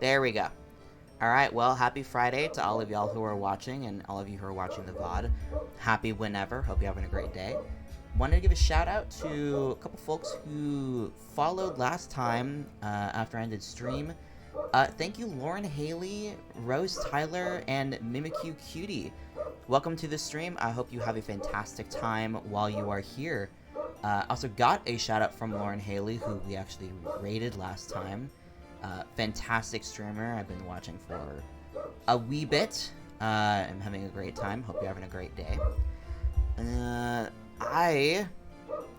There we go. All right, well, happy Friday to all of y'all who are watching and all of you who are watching the VOD. Happy whenever. Hope you're having a great day. Wanted to give a shout out to a couple folks who followed last time after I ended stream. Thank you, Lauren Haley, Rose Tyler, and Mimikyu Cutie. Welcome to the stream. I hope you have a fantastic time while you are here. Also got a shout out from Lauren Haley, who we actually rated last time. Fantastic streamer. I've been watching for a wee bit. I'm having a great time. Hope you're having a great day. I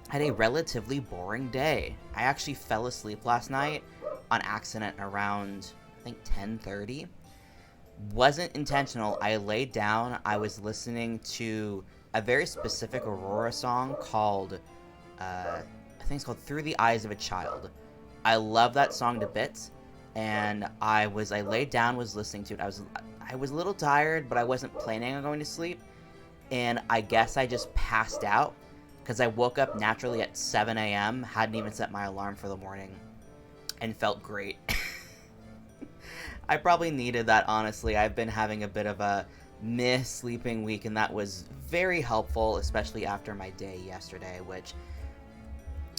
had a relatively boring day. I actually fell asleep last night on accident around, I think, 10:30. Wasn't intentional. I laid down. I was listening to a very specific Aurora song called, I think it's called Through the Eyes of a Child. I love that song to bits. And I laid down, was listening to it. I was a little tired, but I wasn't planning on going to sleep. And I guess I just passed out because I woke up naturally at 7 a.m., hadn't even set my alarm for the morning, and felt great. I probably needed that, honestly. I've been having a bit of a sleeping week, and that was very helpful, especially after my day yesterday, which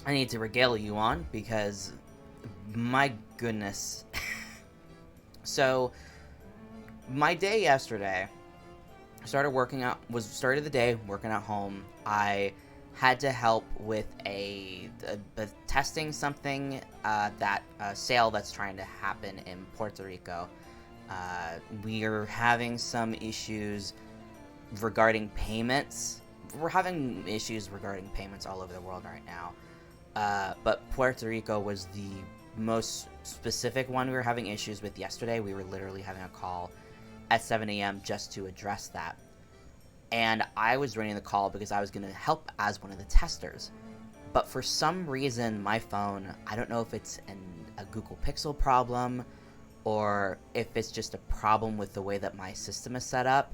I need to regale you on because my goodness. So, my day yesterday, started the day working at home. I had to help with a testing something that sale that's trying to happen in Puerto Rico. We are having some issues regarding payments. We're having issues regarding payments all over the world right now. But Puerto Rico was the most specific one we were having issues with yesterday. We were literally having a call at 7 a.m. just to address that. And I was running the call because I was going to help as one of the testers. But for some reason, my phone, I don't know if it's a Google Pixel problem or if it's just a problem with the way that my system is set up,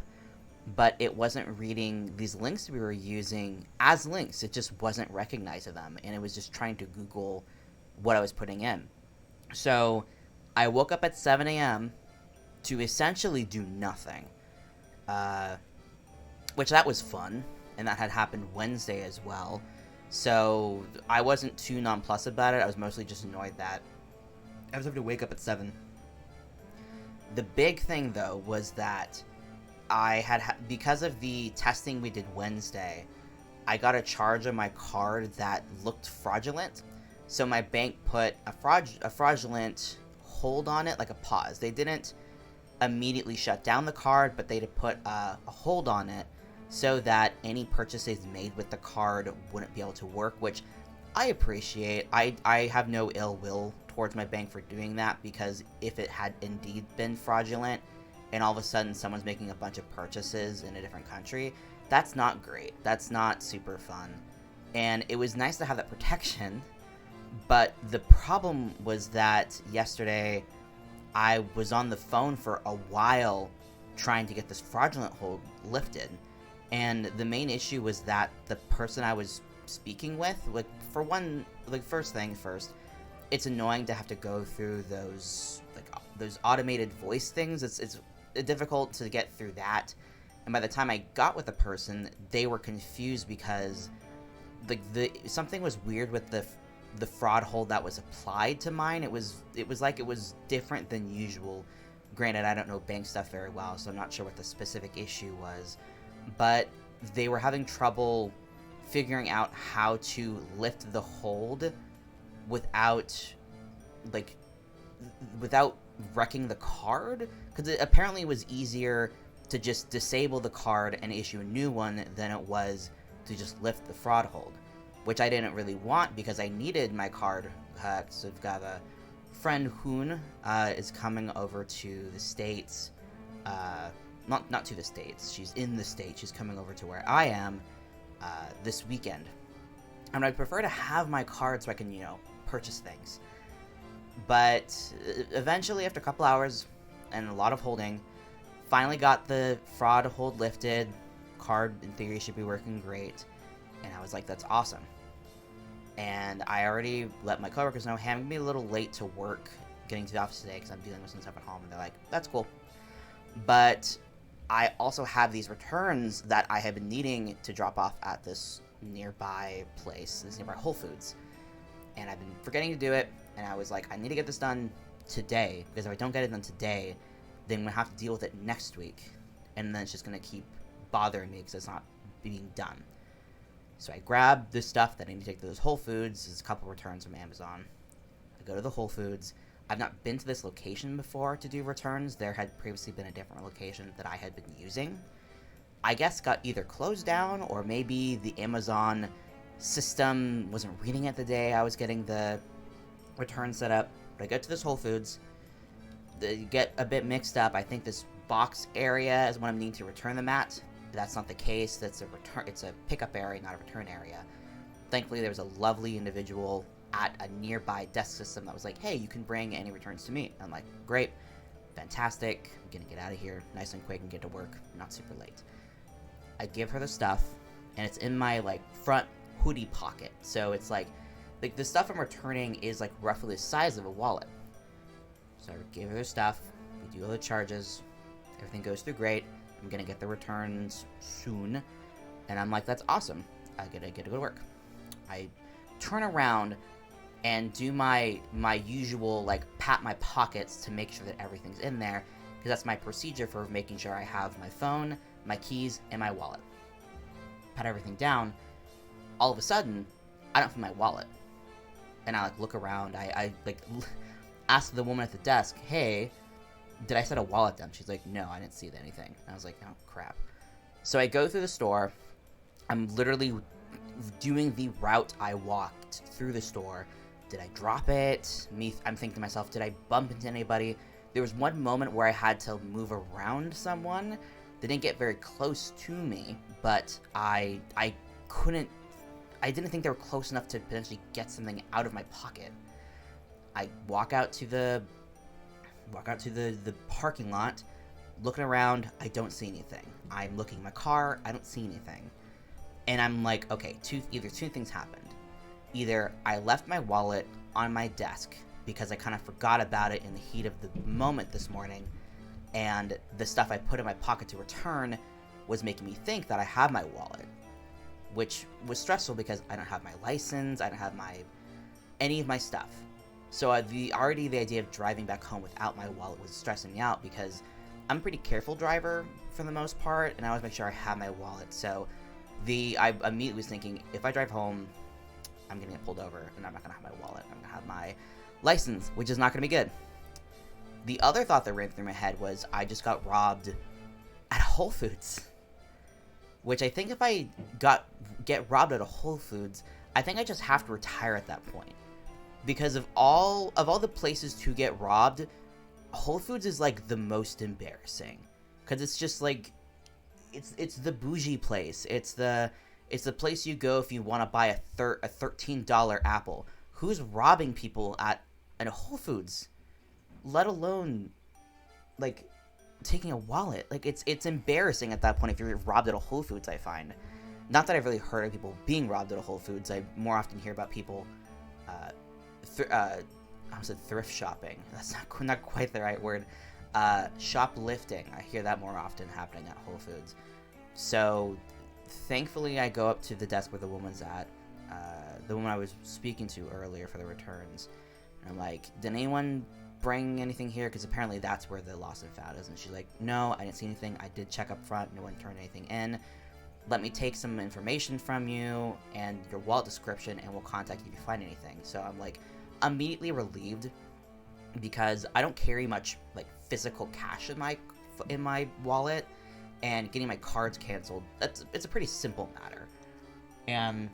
but it wasn't reading these links we were using as links. It just wasn't recognizing them, and it was just trying to Google what I was putting in. So I woke up at 7 a.m. to essentially do nothing, which that was fun, and that had happened Wednesday as well. So I wasn't too nonplussed about it. I was mostly just annoyed that I was having to wake up at 7. The big thing, though, was that I had, because of the testing we did Wednesday, I got a charge on my card that looked fraudulent. So my bank put a fraudulent hold on it, like a pause. They didn't immediately shut down the card, but they put a hold on it so that any purchases made with the card wouldn't be able to work, which I appreciate. I have no ill will towards my bank for doing that, because if it had indeed been fraudulent and all of a sudden someone's making a bunch of purchases in a different country, that's not great. That's not super fun. And it was nice to have that protection. But the problem was that yesterday I was on the phone for a while trying to get this fraudulent hold lifted. And the main issue was that the person I was speaking with, like, for one, like, first thing first, it's annoying to have to go through those automated voice things. It's difficult to get through that. And by the time I got with the person, they were confused because something was weird with the fraud hold that was applied to mine. It was like it was different than usual. Granted, I don't know bank stuff very well, so I'm not sure what the specific issue was, but they were having trouble figuring out how to lift the hold without wrecking the card, because it apparently was easier to just disable the card and issue a new one than it was to just lift the fraud hold, which I didn't really want because I needed my card. So I've got a friend, Hoon, is coming over to the States. Not to the States. She's in the States. She's coming over to where I am this weekend. And I'd prefer to have my card so I can, purchase things. But eventually, after a couple hours and a lot of holding, finally got the fraud hold lifted. Card, in theory, should be working great. And I was like, that's awesome. And I already let my coworkers know, hey, I'm going to be a little late to work getting to the office today because I'm dealing with some stuff at home. And they're like, that's cool. But I also have these returns that I have been needing to drop off at this nearby place, this nearby Whole Foods. And I've been forgetting to do it. And I was like, I need to get this done today, because if I don't get it done today, then I'm going to have to deal with it next week. And then it's just going to keep bothering me because it's not being done. So I grab this stuff that I need to take to those Whole Foods. There's a couple returns from Amazon. I go to the Whole Foods. I've not been to this location before to do returns. There had previously been a different location that I had been using. I guess got either closed down, or maybe the Amazon system wasn't reading it the day I was getting the return set up. But I go to this Whole Foods. They get a bit mixed up. I think this box area is what I'm needing to return them at. That's not the case. That's a return. It's a pickup area, not a return area. Thankfully, there was a lovely individual at a nearby desk system that was like, hey, you can bring any returns to me. I'm like, great, fantastic. I'm gonna get out of here nice and quick and get to work, not super late. I give her the stuff, and it's in my like front hoodie pocket. So it's like the stuff I'm returning is like roughly the size of a wallet. So I give her the stuff. We do all the charges. Everything goes through great. I'm gonna get the returns soon, and I'm like, that's awesome. I get to go to work. I turn around and do my usual like pat my pockets to make sure that everything's in there, because that's my procedure for making sure I have my phone, my keys, and my wallet. Pat everything down. All of a sudden, I don't find my wallet, and I like look around. I like ask the woman at the desk, hey, did I set a wallet down? She's like, no, I didn't see anything. And I was like, oh, crap. So I go through the store. I'm literally doing the route I walked through the store. Did I drop it? I'm thinking to myself, did I bump into anybody? There was one moment where I had to move around someone. They didn't get very close to me, but I didn't think they were close enough to potentially get something out of my pocket. I walk out to the parking lot, looking around. I don't see anything. I'm looking in my car. I don't see anything. And I'm like, okay, either two things happened. Either I left my wallet on my desk because I kind of forgot about it in the heat of the moment this morning, and the stuff I put in my pocket to return was making me think that I have my wallet, which was stressful because I don't have my license. I don't have any of my stuff. So the idea of driving back home without my wallet was stressing me out, because I'm a pretty careful driver for the most part, and I always make sure I have my wallet. So I immediately was thinking, if I drive home, I'm going to get pulled over, and I'm not going to have my wallet. I'm going to have my license, which is not going to be good. The other thought that ran through my head was I just got robbed at Whole Foods, which I think if I get robbed at a Whole Foods, I think I just have to retire at that point. Because of all the places to get robbed, Whole Foods is like the most embarrassing, because it's just like it's the bougie place. It's the place you go if you want to buy a $13 apple. Who's robbing people at a Whole Foods, let alone like taking a wallet? Like it's embarrassing at that point if you're robbed at a Whole Foods. I find, not that I've really heard of people being robbed at a Whole Foods. I more often hear about people. I said thrift shopping. That's not quite the right word. Shoplifting. I hear that more often happening at Whole Foods. So, thankfully, I go up to the desk where the woman's at. The woman I was speaking to earlier for the returns. And I'm like, did anyone bring anything here? Because apparently that's where the lost and found is. And she's like, no, I didn't see anything. I did check up front. No one turned anything in. Let me take some information from you and your wallet description, and we'll contact you if you find anything. So I'm like immediately relieved, because I don't carry much like physical cash in my wallet, and getting my cards canceled, it's a pretty simple matter. And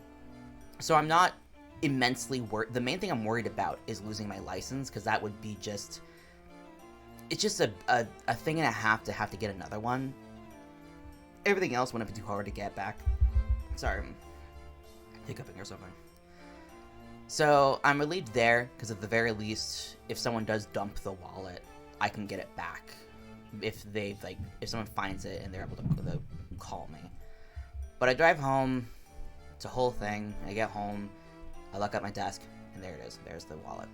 so I'm not immensely worried. The main thing I'm worried about is losing my license, because that would be it's just a thing and a half to have to get another one. Everything else wouldn't be too hard to get back. Sorry, I'm hiccuping or something. So I'm relieved there, because at the very least, if someone does dump the wallet, I can get it back. If someone finds it and they're able to call me. But I drive home. It's a whole thing. I get home. I look at my desk, and there it is. There's the wallet.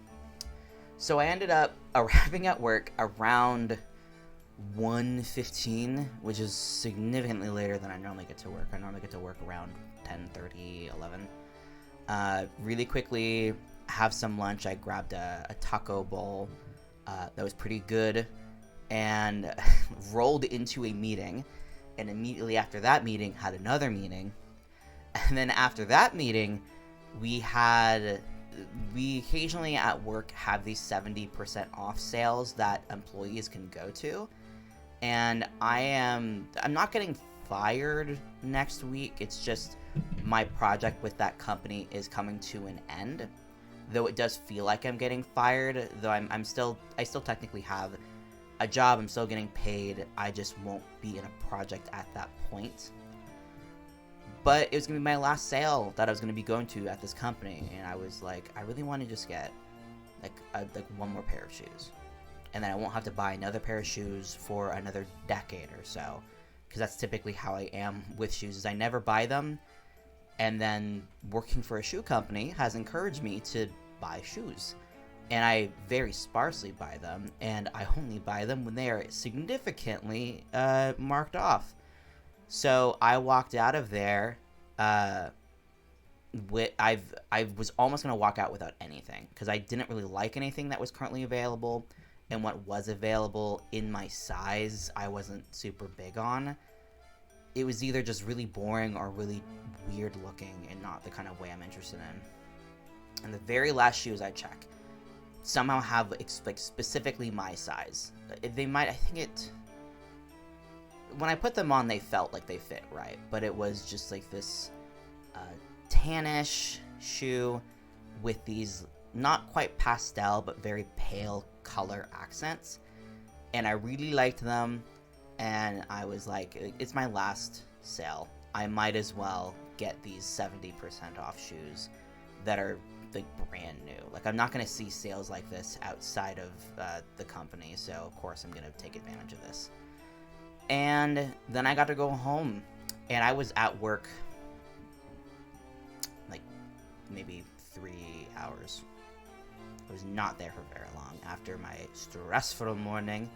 So I ended up arriving at work around 1:15, which is significantly later than I normally get to work. I normally get to work around 10:30, 11. Really quickly, have some lunch. I grabbed a taco bowl that was pretty good, and rolled into a meeting. And immediately after that meeting, had another meeting. And then after that meeting, we occasionally at work have these 70% off sales that employees can go to. And I'm not getting fired next week. It's just my project with that company is coming to an end. Though it does feel like I'm getting fired, though I still technically have a job. I'm still getting paid. I just won't be in a project at that point. But it was going to be my last sale that I was going to be going to at this company. And I was like, I really want to just get like one more pair of shoes. And then I won't have to buy another pair of shoes for another decade or so. Because that's typically how I am with shoes, is I never buy them. And then working for a shoe company has encouraged me to buy shoes. And I very sparsely buy them. And I only buy them when they are significantly marked off. So I walked out of there. I was almost gonna walk out without anything because I didn't really like anything that was currently available, and what was available in my size I wasn't super big on. It was either just really boring or really weird looking and not the kind of way I'm interested in. And the very last shoes I check somehow have like specifically my size. They might, I think it. When I put them on, they felt like they fit right, but it was just like this tannish shoe with these not quite pastel, but very pale color accents. And I really liked them, and I was like, it's my last sale. I might as well get these 70% off shoes that are like brand new. Like, I'm not going to see sales like this outside of the company, so of course I'm going to take advantage of this. And then I got to go home, and I was at work like maybe 3 hours. I was not there for very long after my stressful morning.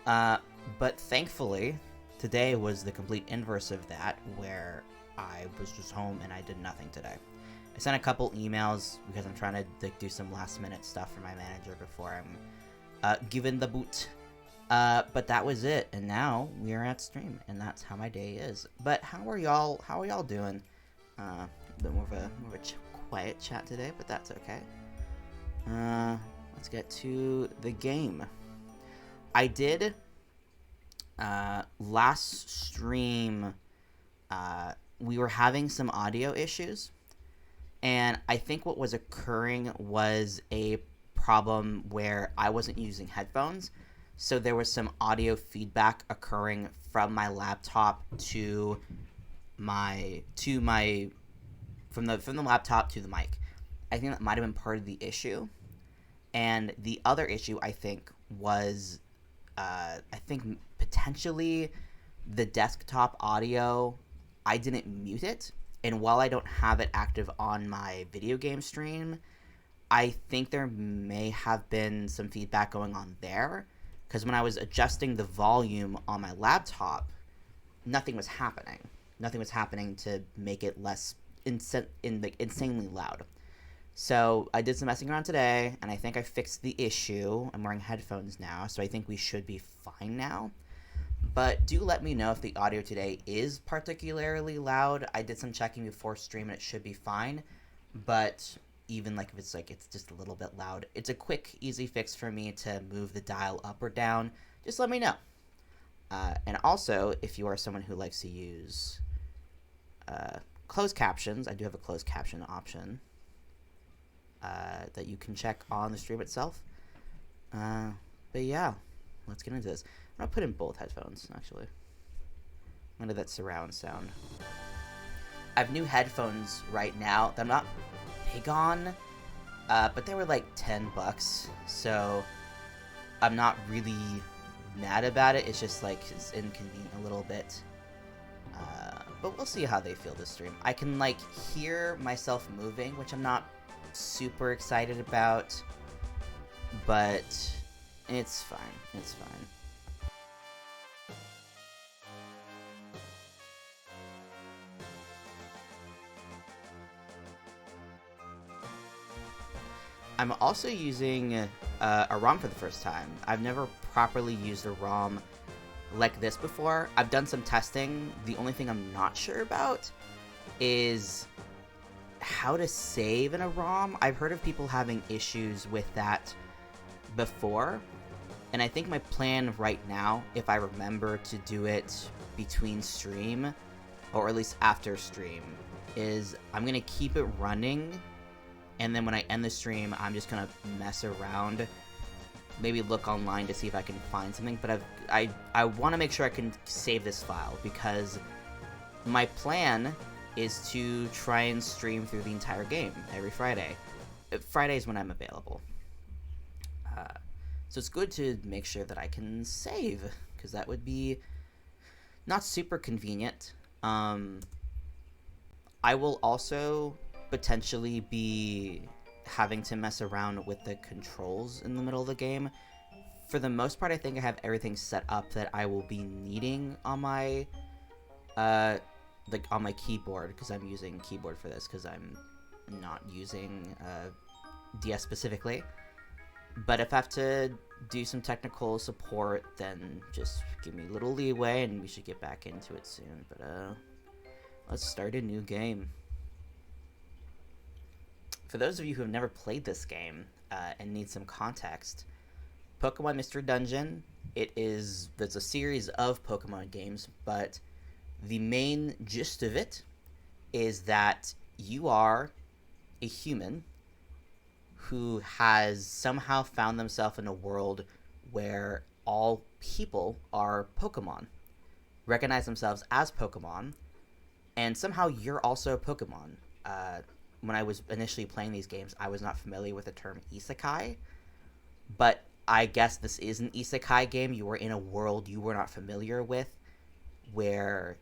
But thankfully, today was the complete inverse of that, where I was just home and I did nothing today. I sent a couple emails because I'm trying to do some last minute stuff for my manager before I'm given the boot. But that was it, and now we are at stream, and that's how my day is. But how are y'all doing? A bit more of a quiet chat today, but that's okay. Let's get to the game. I did last stream. We were having some audio issues, and I think what was occurring was a problem where I wasn't using headphones. So there was some audio feedback occurring from my laptop from the laptop to the mic. I think that might have been part of the issue. And the other issue, I think, was potentially the desktop audio. I didn't mute it, and while I don't have it active on my video game stream, I think there may have been some feedback going on there. Because when I was adjusting the volume on my laptop, nothing was happening. Nothing was happening to make it less insanely loud. So I did some messing around today, and I think I fixed the issue. I'm wearing headphones now, so I think we should be fine now. But do let me know if the audio today is particularly loud. I did some checking before stream, and it should be fine. But even like if it's just a little bit loud, it's a quick, easy fix for me to move the dial up or down. Just let me know. And also, if you are someone who likes to use closed captions, I do have a closed caption option that you can check on the stream itself. But yeah, let's get into this. I'm going to put in both headphones, actually. I'm going to do that surround sound. I have new headphones right now that I'm not big on, but they were like $10, so I'm not really mad about it. It's just like it's inconvenient a little bit, but we'll see how they feel this stream. I can like hear myself moving, which I'm not super excited about, but it's fine. It's fine. I'm also using a ROM for the first time. I've never properly used a ROM like this before. I've done some testing. The only thing I'm not sure about is how to save in a ROM. I've heard of people having issues with that before, and I think my plan right now, if I remember to do it between stream, or at least after stream, is I'm going to keep it running, and then when I end the stream, I'm just going to mess around, maybe look online to see if I can find something, but I want to make sure I can save this file, because my plan is to try and stream through the entire game every Friday. Fridays when I'm available. So it's good to make sure that I can save, because that would be not super convenient. I will also potentially be having to mess around with the controls in the middle of the game. For the most part, I think I have everything set up that I will be needing on my on my keyboard, because I'm using keyboard for this because I'm not using DS specifically. But if I have to do some technical support, then just give me a little leeway and we should get back into it soon. But let's start a new game. For those of you who have never played this game and need some context, Pokemon Mystery Dungeon, it's a series of Pokemon games, but the main gist of it is that you are a human who has somehow found themselves in a world where all people are Pokemon, recognize themselves as Pokemon, and somehow you're also a Pokemon. When I was initially playing these games, I was not familiar with the term isekai, but I guess this is an isekai game. You are in a world you were not familiar with, where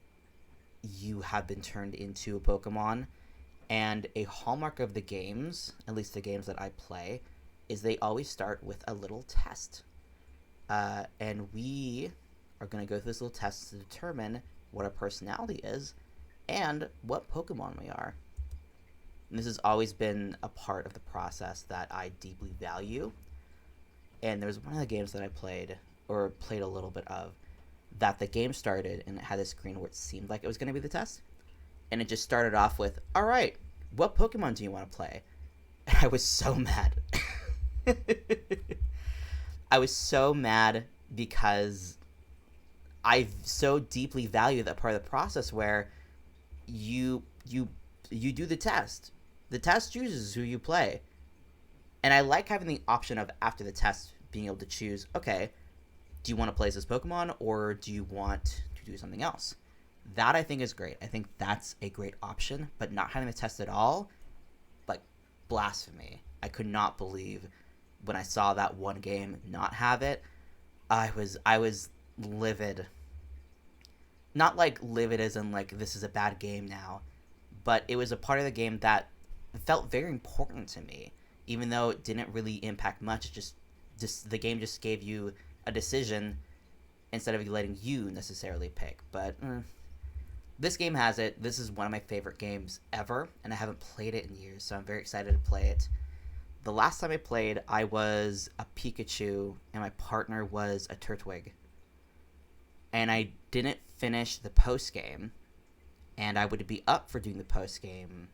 you have been turned into a Pokemon. And a hallmark of the games, at least the games that I play, is they always start with a little test. And we are going to go through this little test to determine what our personality is and what Pokemon we are. And this has always been a part of the process that I deeply value. And there was one of the games that I played a little bit of, that the game started and it had this screen where it seemed like it was going to be the test. And it just started off with, all right, what Pokemon do you want to play? And I was so mad. I was so mad because I so deeply value that part of the process where you do the test. The test chooses who you play. And I like having the option of, after the test, being able to choose, okay, do you want to play as this Pokemon or do you want to do something else? That I think is great. I think that's a great option, but not having the test at all, like, blasphemy. I could not believe when I saw that one game not have it. I was livid. Not like livid as in like this is a bad game now, but it was a part of the game that felt very important to me, even though it didn't really impact much. It just the game just gave you a decision instead of letting you necessarily pick. But this game has it. This is one of my favorite games ever, and I haven't played it in years, so I'm very excited to play it. The last time I played, I was a Pikachu, and my partner was a Turtwig. And I didn't finish the post-game, and I would be up for doing the post-game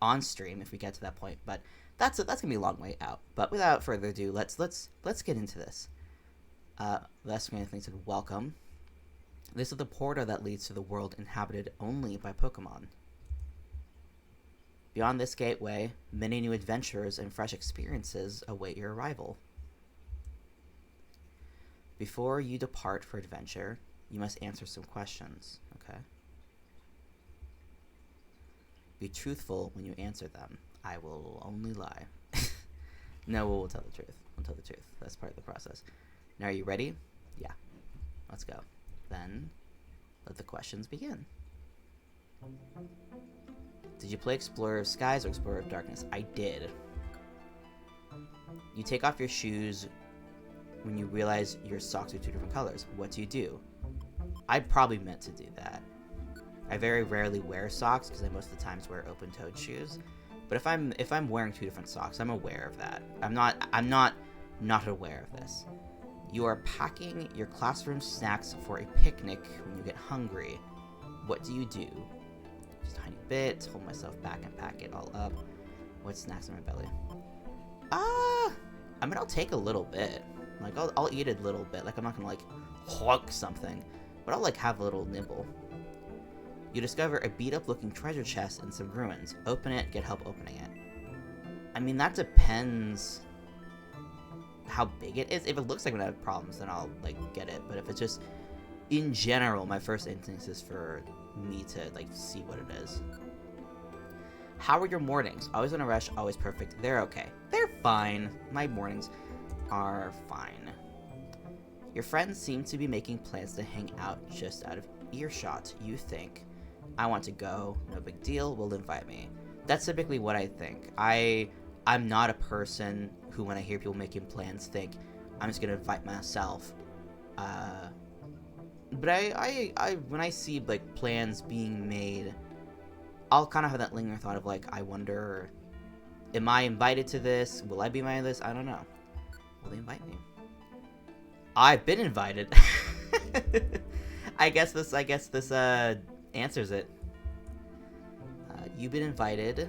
on stream if we get to that point, but that's going to be a long way out. But without further ado, let's get into this. Last thing I said, welcome. This is the portal that leads to the world inhabited only by Pokemon. Beyond this gateway, many new adventures and fresh experiences await your arrival. Before you depart for adventure, you must answer some questions, okay? Be truthful when you answer them. I will only lie. No, we'll tell the truth. We'll tell the truth. That's part of the process. Now, are you ready? Yeah. Let's go. Then, let the questions begin. Did you play Explorer of Skies or Explorer of Darkness? I did. You take off your shoes when you realize your socks are two different colors. What do? I probably meant to do that. I very rarely wear socks because I most of the times wear open-toed shoes. But if I'm wearing two different socks, I'm aware of that. I'm not aware of this. You are packing your classroom snacks for a picnic when you get hungry. What do? Just a tiny bit, hold myself back and pack it all up. What snacks in my belly? I mean, I'll take a little bit. Like, I'll eat a little bit. Like, I'm not gonna, like, hunk something. But I'll, like, have a little nibble. You discover a beat-up-looking treasure chest in some ruins. Open it, get help opening it. I mean, that depends how big it is. If it looks like I'm gonna have problems, then I'll, like, get it. But if it's just, in general, my first instinct is for me to, like, see what it is. How are your mornings? Always in a rush, always perfect. They're okay. They're fine. My mornings are fine. Your friends seem to be making plans to hang out just out of earshot. You think, I want to go, no big deal, will invite me. That's typically what I think. I'm not a person who, when I hear people making plans, think, I'm just gonna invite myself. But I when I see, like, plans being made, I'll kind of have that lingering thought of, like, I wonder, am I invited to this? Will I be invited to this? I don't know. Will they invite me? I've been invited. I guess this answers it. You've been invited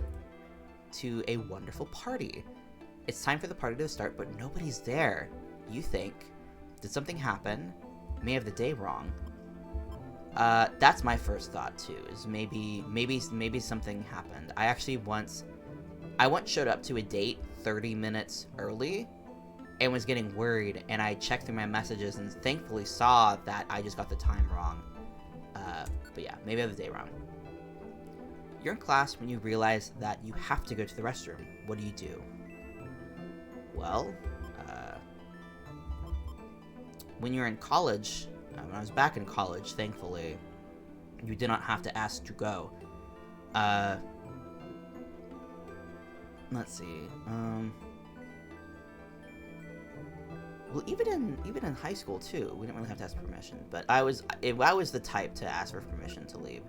to a wonderful party. It's time for the party to start, but nobody's there. You think, did something happen? May have the day wrong. That's my first thought too, is maybe something happened. I once showed up to a date 30 minutes early and was getting worried, and I checked through my messages and thankfully saw that I just got the time wrong. But yeah, maybe I have the day wrong. You're in class when you realize that you have to go to the restroom. What do? Well, when you're in college, when I was back in college, thankfully, you did not have to ask to go. Let's see. Well, even in high school too, we didn't really have to ask permission. But I was the type to ask for permission to leave.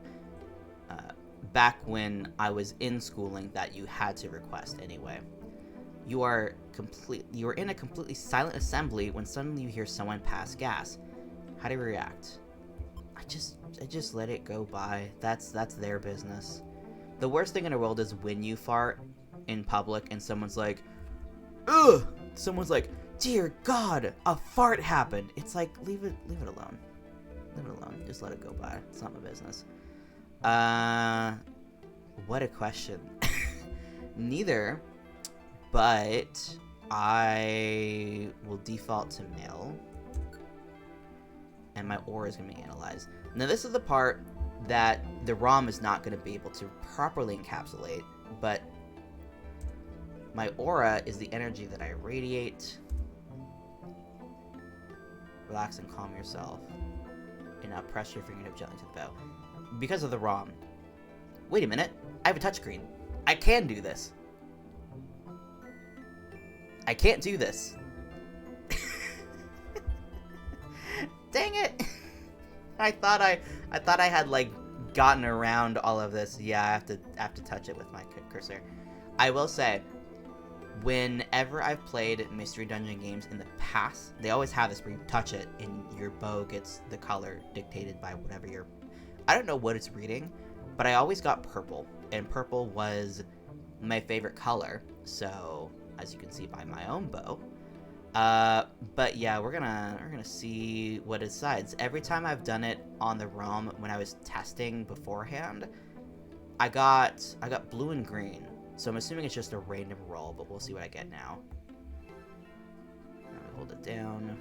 Back when I was in schooling, that you had to request anyway. You are in a completely silent assembly when suddenly you hear someone pass gas. How do you react? I just let it go by. That's their business. The worst thing in the world is when you fart in public and someone's like, ugh! Someone's like, dear God, a fart happened. It's like, leave it alone. Leave it alone. Just let it go by. It's not my business. What a question. Neither, but I will default to male. And my aura is going to be analyzed. Now, this is the part that the ROM is not going to be able to properly encapsulate, but my aura is the energy that I radiate. Relax and calm yourself. And now press your fingertip gently to the bow. Because of the ROM. Wait a minute. I have a touchscreen. I can do this. I can't do this. Dang it! I thought I had, like, gotten around all of this. Yeah, I have to touch it with my cursor. I will say, whenever I've played Mystery Dungeon games in the past, they always have this where you touch it and your bow gets the color dictated by whatever your... I don't know what it's reading, but I always got purple, and purple was my favorite color, so, as you can see by my own bow. But yeah, we're gonna see what it decides. Every time I've done it on the ROM when I was testing beforehand, I got blue and green. So I'm assuming it's just a random roll, but we'll see what I get now. Hold it down.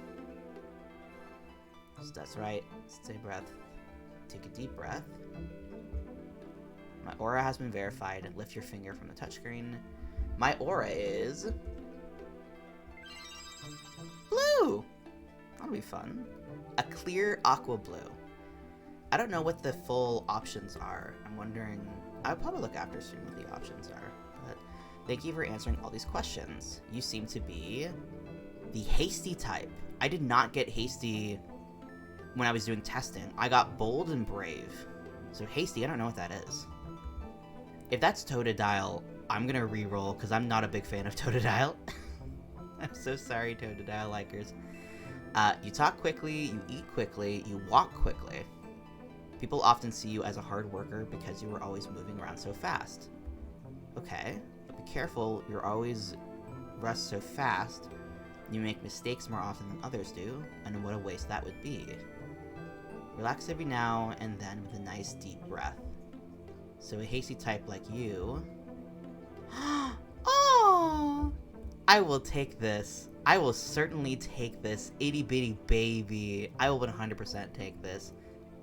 So that's right. Stay breath. Take a deep breath. My aura has been verified. Lift your finger from the touchscreen. My aura is... blue! That'll be fun. A clear aqua blue. I don't know what the full options are. I'm wondering... I'll probably look after soon what the options are. But Thank you for answering all these questions. You seem to be the hasty type. I did not get hasty when I was doing testing. I got bold and brave. So hasty, I don't know what that is. If that's Totodile, I'm gonna re-roll because I'm not a big fan of Totodile. I'm so sorry, Totodile likers. You talk quickly, you eat quickly, you walk quickly. People often see you as a hard worker because you were always moving around so fast. Okay, but be careful, you're always rushed so fast. You make mistakes more often than others do, and what a waste that would be. Relax every now and then with a nice deep breath. So a hasty type like you... Oh! I will take this. I will certainly take this. Itty bitty baby. I will 100% take this.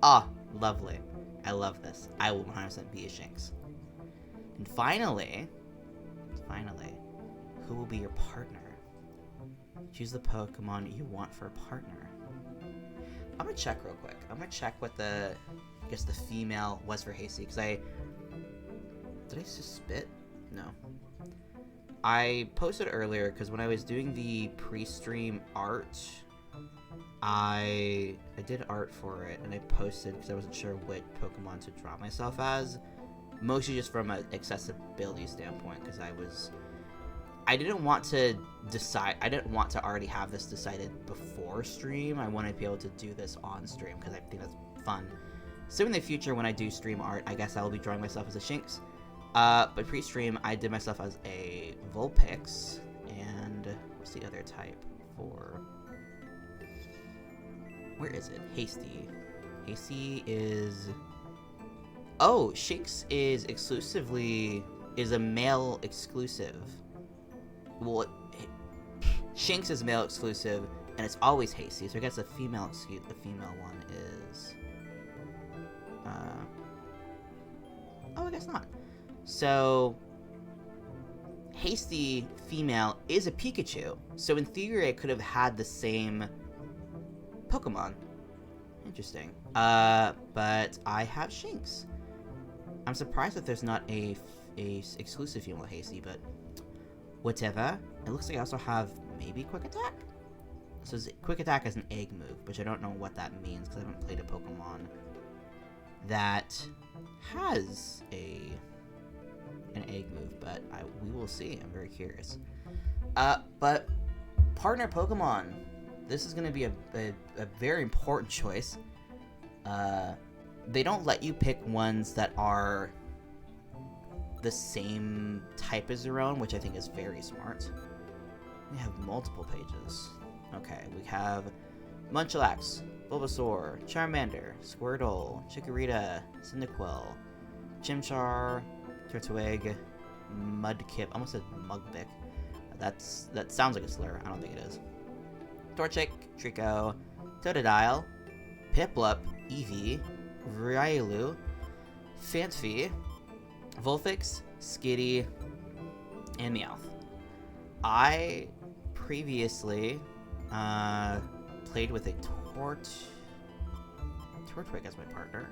Ah, lovely. I love this. I will 100% be a Shinx. And finally, who will be your partner? Choose the Pokemon you want for a partner. I'm gonna check real quick. I'm gonna check what the, I guess the female was for Hasty, because did I just spit? No. I posted earlier, because when I was doing the pre-stream art, I did art for it, and I posted, because I wasn't sure what Pokemon to draw myself as, mostly just from an accessibility standpoint, because I didn't want to decide, I didn't want to already have this decided before stream. I wanted to be able to do this on stream because I think that's fun. So in the future when I do stream art, I guess I will be drawing myself as a Shinx. But pre-stream, I did myself as a Vulpix, and what's the other type for... Where is it? Hasty. Hasty is... Oh, Shinx is a male exclusive. Well, Shinx is male exclusive, and it's always Hasty, so I guess the female one is... Oh, I guess not. So, Hasty female is a Pikachu, so in theory I could have had the same Pokemon. Interesting. But I have Shinx. I'm surprised that there's not a exclusive female Hasty, but... Whatever. It looks like I also have maybe Quick Attack? So Quick Attack is an egg move, which I don't know what that means because I haven't played a Pokemon that has an egg move, but we will see. I'm very curious. But partner Pokemon. This is going to be a very important choice. They don't let you pick ones that are the same type as your own, which I think is very smart. We have multiple pages. Okay, we have Munchlax, Bulbasaur, Charmander, Squirtle, Chikorita, Cyndaquil, Chimchar, Turtwig, Mudkip. I almost said Mugbic. That sounds like a slur. I don't think it is. Torchic, Trico, Totodile, Piplup, Eevee, Riolu, Phanpy, Vulpix, Skitty, and Meowth. I previously played with a Tortwig as my partner.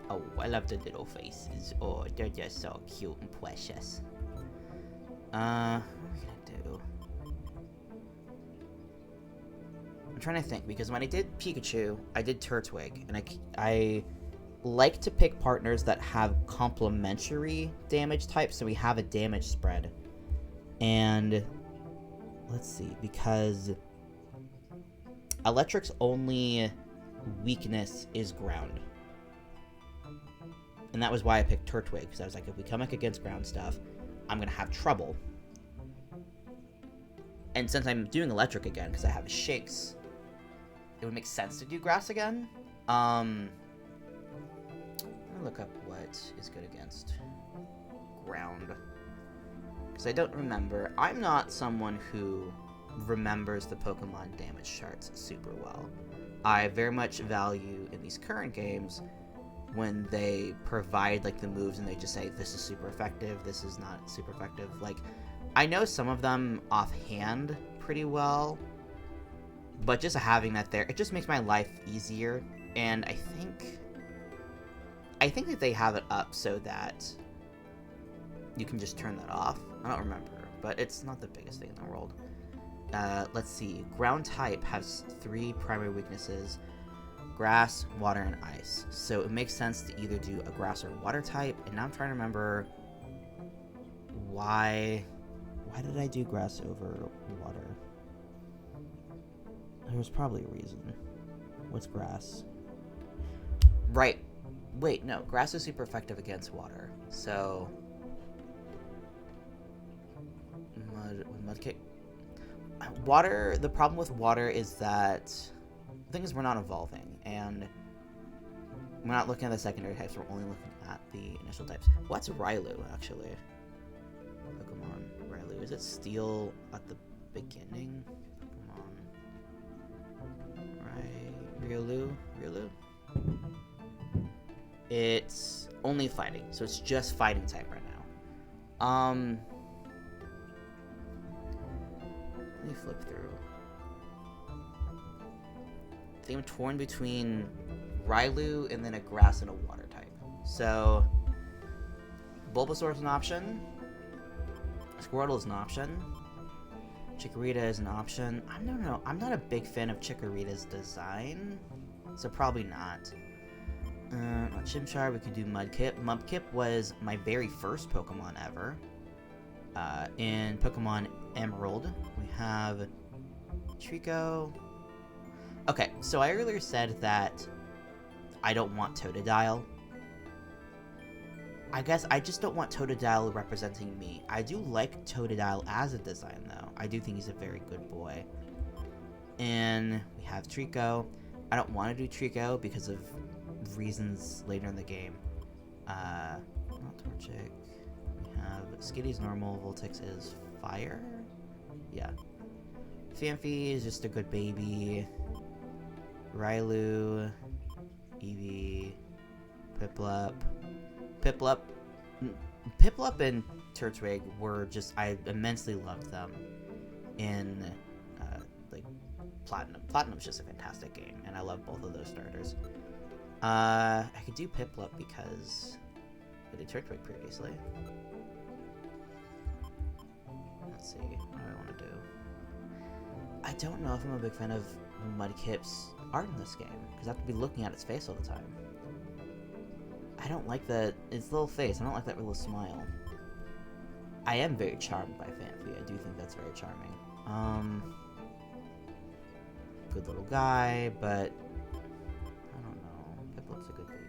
Oh, I love the little faces. Oh, they're just so cute and precious. What are we gonna do? I'm trying to think, because when I did Pikachu, I did Turtwig, and I like to pick partners that have complementary damage types, so we have a damage spread. And let's see, because Electric's only weakness is ground. And that was why I picked Turtwig, because I was like, if we come up against ground stuff, I'm going to have trouble. And since I'm doing Electric again, because I have a Shinx, it would make sense to do Grass again. I'm gonna look up what is good against ground, because I don't remember. I'm not someone who remembers the Pokemon damage charts super well. I very much value in these current games when they provide like the moves and they just say this is super effective, this is not super effective. Like, I know some of them offhand pretty well, but just having that there, it just makes my life easier. And I think that they have it up so that you can just turn that off. I don't remember, but it's not the biggest thing in the world. Let's see. Ground type has 3 primary weaknesses: grass, water, and ice. So it makes sense to either do a grass or water type. And now I'm trying to remember why did I do grass over water? There's probably a reason. What's grass? Right. Wait, no. Grass is super effective against water. So mud kick. Water, the problem with water is that things we're not evolving, and we're not looking at the secondary types, we're only looking at the initial types. What's Rylu, actually? Pokemon Rylu. Is it Steel at the beginning? Pokemon Rylu? It's only fighting, so it's just fighting type right now. Let me flip through. I think I'm torn between Rylu and then a grass and a water type. So Bulbasaur is an option. Squirtle is an option. Chikorita is an option. I don't know. I'm not a big fan of Chikorita's design, so probably not. Not Chimchar. We could do Mudkip. Mudkip was my very first Pokemon ever. In Pokemon Emerald, we have Trico. Okay, so I earlier said that I don't want Totodile. I guess I just don't want Totodile representing me. I do like Totodile as a design, though. I do think he's a very good boy. And we have Trico. I don't want to do Trico because of reasons later in the game. Not Torchic. We have Skitty's normal. Voltix is fire? Yeah. Phanpy is just a good baby. Rylu, Eevee, Piplup. Piplup and Turtwig were just, I immensely loved them in like Platinum. Platinum's just a fantastic game, and I love both of those starters. I could do Piplup because I did Turtwig previously. Let's see, what do I want to do? I don't know if I'm a big fan of Mudkip's art in this game, because I have to be looking at its face all the time. I don't like its little face. I don't like that little smile. I am very charmed by Phanpy. I do think that's very charming. Good little guy, but I don't know. Piplup's a good baby.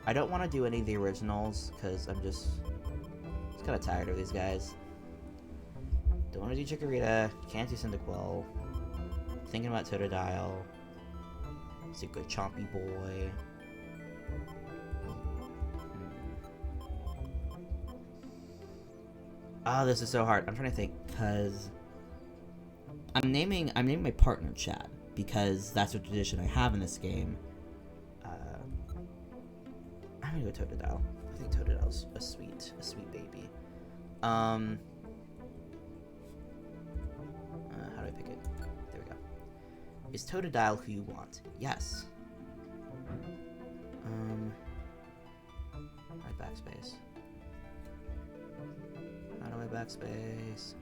I don't want to do any of the originals because I'm just kind of tired of these guys. Don't want to do Chikorita. Can't do Cyndaquil. Thinking about Totodile. He's a good chompy boy. Oh, this is so hard. I'm trying to think, because I'm naming my partner Chad, because that's a tradition I have in this game. I'm gonna go Totodile. I think Totodile's a sweet baby. How do I pick it? There we go. Is Totodile who you want? Yes. Right, backspace. How do I backspace?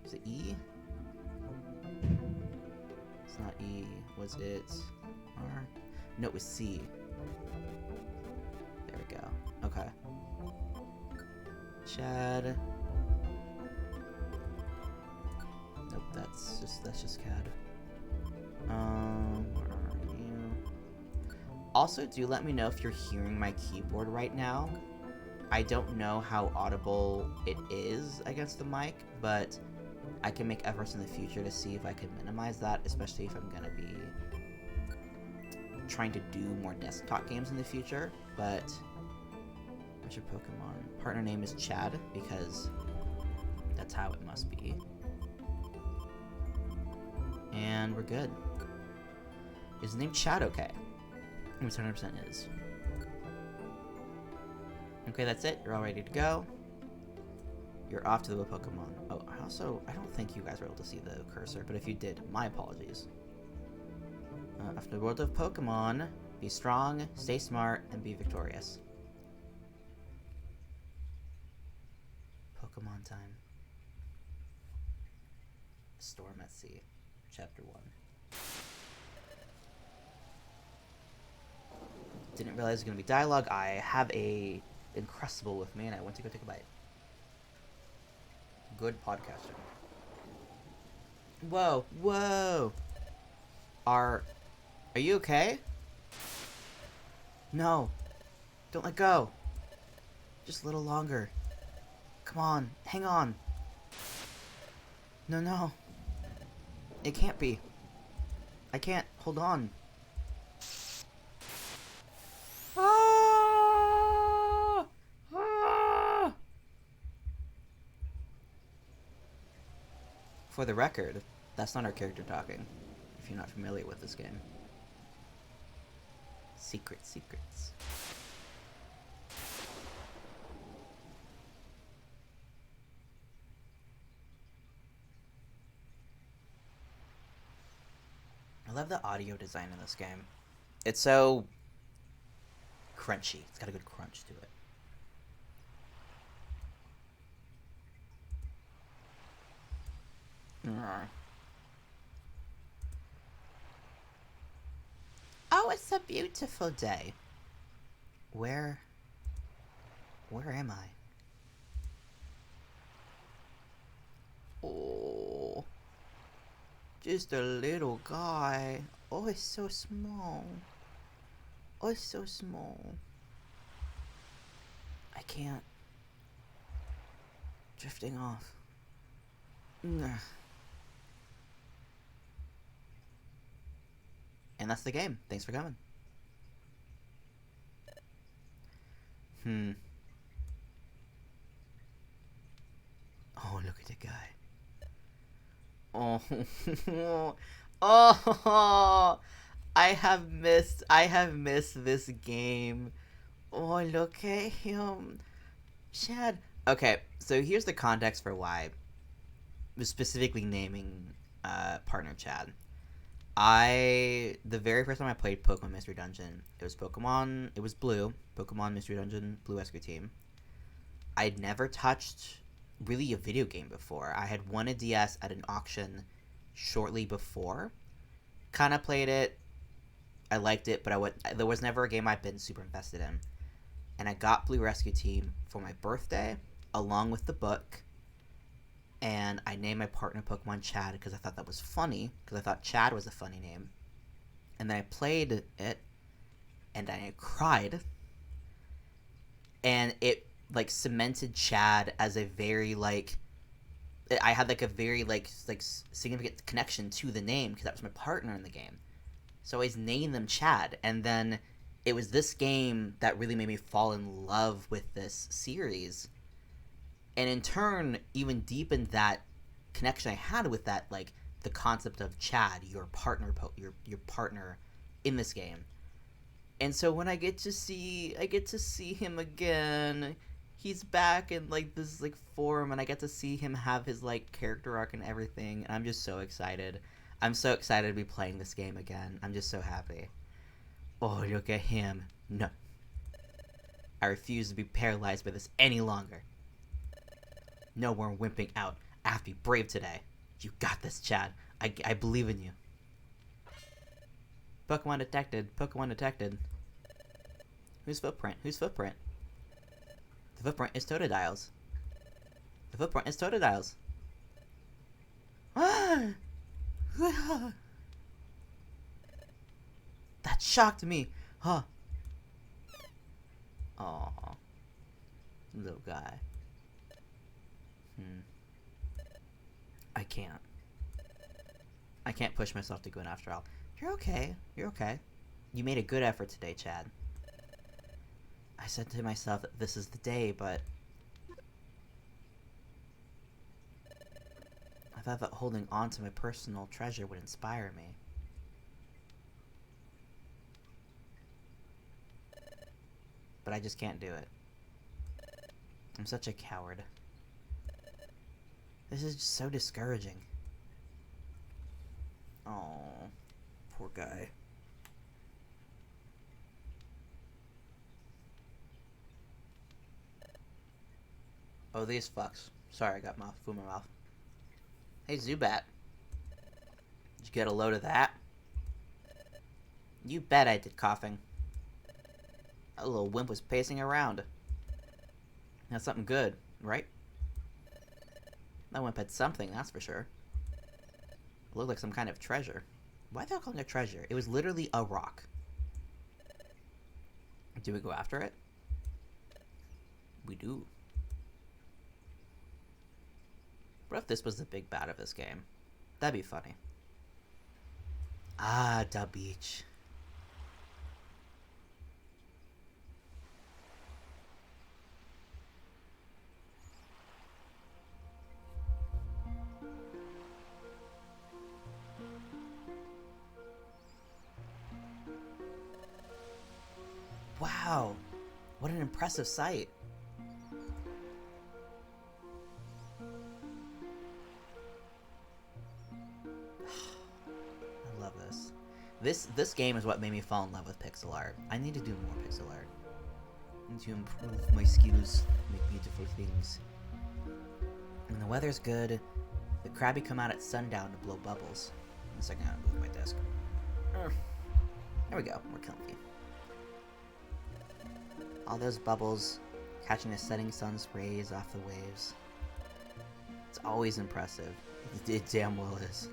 Is it E? It's not E. Was it R? No, it was C. There we go. Okay. Chad. Nope, that's just CAD. Where are you? Also, do let me know if you're hearing my keyboard right now. I don't know how audible it is against the mic, but I can make efforts in the future to see if I can minimize that, especially if I'm gonna be trying to do more desktop games in the future. But what's your Pokemon? Partner name is Chad, because that's how it must be. And we're good. Is the name Chad okay? 100% is. Okay, that's it. You're all ready to go. You're off to the Pokemon. Oh, I don't think you guys were able to see the cursor, but if you did, my apologies. After the world of Pokemon, Be strong, stay smart, and be victorious. Pokemon time. Storm at Sea, Chapter 1. Didn't realize it was going to be dialogue. I have a Encrustable with me, and I went to go take a bite. Good podcasting. Whoa, whoa. Are you okay? No. Don't let go. Just a little longer. Come on, hang on. No. It can't be. I can't hold on. For the record, that's not our character talking, if you're not familiar with this game. Secrets. I love the audio design in this game. It's so crunchy. It's got a good crunch to it. Oh, it's a beautiful day. Where am I? Oh, just a little guy. Oh, it's so small. Oh, it's so small. I can't. Drifting off. And that's the game. Thanks for coming. Oh, look at the guy. Oh. Oh. I have missed this game. Oh, look at him. Chad. Okay, so here's the context for why I was specifically naming partner Chad. The very first time I played Pokemon Mystery Dungeon, it was Blue, Pokemon Mystery Dungeon, Blue Rescue Team. I'd never touched really a video game before. I had won a DS at an auction shortly before. Kind of played it. I liked it, but there was never a game I'd been super invested in. And I got Blue Rescue Team for my birthday, along with the book. And I named my partner Pokemon Chad because I thought that was funny, because I thought Chad was a funny name. And then I played it, and I cried. And it, cemented Chad as a very, I had, a very, significant connection to the name, because that was my partner in the game. So I always named them Chad. And then it was this game that really made me fall in love with this series. And in turn, even deepened that connection I had with that, the concept of Chad, your partner in this game. And so when I get to see him again, he's back in this form, and I get to see him have his character arc and everything, and I'm just so excited. I'm so excited to be playing this game again. I'm just so happy. Oh, look at him. No. I refuse to be paralyzed by this any longer. No more wimping out. I have to be brave today. You got this, Chad. I believe in you. Pokemon detected. Whose footprint? The footprint is Totodile's. That shocked me. Huh. Aw. Little guy. I can't push myself to go in after all. You're okay. You made a good effort today, Chad. I said to myself that this is the day, but I thought that holding on to my personal treasure would inspire me. But I just can't do it. I'm such a coward. This is just so discouraging. Oh, poor guy. Oh, these fucks. Sorry, I got food in my mouth. Hey, Zubat. Did you get a load of that? You bet I did, coughing. That little wimp was pacing around. That's something good, right? That wimp had something, that's for sure. It looked like some kind of treasure. Why are they calling it a treasure? It was literally a rock. Do we go after it? We do. What if this was the big bad of this game? That'd be funny. Ah, the beach. Wow, what an impressive sight. I love this. This game is what made me fall in love with pixel art. I need to do more pixel art. I need to improve my skills, make beautiful things. When the weather's good, the crabby come out at sundown to blow bubbles. One second, I gotta move my desk. There we go, we're comfy. All those bubbles catching the setting sun's rays off the waves. It's always impressive. It damn well is.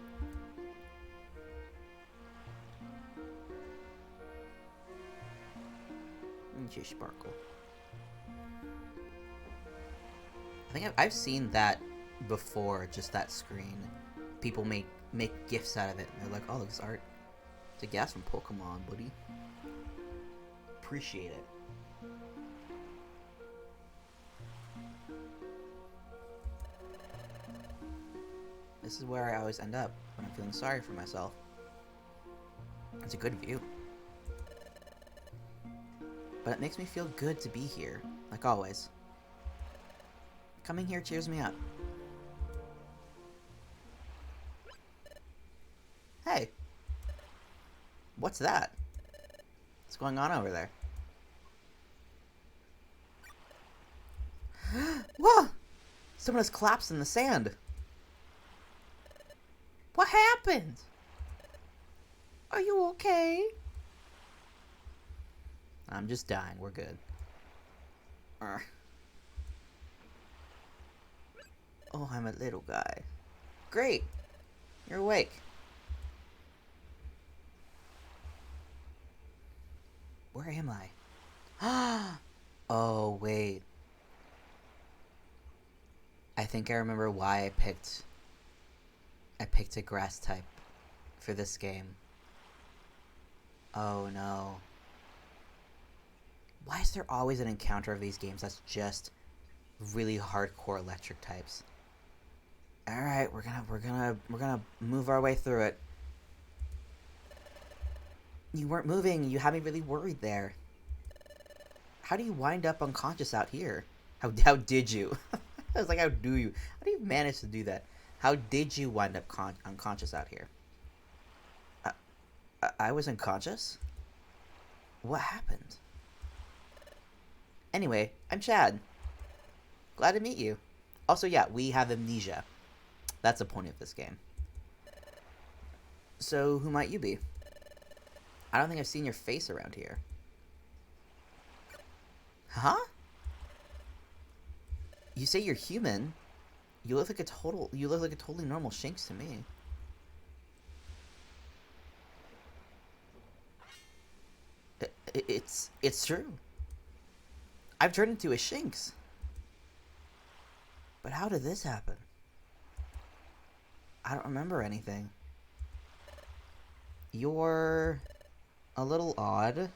Just sparkle. I think I've seen that before, just that screen. People make GIFs out of it. And they're like, oh, this art. It's a gas from Pokemon, buddy. Appreciate it. This is where I always end up when I'm feeling sorry for myself. It's a good view. But it makes me feel good to be here, like always. Coming here cheers me up. Hey! What's that? What's going on over there? Whoa! Someone has collapsed in the sand. What happened? Are you okay? I'm just dying. We're good. Oh, I'm a little guy. Great. You're awake. Where am I? Oh, wait. I think I remember why I picked a grass type for this game. Oh no. Why is there always an encounter of these games that's just really hardcore electric types? Alright, we're gonna move our way through it. You weren't moving, you had me really worried there. How do you wind up unconscious out here? How did you? I was like, how do you manage to do that? How did you wind up unconscious out here? I was unconscious? What happened? Anyway, I'm Chad. Glad to meet you. Also, yeah, we have amnesia. That's the point of this game. So, who might you be? I don't think I've seen your face around here. Huh? You say you're human? You look like a totally normal Shinx to me. It's true. I've turned into a Shinx. But how did this happen? I don't remember anything. You're a little odd. Are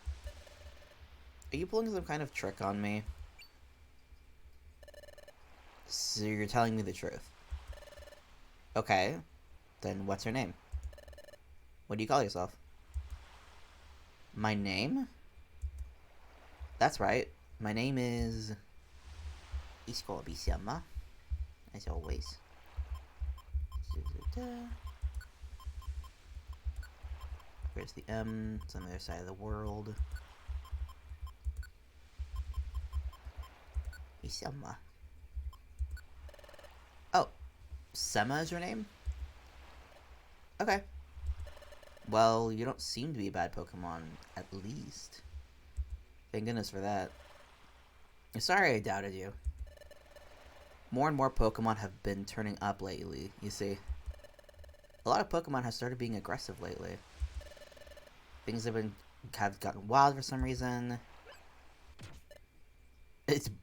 you pulling some kind of trick on me? So you're telling me the truth. Okay. Then what's your name? What do you call yourself? My name? That's right. My name is Iskolbisiama, as always. Where's the M? It's on the other side of the world. Isama. Sema is your name? Okay. Well, you don't seem to be a bad Pokemon, at least. Thank goodness for that. Sorry I doubted you. More and more Pokemon have been turning up lately, you see. A lot of Pokemon have started being aggressive lately. Things have gotten wild for some reason.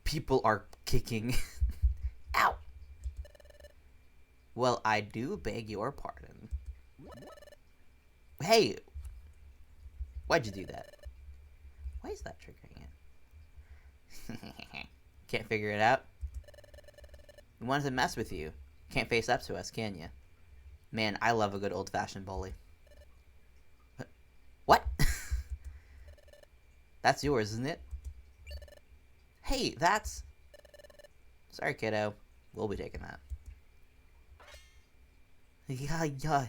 People are kicking. Ow! Well, I do beg your pardon. Hey! Why'd you do that? Why is that triggering it? Can't figure it out? We wanted to mess with you. Can't face up to us, can you? Man, I love a good old-fashioned bully. What? That's yours, isn't it? Hey, that's... Sorry, kiddo. We'll be taking that. Yeah.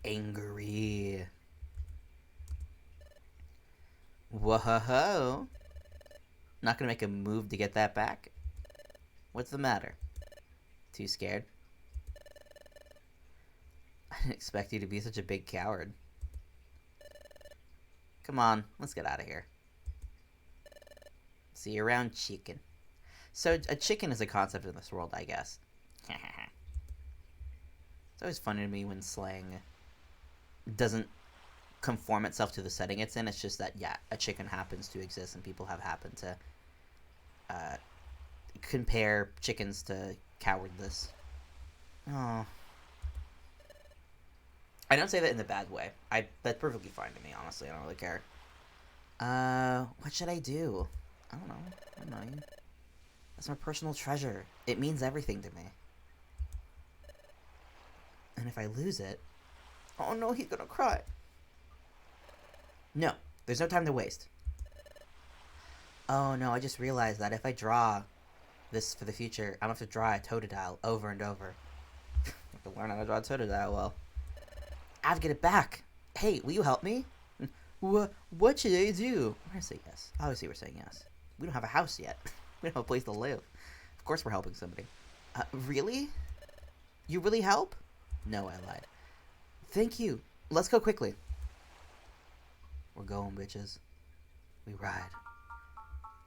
Angry. Whoa. Not gonna make a move to get that back? What's the matter? Too scared? I didn't expect you to be such a big coward. Come on, let's get out of here. See you around, chicken. So, a chicken is a concept in this world, I guess. It's always funny to me when slang doesn't conform itself to the setting it's in. It's just that, yeah, a chicken happens to exist and people have happened to compare chickens to cowardness. Oh. I don't say that in a bad way. That's perfectly fine to me, honestly. I don't really care. What should I do? I don't know. I don't know. That's my personal treasure. It means everything to me. And if I lose it... Oh no, he's gonna cry. No, there's no time to waste. Oh no, I just realized that if I draw this for the future, I'm gonna have to draw a Totodile over and over. I have to learn how to draw a Totodile well. I have to get it back. Hey, will you help me? What should I do? We're gonna say yes. Obviously we're saying yes. We don't have a house yet. We don't have a place to live. Of course we're helping somebody. Really? You really help? No, I lied. Thank you. Let's go quickly. We're going, bitches. We ride.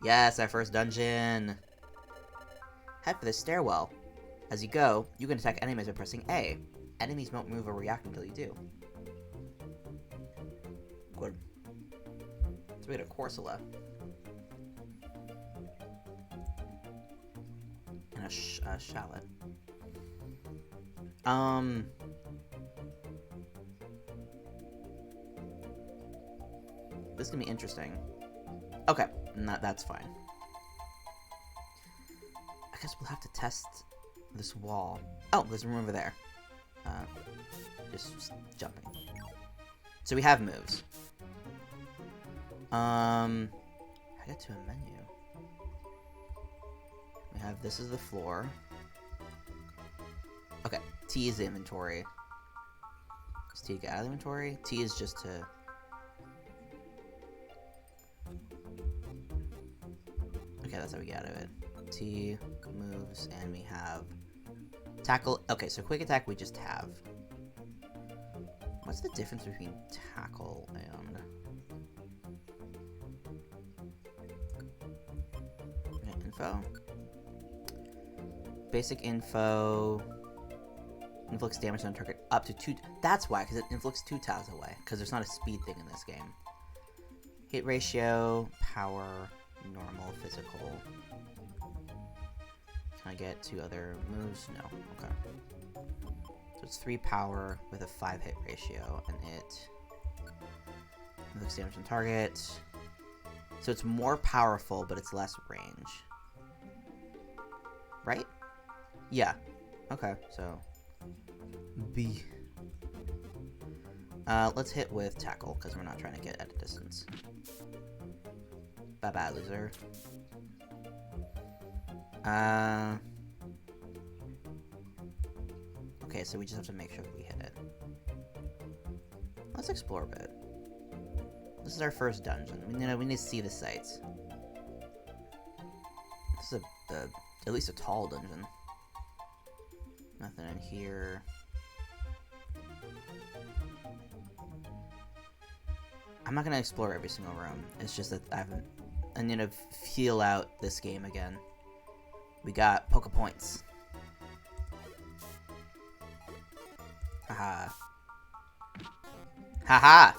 Yes, our first dungeon. Head for the stairwell. As you go, you can attack enemies by pressing A. Enemies won't move or react until you do. Good. So we had a Corsola. And a Shallot. This is gonna be interesting. Okay, that's fine. I guess we'll have to test this wall. Oh, there's a room over there. Just jumping. So we have moves. I get to a menu. We have, this is the floor. Okay, T is the inventory. Is T to get out of the inventory? T is just to... Okay, that's how we get out of it. T moves, and we have tackle. Okay, so quick attack we just have. What's the difference between tackle and... Okay, info. Basic info. Inflicts damage on target up to 2... That's why, because it inflicts 2 tiles away. Because there's not a speed thing in this game. Hit ratio, power, normal, physical. Can I get 2 other moves? No. Okay. So it's 3 power with a 5 hit ratio, and it inflicts damage on target. So it's more powerful, but it's less range. Right? Yeah. Okay, so... B. Let's hit with tackle, because we're not trying to get at a distance. Bye-bye, loser. Okay, so we just have to make sure that we hit it. Let's explore a bit. This is our first dungeon. We need to see the sights. This is at least a tall dungeon. Nothing in here. I'm not gonna explore every single room. It's just that I need to feel out this game again. We got Poke Points. Haha. Haha!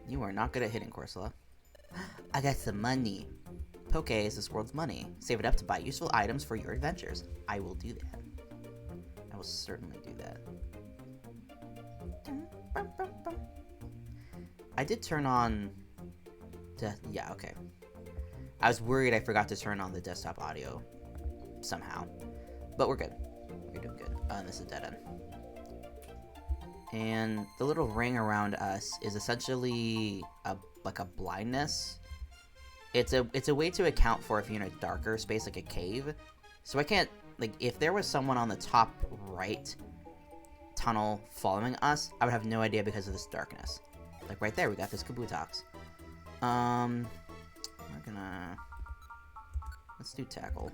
You are not good at hitting, Corsola. I got some money. Poke is this world's money. Save it up to buy useful items for your adventures. I will do that. I will certainly do that. I did turn on... yeah, okay. I was worried I forgot to turn on the desktop audio somehow. But we're good. We're doing good. And this is a dead end. And the little ring around us is essentially like a blindness. It's a way to account for if you're in a darker space, like a cave. So I can't, like, if there was someone on the top right tunnel following us, I would have no idea because of this darkness. Like right there, we got this Kabutox. We're gonna... let's do tackle.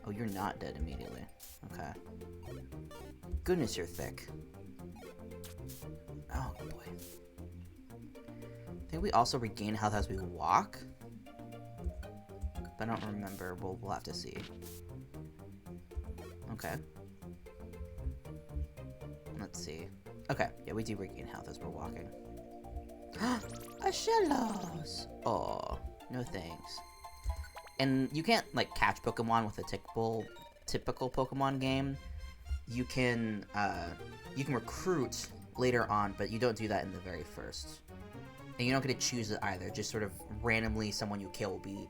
Oh, you're not dead immediately. Okay. Goodness, you're thick. Oh, boy. I think we also regain health as we walk. But I don't remember. We'll have to see. Okay. Let's see. Okay, yeah, we do regain health as we're walking. A Shellos! Oh, no thanks. And you can't, like, catch Pokemon with a typical Pokemon game. You can recruit later on, but you don't do that in the very first. And you don't get to choose it either. Just sort of randomly someone you kill will be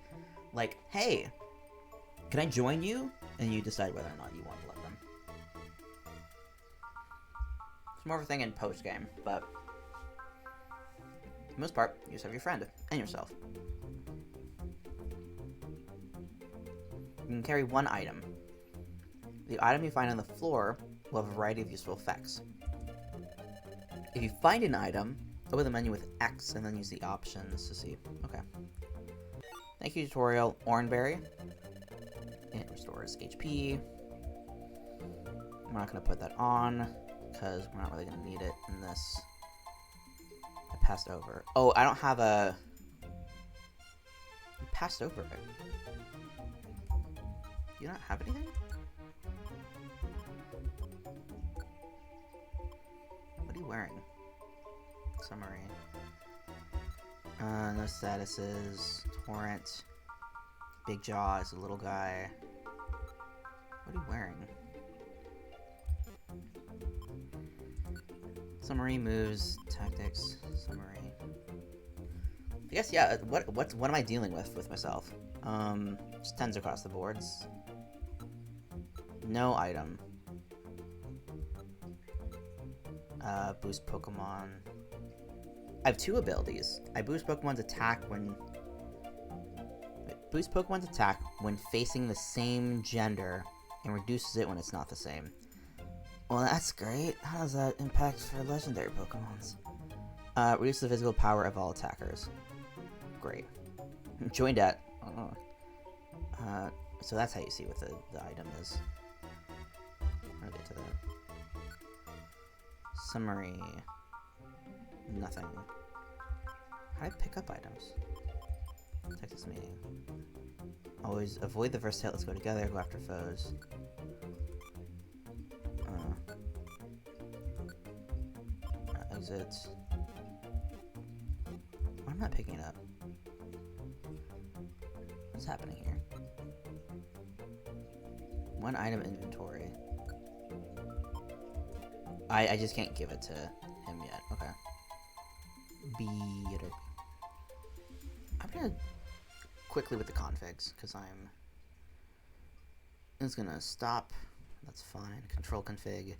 like, hey, can I join you? And you decide whether or not you want to let them. It's more of a thing in post-game, but for the most part, you just have your friend and yourself. You can carry one item. The item you find on the floor will have a variety of useful effects. If you find an item, open the menu with X and then use the options to see. Okay. Thank you, tutorial. Oranberry. It restores HP. We're not going to put that on, because we're not really going to need it in this. I passed over. Oh, I don't have a... You passed over it. Do you not have anything? What are you wearing? Summary. No statuses. Torrent. Big Jaw is a little guy. What are you wearing? Summary, moves, tactics, summary. I guess, yeah, what am I dealing with myself? Just 10s across the boards. No item. Boost Pokemon. I have 2 abilities. I boost Pokemon's attack when... Boost Pokemon's attack when facing the same gender and reduces it when it's not the same. Well, that's great. How does that impact for legendary Pokemons? Reduce the physical power of all attackers. Great. Joined at... Oh. So that's how you see what the item is. I'll get to that. Summary. Nothing. How do I pick up items? Texas meeting. Always avoid the versatile. Let's go together. Go after foes. Exit. Why am I not picking it up? What's happening here? One item inventory. I just can't give it to him yet. Okay. Beater. I'm gonna quickly with the configs because I'm. It's gonna stop. That's fine. Control config.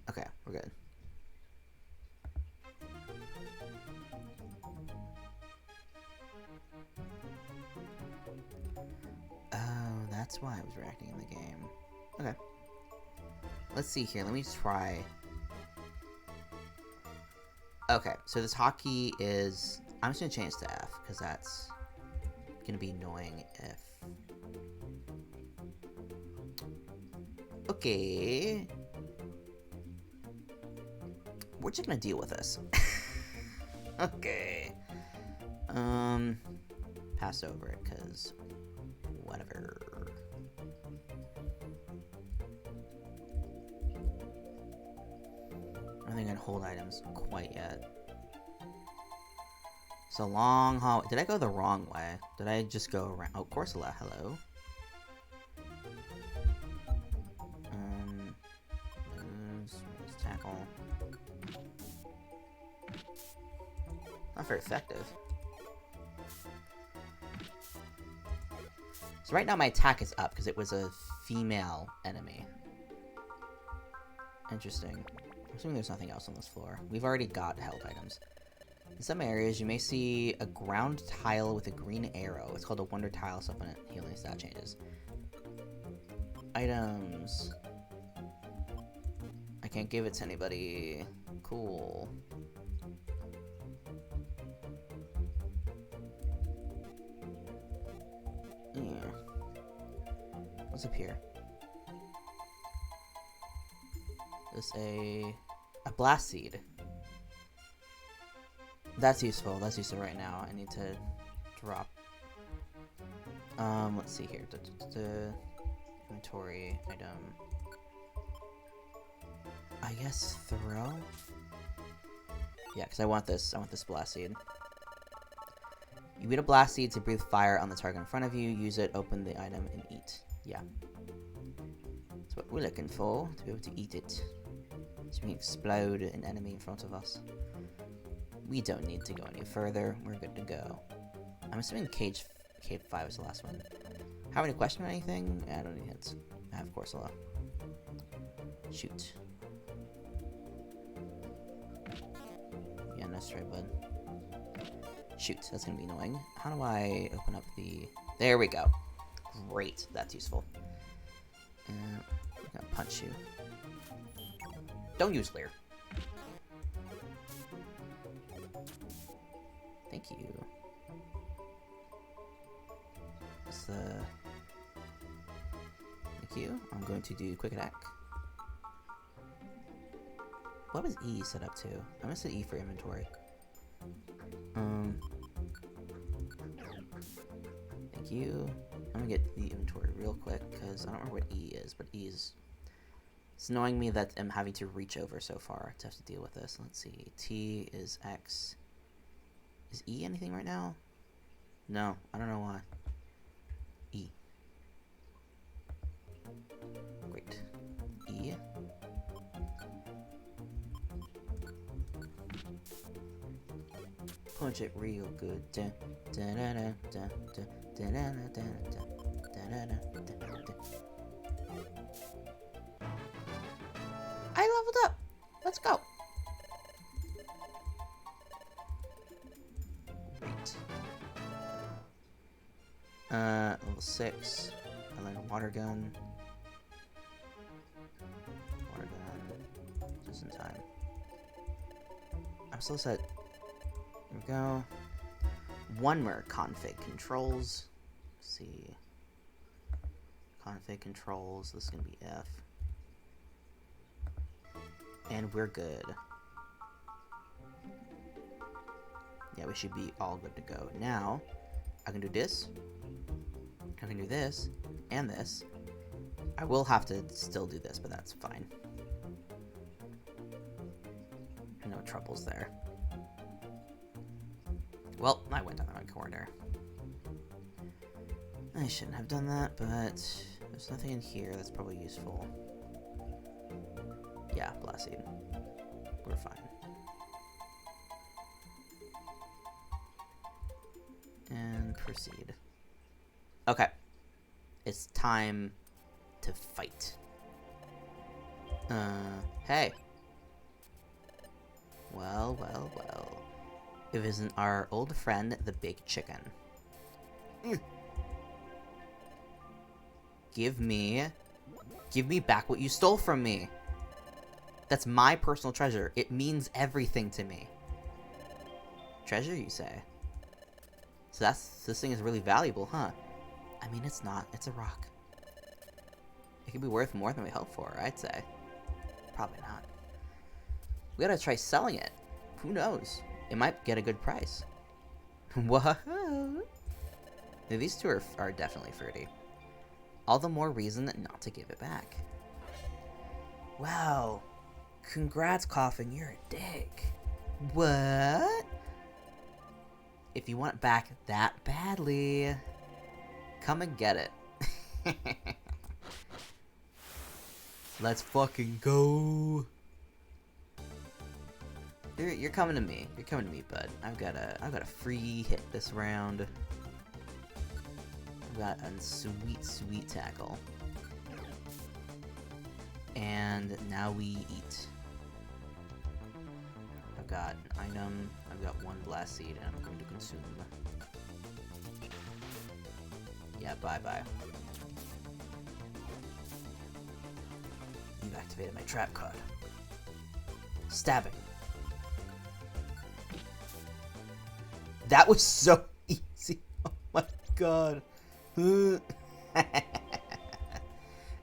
Okay, we're good. Oh, that's why I was reacting in the game. Okay. Let's see here. Let me try. Okay, so this hotkey is I'm just gonna change to F, because that's gonna be annoying if... Okay. We're just gonna deal with this. Okay. Pass over it, because... whatever. I don't think I can hold items quite yet. It's a long hallway. Did I go the wrong way? Did I just go around? Oh, Corsola, hello. Let's tackle. Not very effective. So right now my attack is up because it was a female enemy. Interesting. I'm assuming there's nothing else on this floor. We've already got health items. In some areas, you may see a ground tile with a green arrow. It's called a wonder tile, so when healing stat changes. Items. I can't give it to anybody. Cool. Yeah. What's up here? There's a blast seed. That's useful. That's useful right now. I need to drop. Let's see here. Inventory item. I guess throw. Yeah, because I want this. I want this blast seed. You eat a blast seed to breathe fire on the target in front of you. Use it, open the item, and eat. Yeah. That's what we're looking for, to be able to eat it. So we can explode an enemy in front of us. We don't need to go any further. We're good to go. I'm assuming Cave 5 is the last one. Have any question or anything? I don't need hints. I have Corsola. Shoot. Yeah, nice try, bud. Shoot, that's gonna be annoying. How do I open up the... There we go. Great, that's useful. And I'm gonna punch you. Don't use Leer. Thank you. What's the... Thank you. I'm going to do quick attack. What was E set up to? I must set E for inventory. Thank you. I'm gonna get the inventory real quick because I don't remember what E is, but E is... It's annoying me that I'm having to reach over so far to have to deal with this. Let's see. T is X. Is E anything right now? No, I don't know why. E. Great. E. Punch it real good. I leveled up. Let's go. Great. Level 6. I learned a water gun. Water gun. Just in time. I'm still set. Here we go. One more config controls. Let's see. Config controls. This is gonna be F. And we're good. Yeah, we should be all good to go. Now, I can do this. I can do this. And this. I will have to still do this, but that's fine. No troubles there. Well, I went down the right corner. I shouldn't have done that, but there's nothing in here that's probably useful. Yeah, blast seed. We're fine. And proceed. Okay. It's time to fight. Hey. Well, well, well. It isn't our old friend, the big chicken. Give me back what you stole from me. That's my personal treasure. It means everything to me. Treasure, you say? So this thing is really valuable, huh? I mean, it's not. It's a rock. It could be worth more than we hoped for, I'd say. Probably not. We gotta try selling it. Who knows? It might get a good price. Whoa! These two are definitely fruity. All the more reason not to give it back. Wow. Congrats, Coffin. You're a dick. What? If you want it back that badly, come and get it. Let's fucking go. You're coming to me. You're coming to me, bud. I've got a free hit this round. I've got a sweet tackle. And now we eat. I've got an item. I've got one blast seed, and I'm going to consume. Yeah, bye-bye. You've activated my trap card. Stabbing. That was so easy. Oh my god.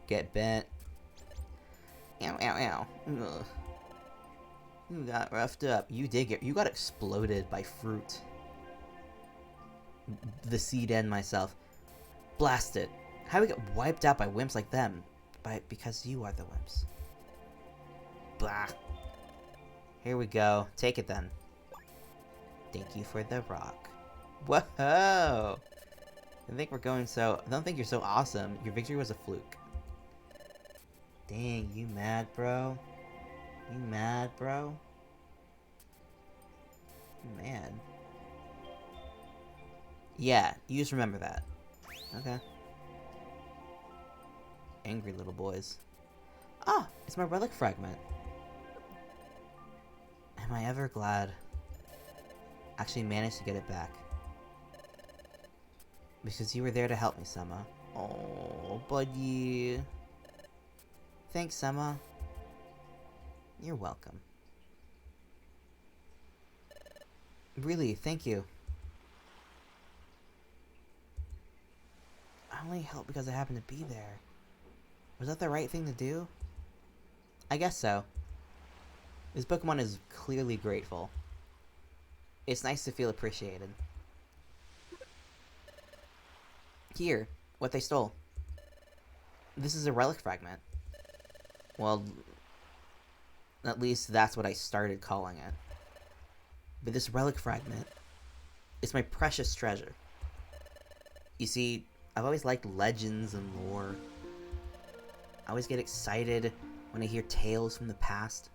Get bent. Ow, ow, ow. Ugh. You got roughed up. You got exploded by fruit. The seed and myself. Blasted. How do we get wiped out by wimps like them? Because you are the wimps. Blah. Here we go. Take it then. Thank you for the rock. Whoa! I think we're going so... I don't think you're so awesome. Your victory was a fluke. Dang, you mad, bro? You mad, bro? You mad? Yeah, you just remember that. Okay. Angry little boys. Ah, it's my relic fragment. Am I ever glad? Actually managed to get it back. Because you were there to help me, Sema. Oh, buddy. Thanks, Sema. You're welcome. Really, thank you. I only helped because I happened to be there. Was that the right thing to do? I guess so. This Pokemon is clearly grateful. It's nice to feel appreciated. Here, what they stole. This is a relic fragment. Well, at least that's what I started calling it. But this relic fragment is my precious treasure. You see, I've always liked legends and lore. I always get excited when I hear tales from the past.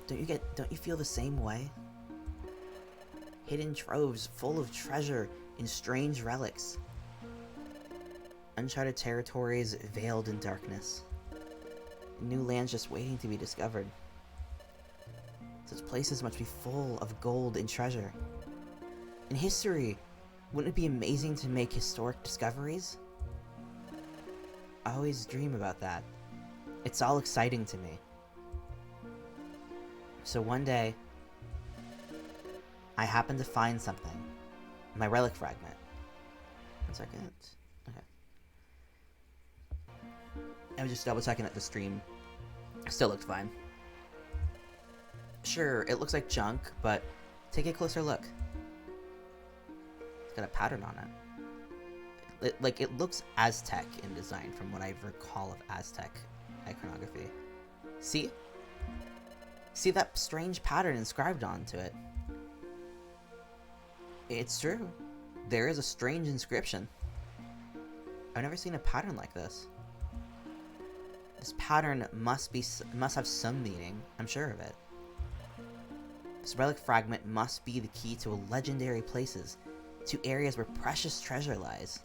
Don't you feel the same way? Hidden troves full of treasure and strange relics. Uncharted territories veiled in darkness. New lands just waiting to be discovered. Such places must be full of gold and treasure. In history, wouldn't it be amazing to make historic discoveries? I always dream about that. It's all exciting to me. So one day, I happened to find something. My relic fragment. 1 second. Okay. I was just double checking that the stream still looked fine. Sure, it looks like junk, but take a closer look. It's got a pattern on it. It looks Aztec in design from what I recall of Aztec iconography. See? See that strange pattern inscribed onto it? It's true. There is a strange inscription. I've never seen a pattern like this. This pattern must have some meaning. I'm sure of it. This relic fragment must be the key to legendary places, to areas where precious treasure lies.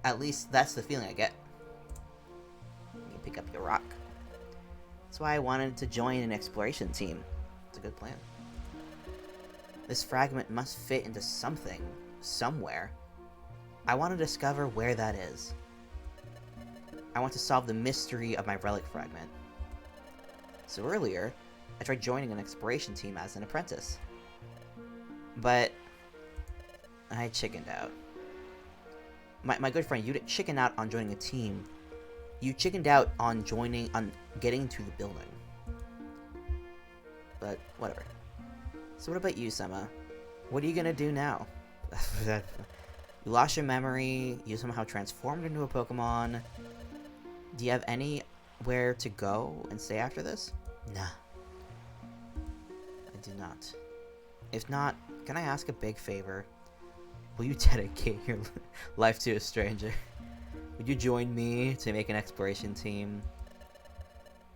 At least that's the feeling I get. You pick up your rock. That's why I wanted to join an exploration team. It's a good plan. This fragment must fit into something, somewhere. I want to discover where that is. I want to solve the mystery of my relic fragment. So earlier, I tried joining an exploration team as an apprentice. But I chickened out. My good friend, you didn't chicken out on joining a team. You chickened out on getting into the building. But whatever. So what about you, Sema? What are you gonna do now? You lost your memory. You somehow transformed into a Pokemon. Do you have anywhere to go and stay after this? Nah. I do not. If not, can I ask a big favor? Will you dedicate your life to a stranger? Would you join me to make an exploration team?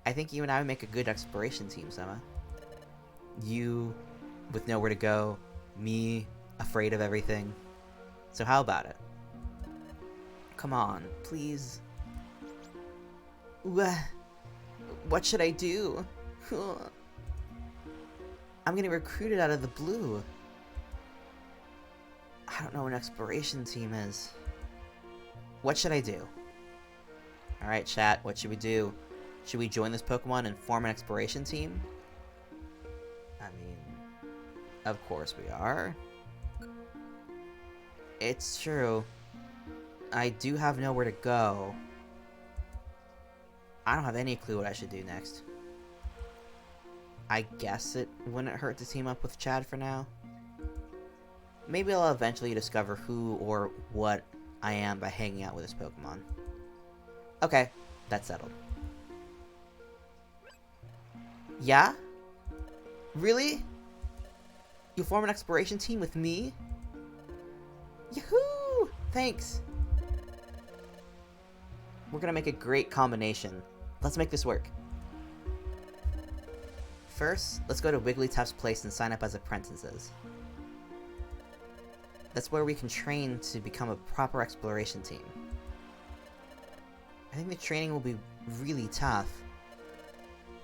I think you and I would make a good exploration team, Sema. You with nowhere to go, me afraid of everything. So how about it? Come on, please. What should I do? I'm getting recruited out of the blue. I don't know what an exploration team is. What should I do? Alright, chat, what should we do? Should we join this Pokemon and form an exploration team? I mean, of course we are. It's true. I do have nowhere to go. I don't have any clue what I should do next. I guess it wouldn't hurt to team up with Chad for now. Maybe I'll eventually discover who or what I am by hanging out with this Pokemon. Okay, that's settled. Yeah? Really? You form an exploration team with me? Yahoo! Thanks! We're gonna make a great combination. Let's make this work. First, let's go to Wigglytuff's place and sign up as apprentices. That's where we can train to become a proper exploration team. I think the training will be really tough,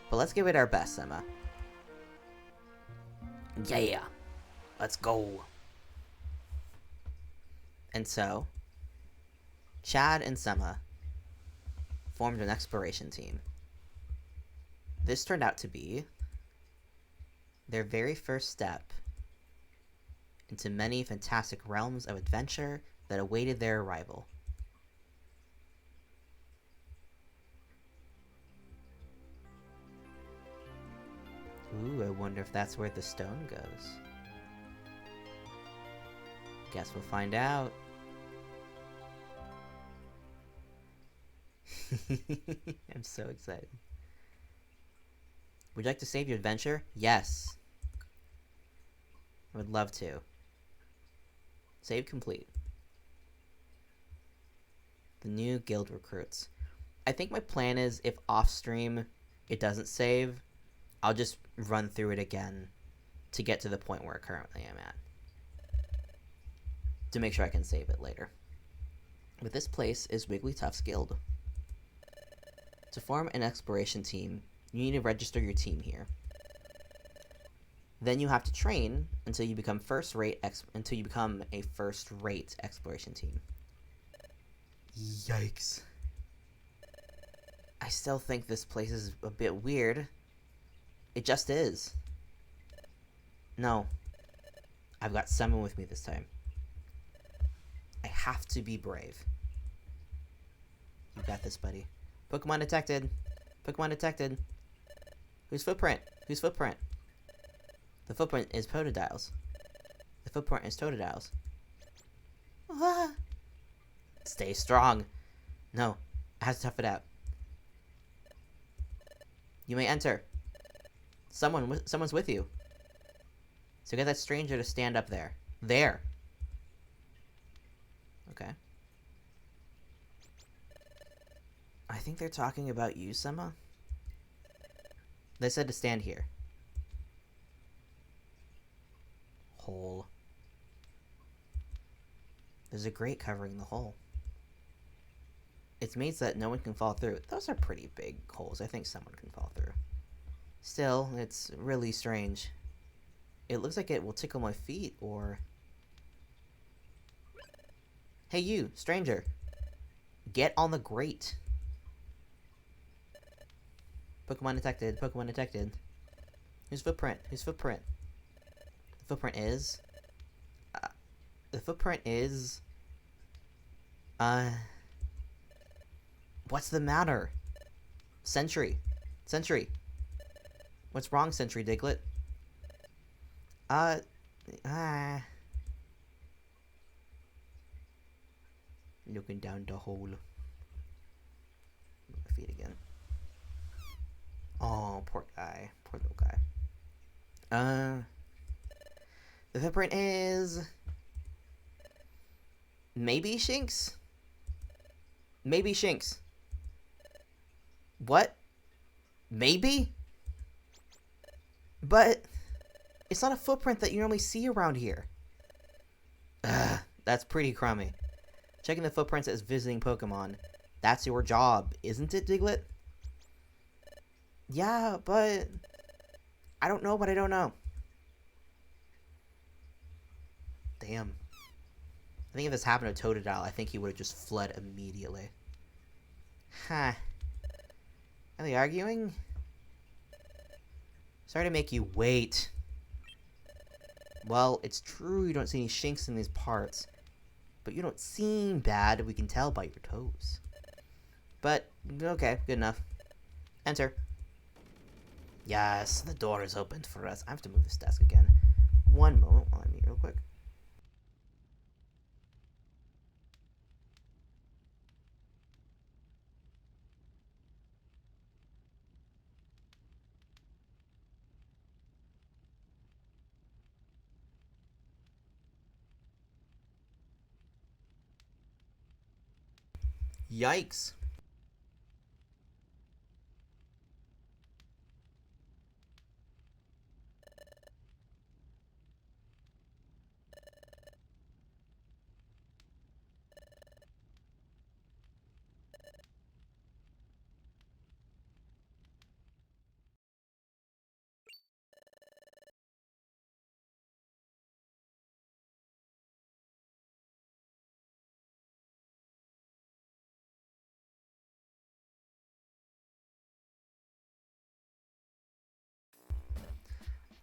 but let's give it our best, Sema. Yeah! Let's go! And so, Chad and Sema formed an exploration team. This turned out to be their very first step into many fantastic realms of adventure that awaited their arrival. Ooh, I wonder if that's where the stone goes. Guess we'll find out. I'm so excited. Would you like to save your adventure? Yes. I would love to. Save complete. The new guild recruits. I think my plan is if off stream it doesn't save, I'll just run through it again to get to the point where currently I'm at. To make sure I can save it later. But this place is Wigglytuff's guild. To form an exploration team, you need to register your team here. Then you have to train until you become a first-rate exploration team. Yikes. I still think this place is a bit weird. It just is. No. I've got someone with me this time. I have to be brave. You got this, buddy. Pokemon detected. Pokemon detected. Whose footprint? Whose footprint? The footprint is Totodile's. The footprint is Totodile's. Ah. Stay strong. No, I have to tough it out. You may enter. Someone's with you. So get that stranger to stand up there. There. Okay. I think they're talking about you, Sema. They said to stand here. Hole. There's a grate covering the hole. It's made so that no one can fall through. Those are pretty big holes. I think someone can fall through. Still, it's really strange. It looks like it will tickle my feet, or... Hey you, stranger. Get on the grate. Pokemon detected. Pokemon detected. Whose footprint? Whose footprint? The footprint is... footprint is... What's the matter? Sentry. Sentry. What's wrong, Sentry Diglett? Looking down the hole. Move my feet again. Oh, poor guy. Poor little guy. The footprint is... Maybe Shinx? Maybe Shinx. What? Maybe? But it's not a footprint that you normally see around here. Ugh, that's pretty crummy. Checking the footprints as visiting Pokemon. That's your job, isn't it, Diglett? Yeah, but... I don't know what I don't know. Damn. I think if this happened to Totodile, I think he would have just fled immediately. Huh. Are they arguing? Sorry to make you wait. Well, it's true you don't see any Shinx in these parts. But you don't seem bad, we can tell by your toes. But, okay, good enough. Enter. Yes, the door is opened for us. I have to move this desk again. One moment while I meet real quick. Yikes.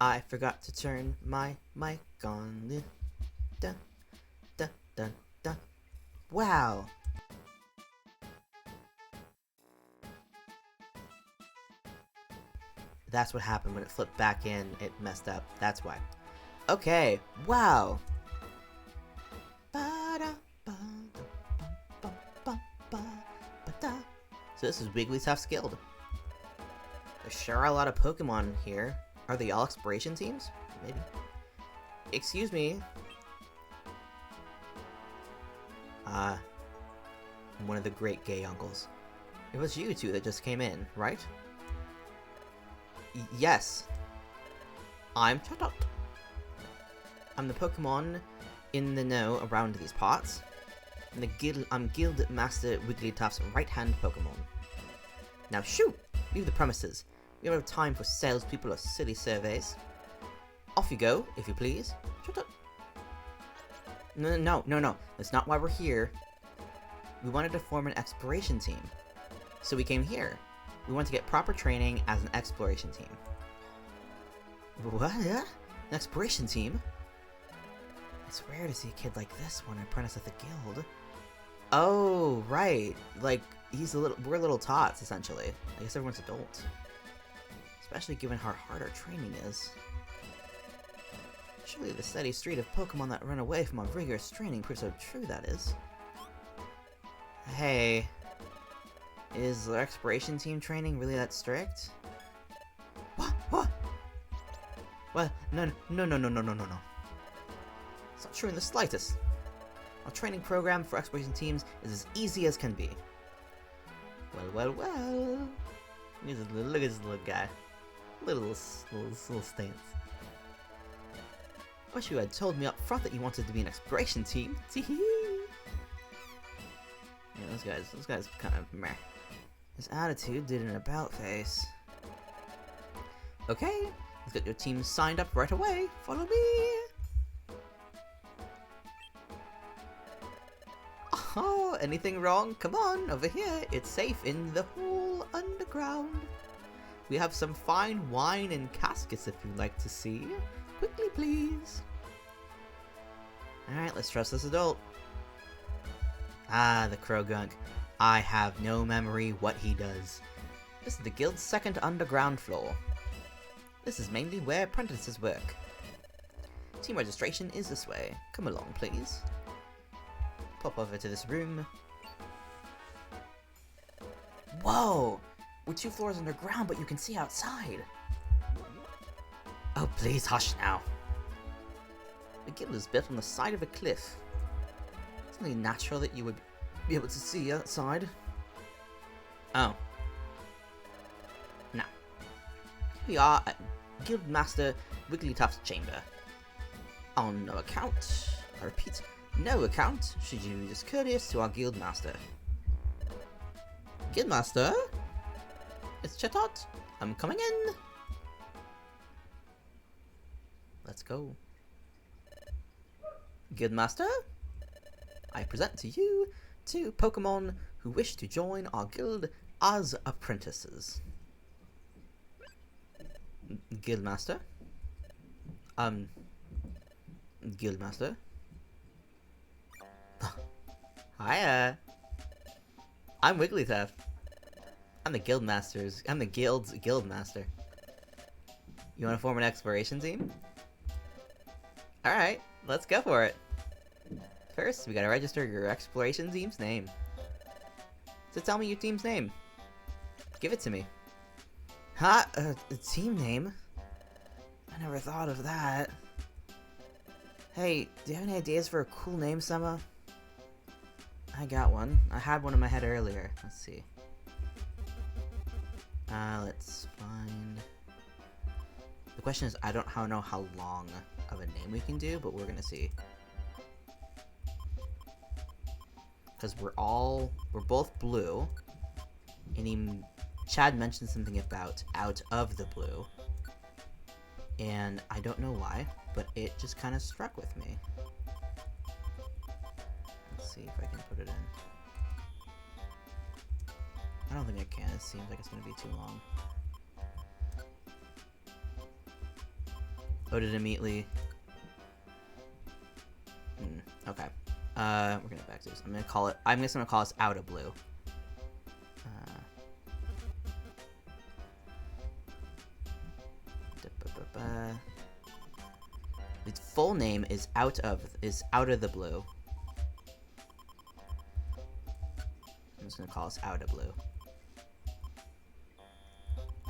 I forgot to turn my mic on. Dun, dun, dun, dun. Wow. That's what happened when it flipped back in. It messed up. That's why. Okay. Wow. So this is Wigglytuff's guild. There sure are a lot of Pokemon here. Are they all exploration teams? Maybe. Excuse me. One of the great gay uncles. It was you two that just came in, right? Yes. I'm Chatot. I'm the Pokemon in the know around these parts. I'm Guild Master Wigglytuff's right-hand Pokemon. Now shoo! Leave the premises. We don't have time for salespeople or silly surveys. Off you go, if you please. Shut up. No. That's not why we're here. We wanted to form an exploration team. So we came here. We want to get proper training as an exploration team. What? An exploration team? It's rare to see a kid like this want to apprentice at the guild. Oh, right. Like, we're little tots, essentially. I guess everyone's adult. Especially given how hard our training is. Surely the steady streak of Pokemon that run away from our rigorous training proves how true that is. Hey, is the exploration team training really that strict? What? What? No. It's not true in the slightest. Our training program for exploration teams is as easy as can be. Well. Look at this little guy. Little stance. Wish you had told me up front that you wanted to be an exploration team. Teehee. Yeah, those guys kind of meh. His attitude did an about face. Okay, let's get your team signed up right away. Follow me. Oh, anything wrong? Come on, over here. It's safe in the whole underground. We have some fine wine and caskets if you'd like to see. Quickly, please. Alright, Alright, let's trust this adult. Ah, the crow gunk. I have no memory what he does. This is the guild's second underground floor. This is mainly where apprentices work. Team registration is this way. Come along, please. Pop over to this room. Whoa! We're 2 floors underground, but you can see outside. Oh, please hush now. The guild is built on the side of a cliff. It's only natural that you would be able to see outside. Oh. Now, here we are at Guildmaster Wigglytuff's chamber. On no account, I repeat, no account, should you be discourteous to our Guildmaster. Guildmaster? It's Chatot. I'm coming in. Let's go. Guildmaster? I present to you 2 Pokemon who wish to join our guild as apprentices. Guildmaster? Guildmaster? Hiya! I'm Wigglytuff. I'm the guild's guildmaster. You wanna form an exploration team? Alright, let's go for it. First, we gotta register your exploration team's name. So tell me your team's name. Give it to me. Huh? A team name? I never thought of that. Hey, do you have any ideas for a cool name, Summer? I got one. I had one in my head earlier. Let's see. Let's find... The question is, I don't know how long of a name we can do, but we're gonna see. Because we're both blue, and Chad mentioned something about out of the blue, and I don't know why, but it just kind of struck with me. Let's see if I can put it in. I don't think I can. It seems like it's going to be too long. Oh, did it immediately? Okay. We're gonna back to this. I'm just gonna call this Out of Blue. Its full name is Out of the Blue. I'm just gonna call this Out of Blue.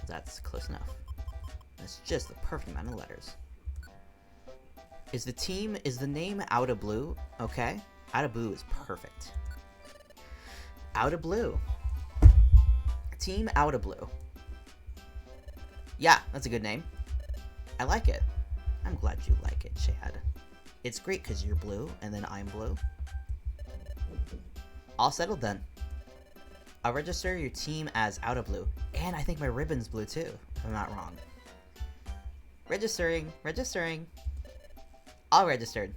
That's close enough. That's just the perfect amount of letters. Is the name Out of Blue? Okay. Out of Blue is perfect. Out of Blue. Team Out of Blue. Yeah, that's a good name. I like it. I'm glad you like it, Chad. It's great because you're blue, and then I'm blue. All settled then. I'll register your team as Out of Blue. And I think my ribbon's blue too, if I'm not wrong. Registering. All registered.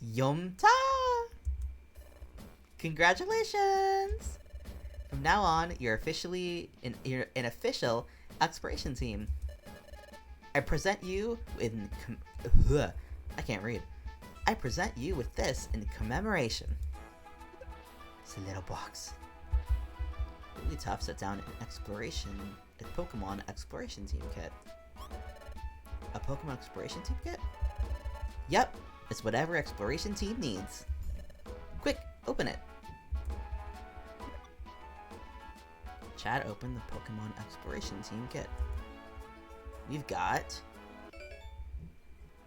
Yum-ta! Congratulations! From now on, you're officially an official exploration team. I present you I can't read. I present you with this in commemoration. It's a little box. Wigglytuff set down a Pokemon exploration team kit. A Pokemon exploration team kit? Yep, it's whatever exploration team needs. Quick, open it. Chad opened the Pokemon exploration team kit. We've got...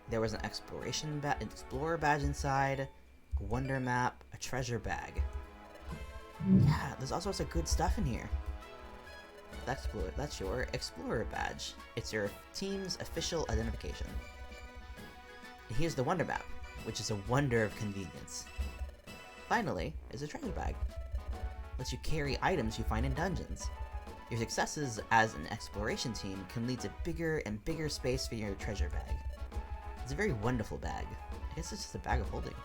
There was an explorer badge inside, a wonder map, a treasure bag. Yeah, there's all sorts of good stuff in here. That's your explorer badge. It's your team's official identification. And here's the wonder map, which is a wonder of convenience. Finally, is a treasure bag. Lets you carry items you find in dungeons. Your successes as an exploration team can lead to bigger and bigger space for your treasure bag. It's a very wonderful bag. I guess it's just a bag of holding.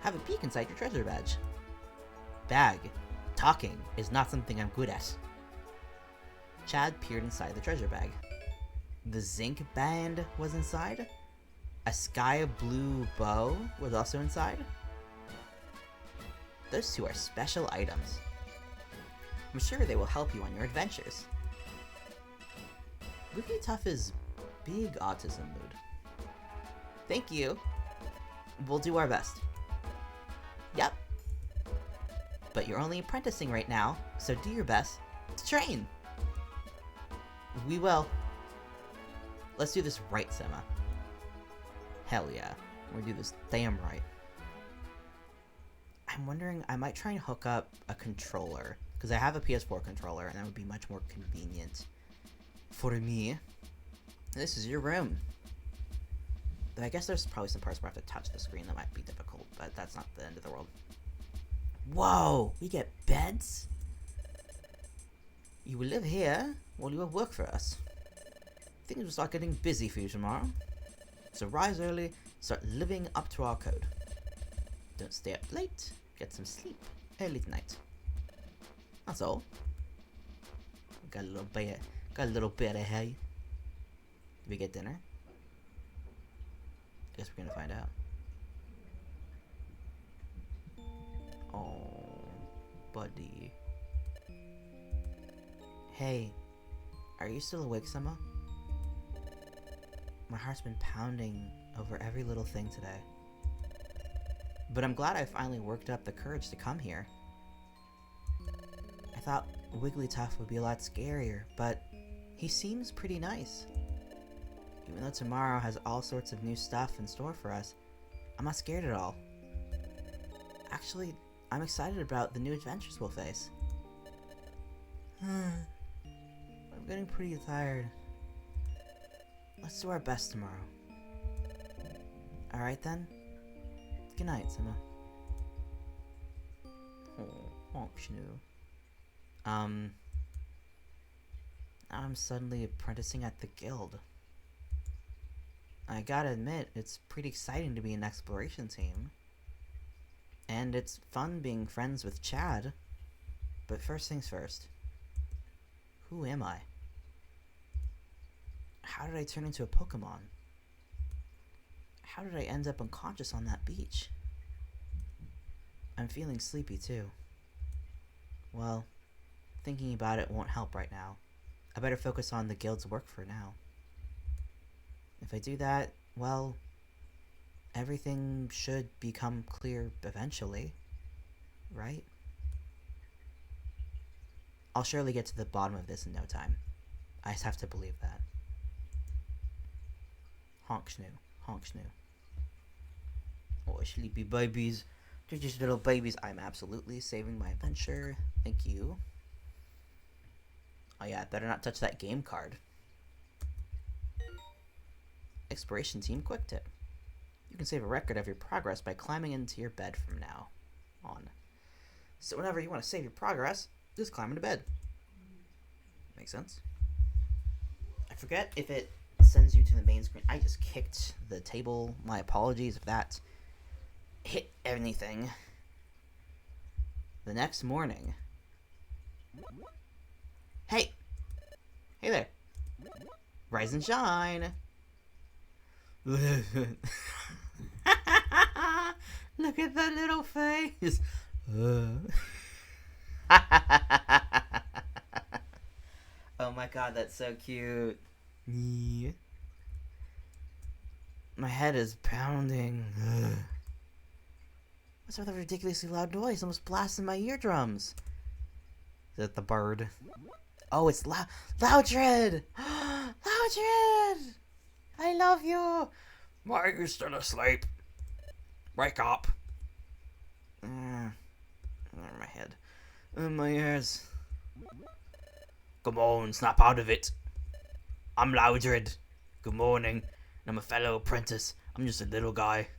Have a peek inside your treasure badge. Bag. Talking is not something I'm good at. Chad peered inside the treasure bag. The zinc band was inside. A sky blue bow was also inside. Those two are special items. I'm sure they will help you on your adventures. Wigglytuff is big autism mood. Thank you. We'll do our best. Yep. But you're only apprenticing right now, so do your best to train. We will. Let's do this right, Sema. Hell yeah. We're gonna do this damn right. I'm wondering, I might try and hook up a controller, because I have a PS4 controller, and that would be much more convenient for me. This is your room. Though I guess there's probably some parts where I have to touch the screen that might be difficult, but that's not the end of the world. Whoa! We get beds? You will live here while you will work for us. Things will start getting busy for you tomorrow. So rise early, start living up to our code. Don't stay up late, get some sleep early tonight. That's all. Got a little bit of hay. Did we get dinner? Guess we're gonna find out. Oh, buddy. Hey, are you still awake, Sema? My heart's been pounding over every little thing today. But I'm glad I finally worked up the courage to come here. I thought Wigglytuff would be a lot scarier, but he seems pretty nice. Even though tomorrow has all sorts of new stuff in store for us, I'm not scared at all. Actually, I'm excited about the new adventures we'll face. I'm getting pretty tired. Let's do our best tomorrow. Alright then? Good night, Sema. Oh, Shnu. I'm suddenly apprenticing at the guild. I gotta admit, it's pretty exciting to be an exploration team. And it's fun being friends with Chad. But first things first. Who am I? How did I turn into a Pokemon? How did I end up unconscious on that beach? I'm feeling sleepy too. Well, thinking about it won't help right now. I better focus on the guild's work for now. If I do that, well, everything should become clear eventually, right? I'll surely get to the bottom of this in no time. I just have to believe that. Honk Shnu, honk Shnu. Oh, sleepy babies. They're just little babies. I'm absolutely saving my adventure. Thank you. Oh yeah, better not touch that game card. Exploration team quick tip. You can save a record of your progress by climbing into your bed from now on. So whenever you want to save your progress, just climb into bed. Makes sense? I forget if it sends you to the main screen. I just kicked the table. My apologies if that hit anything. The next morning. Hey! Hey there! Rise and shine! Look at that little face! Oh my god, that's so cute. Yeah. My head is pounding. What's with the ridiculously loud noise? Almost blasting my eardrums. Is that the bird? Oh, it's Loudred! Loudred! I love you! Why are you still asleep? Wake up! My head. My ears. Come on, snap out of it. I'm Loudred. Good morning. And I'm a fellow apprentice. I'm just a little guy.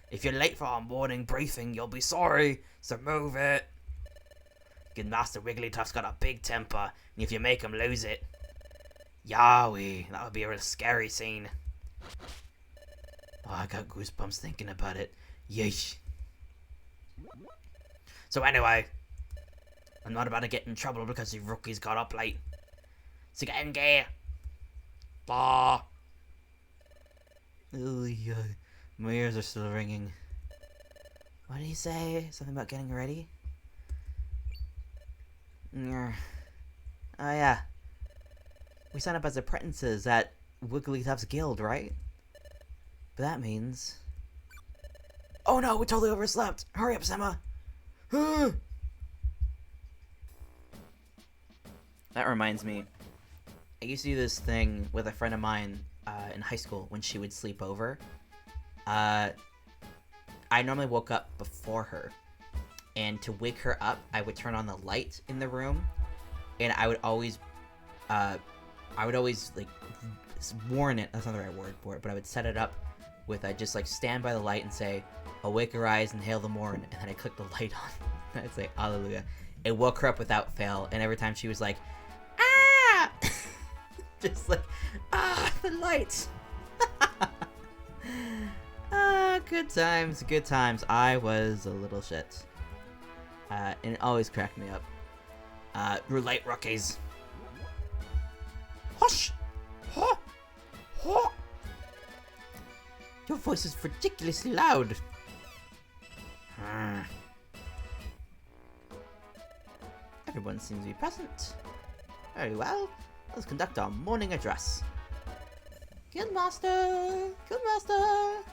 If you're late for our morning briefing, you'll be sorry. So move it. Good Master Wigglytuff's got a big temper, and if you make him lose it, Yowie, that would be a real scary scene. Oh, I got goosebumps thinking about it. Yeesh. So anyway, I'm not about to get in trouble because you rookies got up late. So get in gear. Bah. Ooh, yeah. My ears are still ringing. What did he say? Something about getting ready? Oh yeah. We signed up as apprentices at Wigglytuff's guild, right? But that means... Oh no, we totally overslept! Hurry up, Semma! That reminds me. I used to do this thing with a friend of mine in high school when she would sleep over. I normally woke up before her. And to wake her up, I would turn on the light in the room. And I would always, like, warn it. That's not the right word for it, but I would set it up with, I'd just, like, stand by the light and say, awake your eyes and hail the morn. And then I click the light on. I'd say, hallelujah. It woke her up without fail. And every time she was like, ah! Just like, the light. Good times, good times. I was a little shit. And it always cracked me up. Roulette rookies. Hush! Huh! Huh! Your voice is ridiculously loud. Everyone seems to be present. Very well. Let's conduct our morning address. Guildmaster! Guildmaster!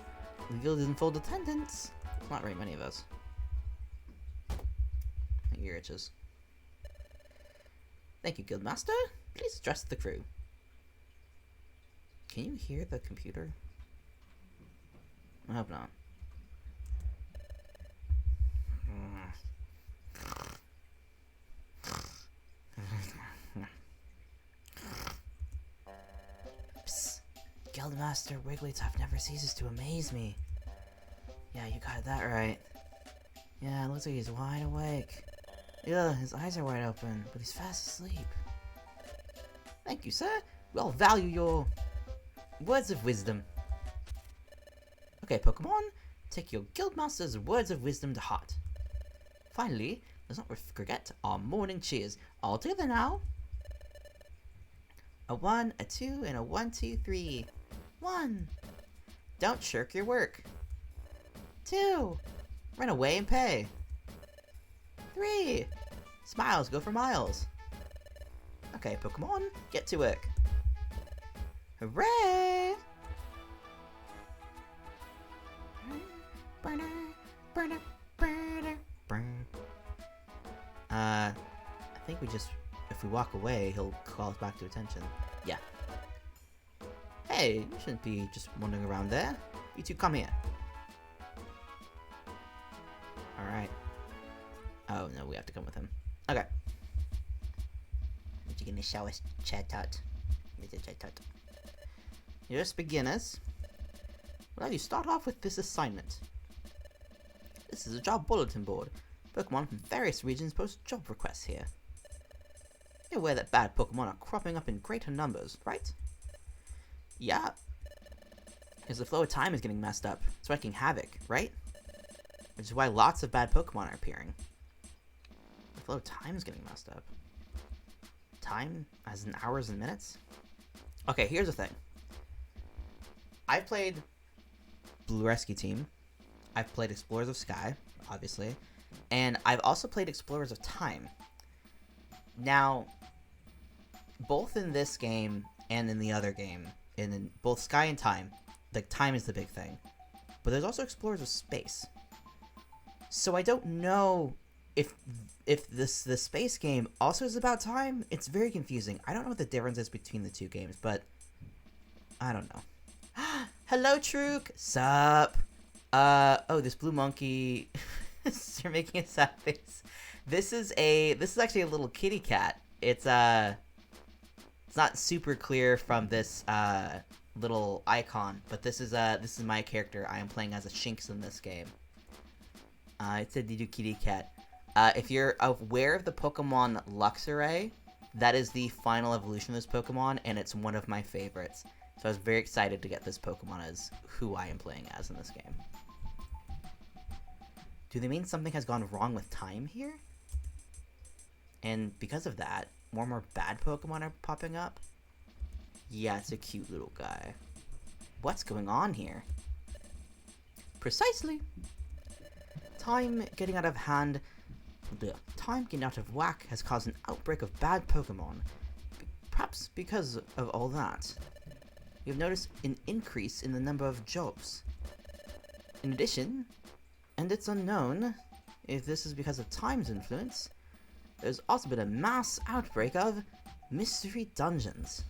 The guild is in full attendance. There's not very many of us. My ear itches. Thank you, Guildmaster. Please address the crew. Can you hear the computer? I hope not. Psst. Guildmaster Wigglytuff never ceases to amaze me. Yeah, you got that right. Yeah, it looks like he's wide awake. Yeah, his eyes are wide open, but he's fast asleep. Thank you, sir. We all value your words of wisdom. Okay, Pokemon, take your Guildmaster's words of wisdom to heart. Finally, let's not forget our morning cheers. All together now. A 1, a 2, and a 1, 2, 3. 1. Don't shirk your work. 2. Run away and pay. 3. Smiles go for miles. Okay, Pokemon, get to work. Hooray! I think we just, if we walk away, he'll call us back to attention. Yeah. Hey, you shouldn't be just wandering around there. You two come here. Alright. Oh, no, we have to come with him. Okay. What you gonna show us, Chatot? Yes, beginners. Well, you start off with this assignment. This is a job bulletin board. Pokemon from various regions post job requests here. You're aware that bad Pokemon are cropping up in greater numbers, right? Yeah. Because the flow of time is getting messed up. It's wreaking havoc, right? Which is why lots of bad Pokemon are appearing. The flow of time is getting messed up. Time as in hours and minutes? Okay, here's the thing. I've played Blue Rescue Team. I've played Explorers of Sky, obviously. And I've also played Explorers of Time. Now, both in this game and in the other game, in both Sky and Time, like, time is the big thing. But there's also Explorers of Space. So I don't know if the space game also is about time. It's very confusing. I don't know what the difference is between the two games, but I don't know. Hello, Truk. Sup? Oh, this blue monkey. You're making a sad face. This is actually a little kitty cat. It's not super clear from this little icon, but this is my character. I am playing as a Shinx in this game. It's a Didu kitty cat. If you're aware of the Pokemon Luxray, that is the final evolution of this Pokemon, and it's one of my favorites. So I was very excited to get this Pokemon as who I am playing as in this game. Do they mean something has gone wrong with time here? And because of that, more and more bad Pokemon are popping up? Yeah, it's a cute little guy. What's going on here? Precisely. Time getting out of whack has caused an outbreak of bad Pokemon. Perhaps because of all that. You've noticed an increase in the number of jobs. In addition, and it's unknown if this is because of time's influence, there's also been a mass outbreak of mystery dungeons.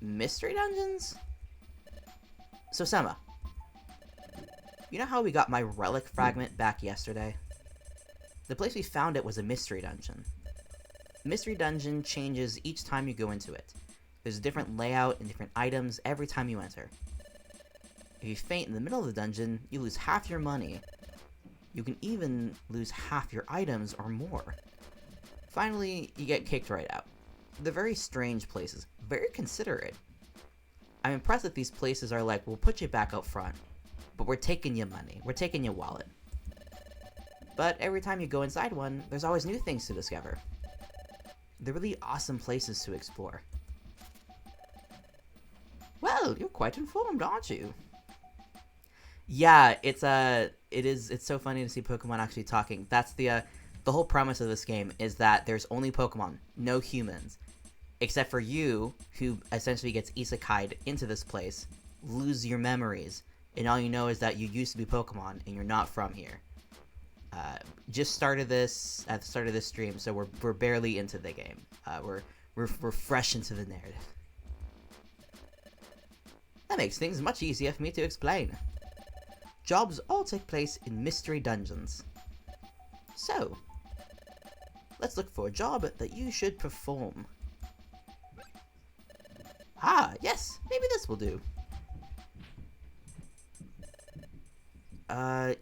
Mystery dungeons? So Sema, you know how we got my relic fragment back yesterday? The place we found it was a mystery dungeon. The mystery dungeon changes each time you go into it. There's a different layout and different items every time you enter. If you faint in the middle of the dungeon, you lose half your money. You can even lose half your items or more. Finally, you get kicked right out. They're very strange places, very considerate. I'm impressed that these places are like, we'll put you back up front, but we're taking your money, we're taking your wallet. But every time you go inside one, there's always new things to discover. They're really awesome places to explore. Well, you're quite informed, aren't you? Yeah, it's so funny to see Pokemon actually talking. That's the whole premise of this game is that there's only Pokemon, no humans. Except for you, who essentially gets isekai'd into this place, lose your memories, and all you know is that you used to be Pokemon, and you're not from here. Just started this at the start of this stream, so we're barely into the game. We're fresh into the narrative. That makes things much easier for me to explain. Jobs all take place in mystery dungeons. So, let's look for a job that you should perform. Ah, yes, maybe this will do.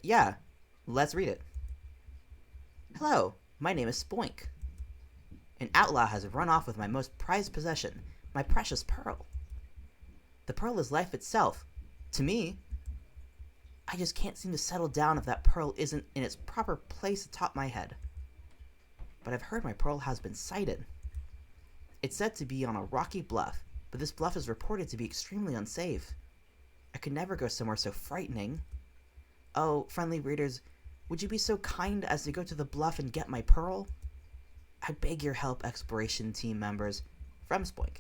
Yeah, let's read it. Hello, my name is Spoink. An outlaw has run off with my most prized possession, my precious pearl. The pearl is life itself. To me, I just can't seem to settle down if that pearl isn't in its proper place atop my head. But I've heard my pearl has been sighted. It's said to be on a rocky bluff, but this bluff is reported to be extremely unsafe. I could never go somewhere so frightening. Oh, friendly readers, would you be so kind as to go to the bluff and get my pearl? I beg your help, exploration team members. From Spoink.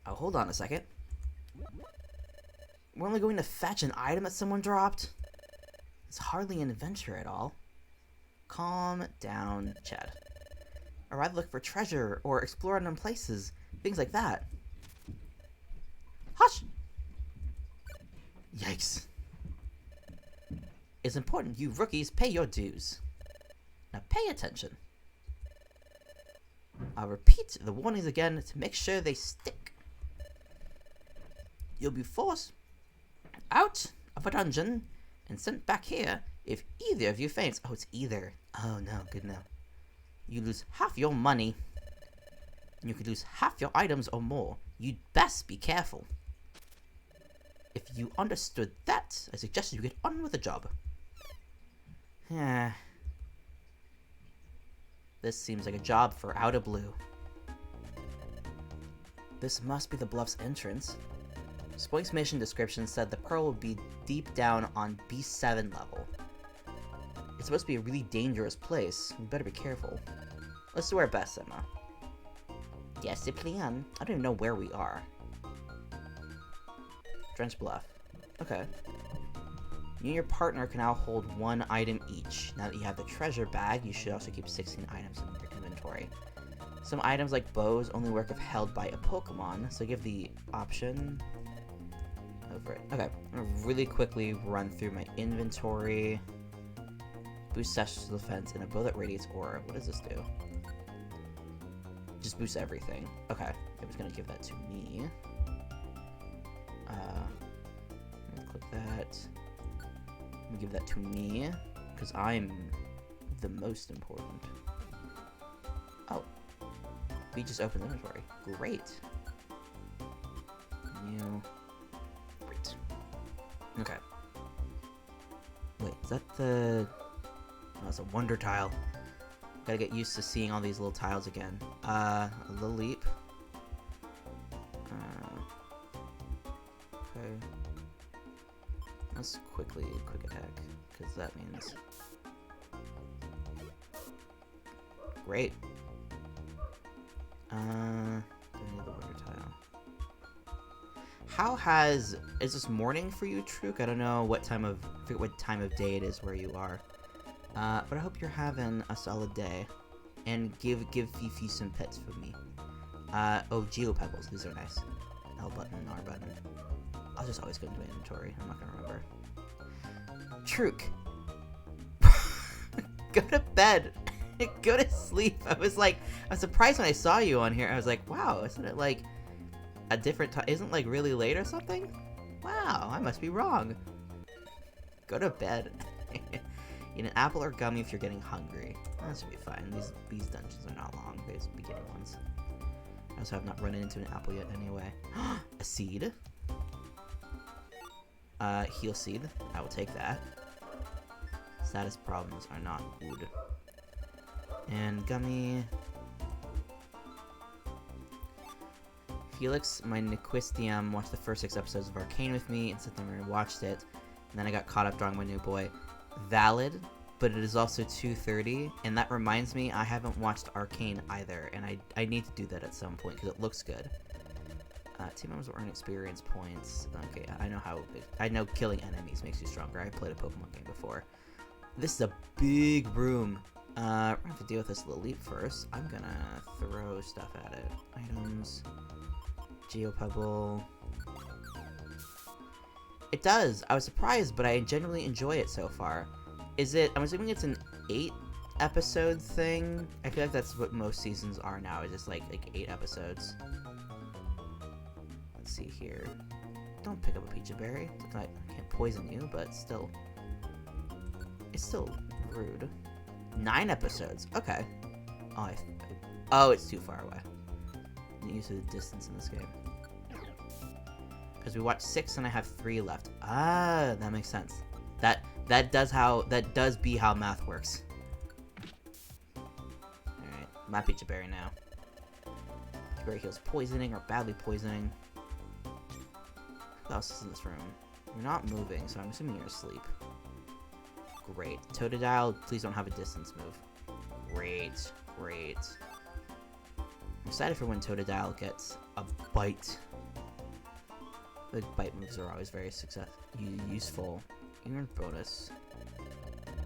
Oh, hold on a second. We're only going to fetch an item that someone dropped? It's hardly an adventure at all. Calm down, Chad. I'd rather look for treasure or explore unknown places, things like that. Hush! Yikes. It's important you rookies pay your dues. Now pay attention. I'll repeat the warnings again to make sure they stick. You'll be forced out of a dungeon and sent back here if either of you faints. Oh, it's either. Oh, no, good no. You lose half your money. And you could lose half your items or more. You'd best be careful. If you understood that, I suggest you get on with the job. This seems like a job for Outta Blue. This must be the bluff's entrance. Spoink's mission description said the pearl will be deep down on B7 level. It's supposed to be a really dangerous place. We better be careful. Let's do our best, Emma. Yes, plan. I don't even know where we are. Drench Bluff. Okay. You and your partner can now hold one item each. Now that you have the treasure bag, you should also keep 16 items in your inventory. Some items like bows only work if held by a Pokemon, so give the option over it. Okay, I'm gonna really quickly run through my inventory. Boost Special Defense and a bow that radiates aura. What does this do? Just boosts everything. Okay, I was gonna give that to me. Click that. I'm gonna give that to me because I'm the most important. Oh, we just opened the inventory. Great. New. Great. Okay. Wait, is that the? Oh, it's a wonder tile. Gotta get used to seeing all these little tiles again. A little leap. Let's quick attack, because that means... Great. I need the water tile. How has... Is this morning for you, Truk? I don't know what time of... I forget what time of day it is where you are. But I hope you're having a solid day. And give Fifi some pets for me. Oh, Geopebbles. These are nice. L button and R button. I'll just always go into my inventory. I'm not gonna remember. Truk. Go to bed. Go to sleep. I was surprised when I saw you on here. I was like, wow, isn't it like a different time? Isn't it like really late or something? Wow, I must be wrong. Go to bed. Eat an apple or gummy if you're getting hungry. That should be fine. These dungeons are not long. These beginning ones. I also have not run into an apple yet anyway. A seed. Heal seed. I will take that. Status problems are not good. And gummy. Felix, my Nequistium, watched the first 6 episodes of Arcane with me and sat there and watched it. And then I got caught up drawing my new boy. Valid, but it is also 2:30, and that reminds me I haven't watched Arcane either, and I need to do that at some point because it looks good. Team members will earn experience points. Okay, I know killing enemies makes you stronger. I played a Pokemon game before. This is a big room. We're gonna have to deal with this little leap first. I'm gonna throw stuff at it. Items. Geopebble. It does. I was surprised, but I genuinely enjoy it so far. Is it... I'm assuming it's an 8-episode thing? I feel like that's what most seasons are now. Is just like 8 episodes. Let's see here. Don't pick up a Peachy Berry. I can't poison you, but still... It's still rude. 9 episodes. Okay. Oh, it's too far away. I'm used to the distance in this game. Because we watched 6 and I have 3 left. Ah, that makes sense. That does be how math works. Alright, my Peachy Berry now. Peachy Berry heals poisoning or badly poisoning. What else is in this room? You're not moving, so I'm assuming you're asleep. Great. Totodile, please don't have a distance move. Great. Great. I'm excited for when Totodile gets a bite. The bite moves are always very useful. Even bonus.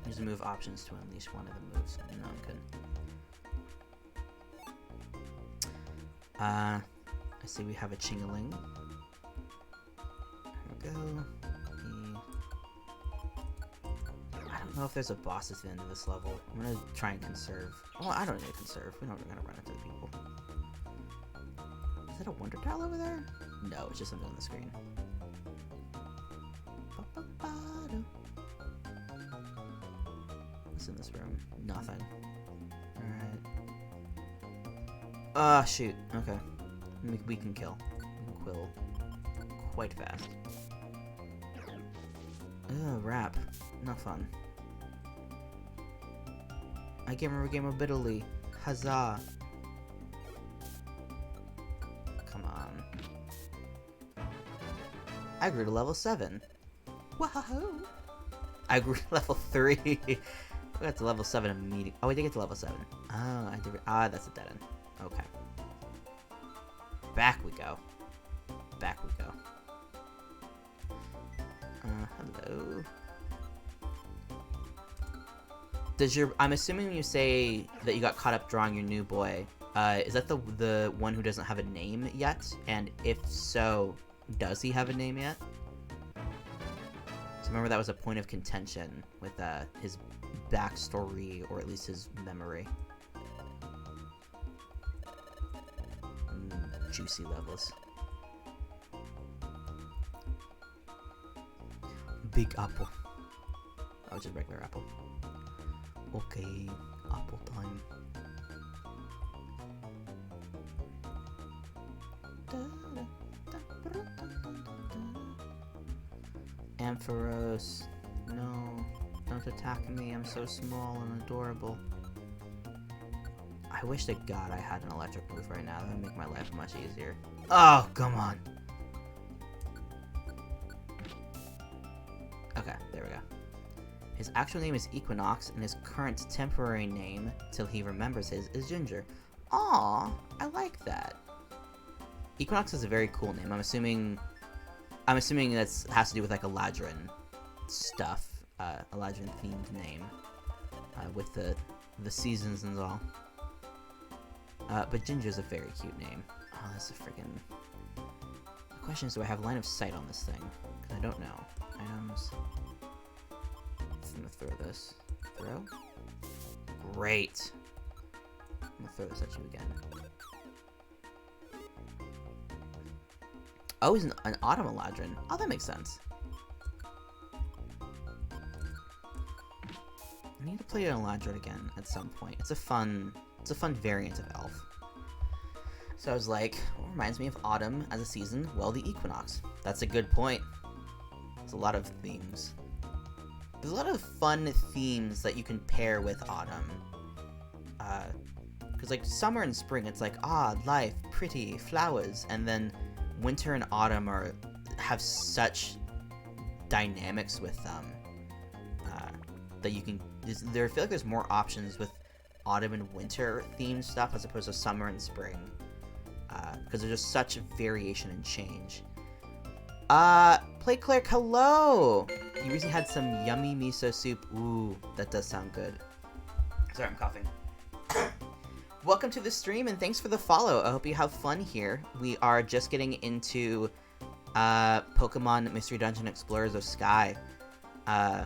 Use the move options to unleash one of the moves. No, I'm good. I see we have a Chingaling. There we go. I don't know if there's a boss at the end of this level. I'm gonna try and conserve. Well, I don't need to conserve. We're not gonna run into the people. Is that a Wonder Tile over there? No, it's just something on the screen. What's in this room? Nothing. Alright. Shoot. Okay. We can kill. We can quill quite fast. Ugh, rap. Not fun. I can remember game of Bitterly. Huzzah. Come on. I grew to level 7. Wahoo! I grew to level 3. I got to level 7 immediately. Oh, I did get to level 7. Oh, I did. That's a dead end. Okay. Back we go. Back we go. Hello. I'm assuming when you say that you got caught up drawing your new boy, is that the one who doesn't have a name yet? And if so, does he have a name yet? So remember that was a point of contention with his backstory, or at least his memory. Juicy levels. Big apple. Oh, just regular apple. Okay, apple time. Ampharos. No, don't attack me. I'm so small and adorable. I wish to God I had an electric move right now. That would make my life much easier. Oh, come on. His actual name is Equinox, and his current temporary name, till he remembers his, is Ginger. Aw, I like that. Equinox is a very cool name. I'm assuming that has to do with like Eladrin stuff, Eladrin themed name, with the seasons and all. But Ginger's a very cute name. Oh, that's a freaking. The question is, do I have line of sight on this thing? Because I don't know. Items. I'm gonna throw this. Throw? Great! I'm gonna throw this at you again. Oh, he's an Autumn Eladrin. Oh, that makes sense. I need to play an Eladrin again at some point. It's a fun variant of Elf. So I was like, what reminds me of Autumn as a season? Well, the Equinox. That's a good point. There's a lot of themes. There's a lot of fun themes that you can pair with Autumn. Because like summer and spring, it's like, life, pretty, flowers, and then winter and autumn have such dynamics with them that you can. I feel like there's more options with autumn and winter themed stuff as opposed to summer and spring, because there's just such variation and change. Play Clerk, hello! You recently had some yummy miso soup. Ooh, that does sound good. Sorry, I'm coughing. Welcome to the stream, and thanks for the follow. I hope you have fun here. We are just getting into Pokemon Mystery Dungeon Explorers of Sky. Oh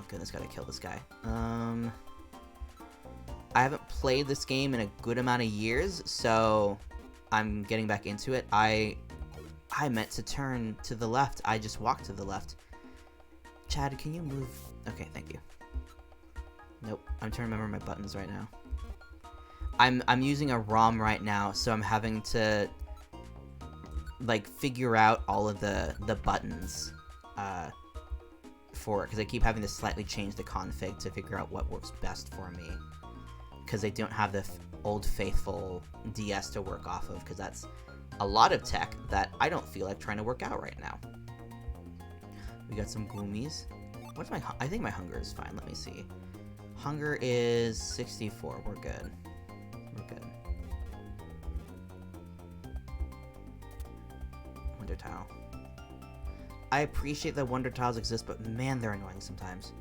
goodness, gotta kill this guy. I haven't played this game in a good amount of years, so I'm getting back into it. I meant to turn to the left. I just walked to the left. Chad, can you move? Okay, thank you. Nope, I'm trying to remember my buttons right now. I'm using a ROM right now, so I'm having to like figure out all of the buttons for it, because I keep having to slightly change the config to figure out what works best for me, because they don't have the old faithful DS to work off of, because that's a lot of tech that I don't feel like trying to work out right now. We got some Gloomies. What's my I think my hunger is fine. Let me see. Hunger is 64. We're good. We're good. Wonder Tile. I appreciate that Wonder Tiles exist, but man, they're annoying sometimes.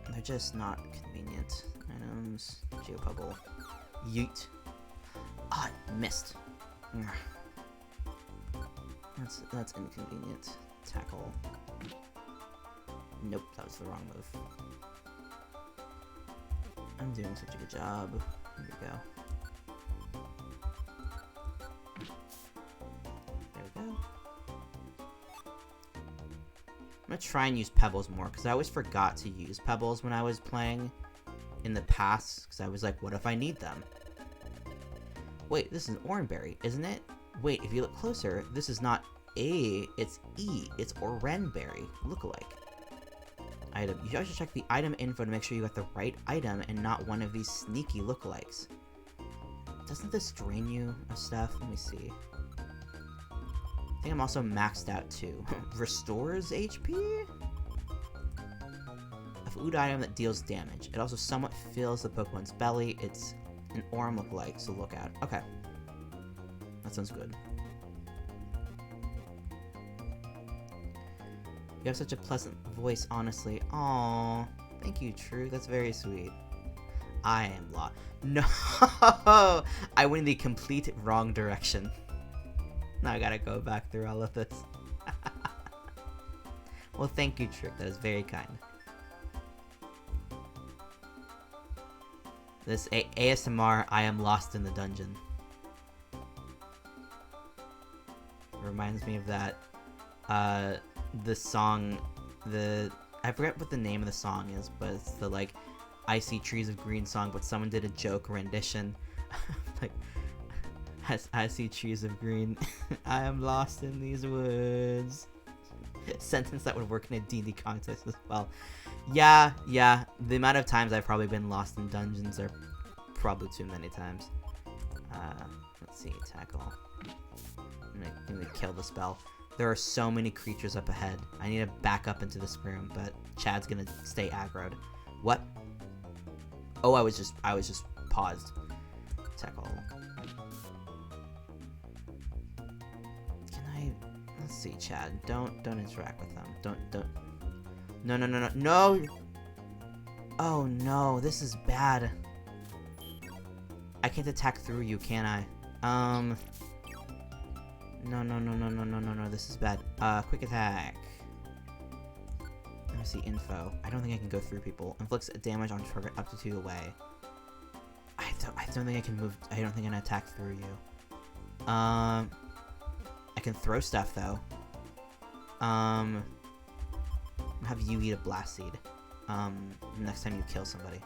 They're just not convenient. Items. Geopubble. Yeet. Ah, I missed. That's inconvenient. Tackle. Nope, that was the wrong move. I'm doing such a good job. Here we go. There we go. I'm gonna try and use Pebbles more, because I always forgot to use Pebbles when I was playing in the past, because I was like, what if I need them? Wait, this is an Oranberry, isn't it? Wait, if you look closer, this is not A, it's E. It's Oranberry. Lookalike. Item. You guys should check the item info to make sure you got the right item and not one of these sneaky lookalikes. Doesn't this drain you of stuff? Let me see. I think I'm also maxed out too. Restores HP? A food item that deals damage. It also somewhat fills the Pokemon's belly. It's an Orm lookalike, so look out. Okay. That sounds good. You have such a pleasant voice, honestly. Aww. Thank you, True. That's very sweet. I am lost. No! I went in the complete wrong direction. Now I gotta go back through all of this. Well, thank you, Trick. That is very kind. This ASMR, I am lost in the dungeon. Reminds me of that, the song, I forget what the name of the song is, but it's the, like, I See Trees of Green song, but someone did a joke rendition. Like, I see trees of green, I am lost in these woods. Sentence that would work in a D&D context as well. Yeah, the amount of times I've probably been lost in dungeons are probably too many times. Let's see, tackle. I'm gonna kill the spell. There are so many creatures up ahead. I need to back up into this room, but Chad's gonna stay aggroed. What? Oh, I was just paused. Tackle. Can I? Let's see, Chad. Don't interact with them. Don't. No. Oh no, this is bad. I can't attack through you, can I? No, this is bad. Quick attack. Let me see info. I don't think I can go through people. Inflicts damage on target up to 2 away. I don't think I can move. I don't think I can attack through you. I can throw stuff though. Have you eat a blast seed. Next time you kill somebody.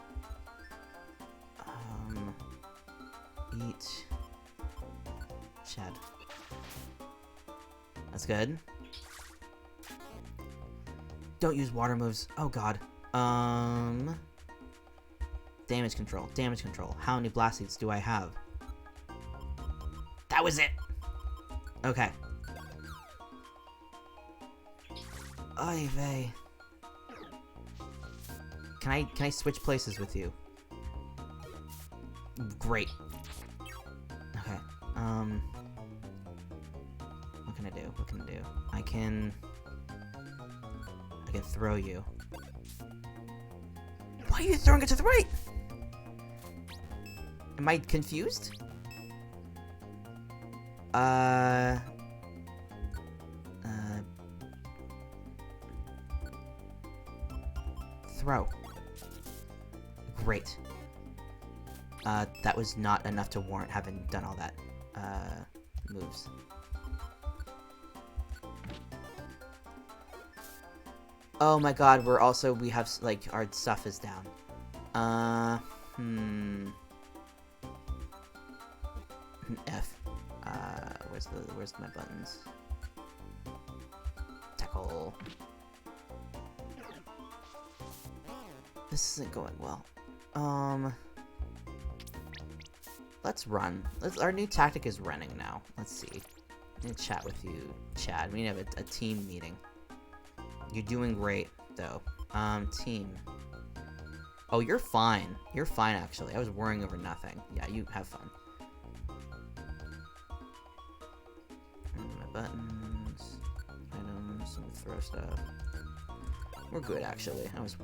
Eat. Chad. That's good. Don't use water moves. Oh god. Damage control. Damage control. How many blast seeds do I have? That was it! Okay. Oy vey. Can I switch places with you? Great. Okay. What can I do? What can I do? I can throw you. Why are you throwing it to the right? Am I confused? Throw. Great. That was not enough to warrant having done all that, moves. Oh my god, we have, like, our stuff is down. F. Where's my buttons? Tackle. This isn't going well. Let's run. Our new tactic is running now. Let's see. I'm gonna chat with you, Chad. We need to have a team meeting. You're doing great, though. Team. Oh, you're fine. You're fine, actually. I was worrying over nothing. Yeah, you have fun. My buttons. Items. Let me throw stuff. We're good, actually. I was...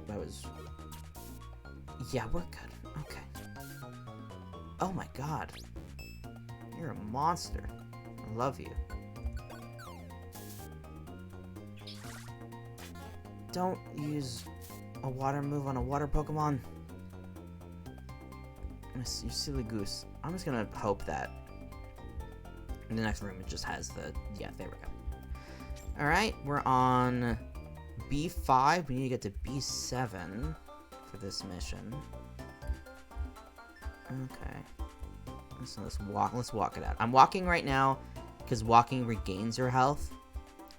Yeah, we're good. Okay. Oh my god. You're a monster. I love you. Don't use a water move on a water Pokemon. You silly goose. I'm just gonna hope that in the next room it just has the... Yeah, there we go. Alright, we're on B5. We need to get to B7 for this mission. Okay. So let's walk it out. I'm walking right now because walking regains your health.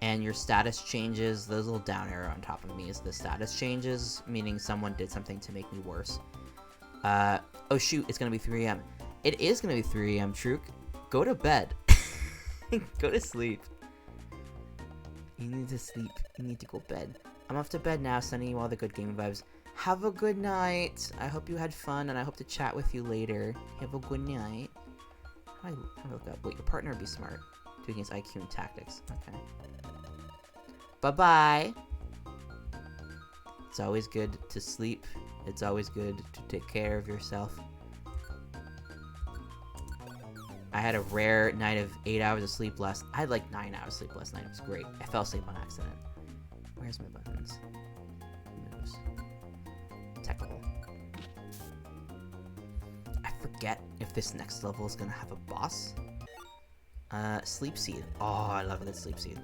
And your status changes. The little down arrow on top of me is the status changes, meaning someone did something to make me worse. Oh shoot, it's gonna be 3 AM. It is gonna be 3 AM, Truk. Go to bed. Go to sleep. You need to sleep. You need to go to bed. I'm off to bed now, sending you all the good gaming vibes. Have a good night. I hope you had fun, and I hope to chat with you later. Have a good night. How do I look up? Wait, your partner would be smart. Do against IQ and tactics. Okay. Bye-bye. It's always good to sleep. It's always good to take care of yourself. I had a rare night of 8 hours of sleep last... I had like 9 hours of sleep last night. It was great. I fell asleep on accident. Where's my buttons? Moves. Tackle. I forget if this next level is gonna have a boss. Sleep Seed. Oh, I love that Sleep Seed.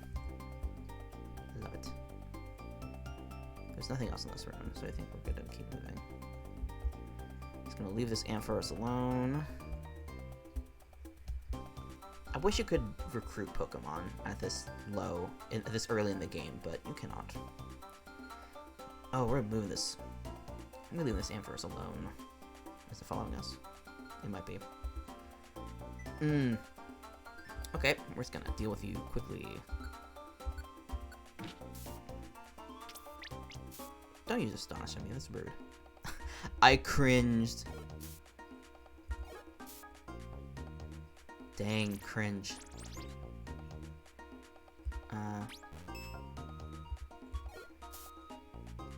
Love it. There's nothing else in this room, so I think we're good to keep moving. Just gonna leave this Ampharos alone. I wish you could recruit Pokemon at this this early in the game, but you cannot. Oh, we're moving this. I'm gonna leave this Ampharos alone. Is it following us? It might be. Okay, we're just gonna deal with you quickly. Don't use astonish on me. That's rude. I cringed. Dang, cringe.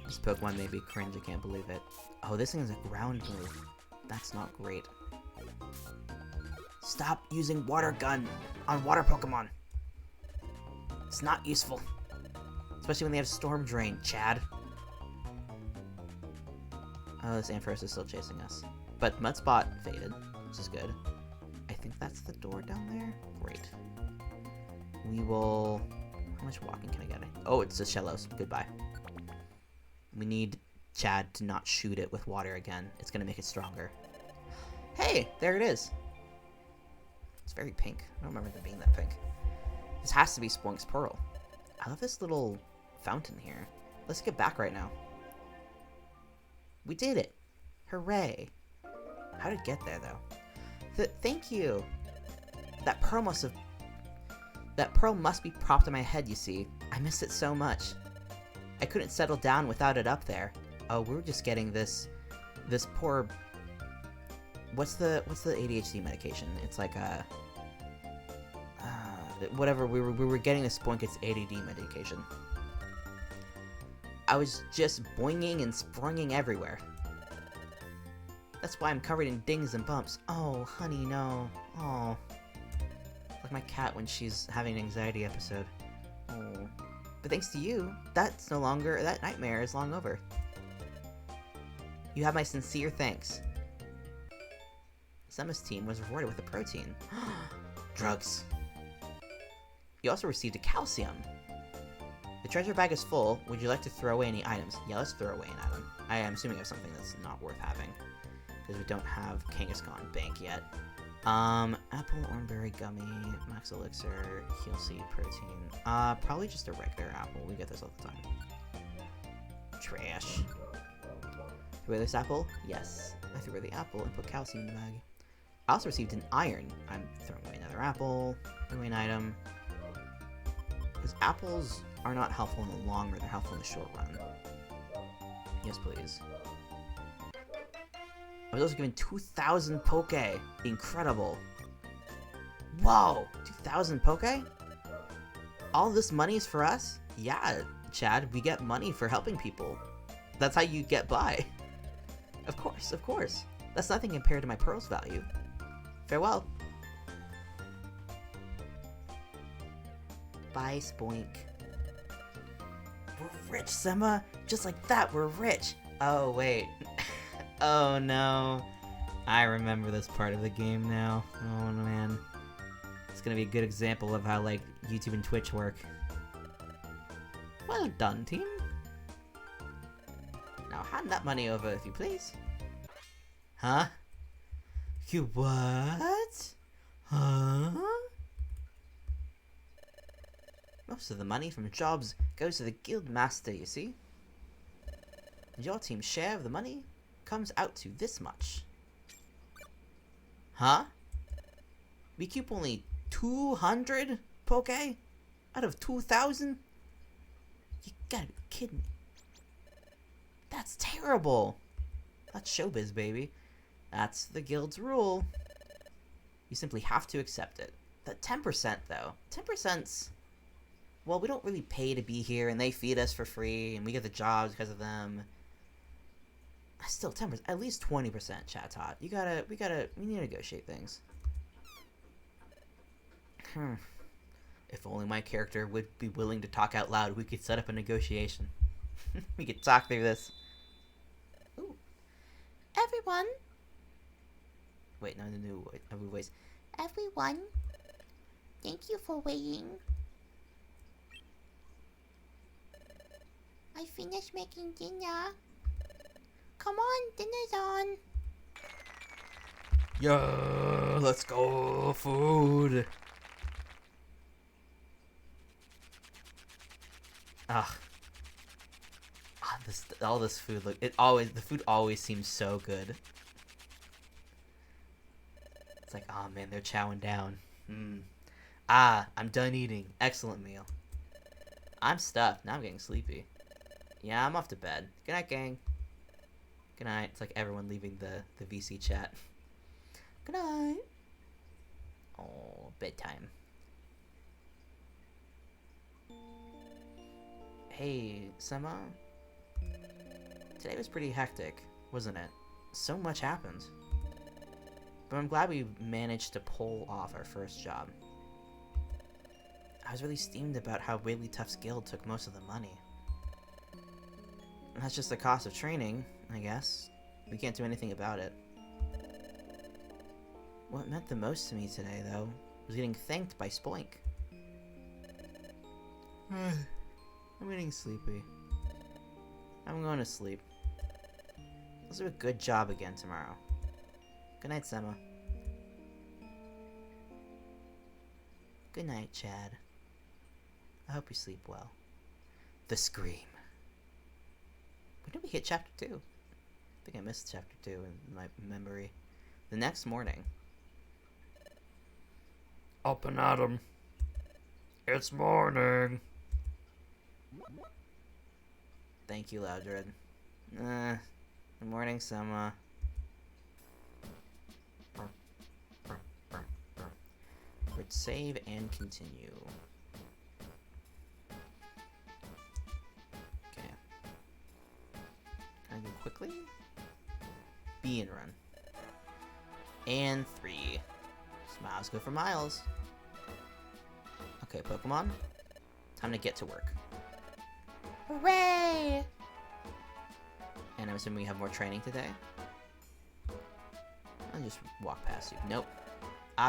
This Pokemon made me cringe. I can't believe it. Oh, this thing is a ground move. That's not great. Stop using water gun on water Pokemon. It's not useful. Especially when they have Storm Drain, Chad. Oh, this Ampharos is still chasing us. But Mudspot faded, which is good. I think that's the door down there. Great. We will... How much walking can I get? Oh, it's the Shellos. Goodbye. We need Chad to not shoot it with water again. It's going to make it stronger. Hey, there it is. It's very pink. I don't remember it being that pink. This has to be Spoink's Pearl. I love this little fountain here. Let's get back right now. We did it. Hooray. How did it get there, though? Thank you. That pearl must be propped in my head, you see. I miss it so much. I couldn't settle down without it up there. Oh, we're just getting this poor... What's the ADHD medication? It's like a... whatever, we were getting this Spoink's ADD medication. I was just boinging and sprunging everywhere. That's why I'm covered in dings and bumps. Oh, honey, no. Oh. Like my cat when she's having an anxiety episode. Oh. But thanks to you, that nightmare is long over. You have my sincere thanks. Summer's team was rewarded with a protein. Drugs. You also received a calcium. The treasure bag is full. Would you like to throw away any items? Yeah, let's throw away an item. I am assuming I have something that's not worth having. Because we don't have Kangaskhan Bank yet. Apple, Oranberry, Gummy, Max Elixir, Heal Seed, Protein. Probably just a regular apple. We get this all the time. Trash. Threw away this apple? Yes. I threw away the apple and put calcium in the bag. I also received an iron. I'm throwing away another apple. Throwing away an item. Because apples are not helpful in the long run, they're helpful in the short run. Yes, please. I was also given 2,000 Poke. Incredible. Whoa! 2,000 Poke? All this money is for us? Yeah, Chad, we get money for helping people. That's how you get by. Of course, of course. That's nothing compared to my pearl's value. Farewell. Bye, Spoink. We're rich, Sema! Just like that, we're rich! Oh, wait. Oh, no. I remember this part of the game now. Oh, man. It's gonna be a good example of how, like, YouTube and Twitch work. Well done, team. Now hand that money over, if you please. Huh? You what? Huh? Most of the money from jobs goes to the guild master, you see? And your team's share of the money comes out to this much. Huh? We keep only 200 Poke out of 2,000? You gotta be kidding me. That's terrible. That's showbiz, baby. That's the guild's rule. You simply have to accept it. That 10% though, 10%'s... Well, we don't really pay to be here, and they feed us for free, and we get the jobs because of them. Still, 10%, at least 20%, chat tot. We need to negotiate things. If only my character would be willing to talk out loud, we could set up a negotiation. We could talk through this. Ooh. Everyone. Wait, no, the new voice. Everyone, thank you for waiting. I finished making dinner. Come on, dinner's on. Yeah, let's go, food. Ugh. All this food, look, the food always seems so good. It's like, oh man, they're chowing down. I'm done eating. Excellent meal. I'm stuffed. Now I'm getting sleepy. Yeah, I'm off to bed. Good night, gang. Good night. It's like everyone leaving the VC chat. Good night. Oh, bedtime. Hey, Sema. Today was pretty hectic, wasn't it? So much happened. But I'm glad we managed to pull off our first job. I was really steamed about how Wiggly Tuff's guild took most of the money. And that's just the cost of training, I guess. We can't do anything about it. What meant the most to me today, though, was getting thanked by Spoink. I'm getting sleepy. I'm going to sleep. Let's do a good job again tomorrow. Good night, Sema. Good night, Chad. I hope you sleep well. The Scream. When did we hit chapter 2? I think I missed chapter 2 in my memory. The next morning. Up and at 'em. It's morning. Thank you, Loudred. Good morning, Sema. Let's save and continue. Okay. Can I go quickly? B and run. And 3. Smiles go for miles. Okay, Pokemon. Time to get to work. Hooray! And I'm assuming we have more training today. I'll just walk past you. Nope.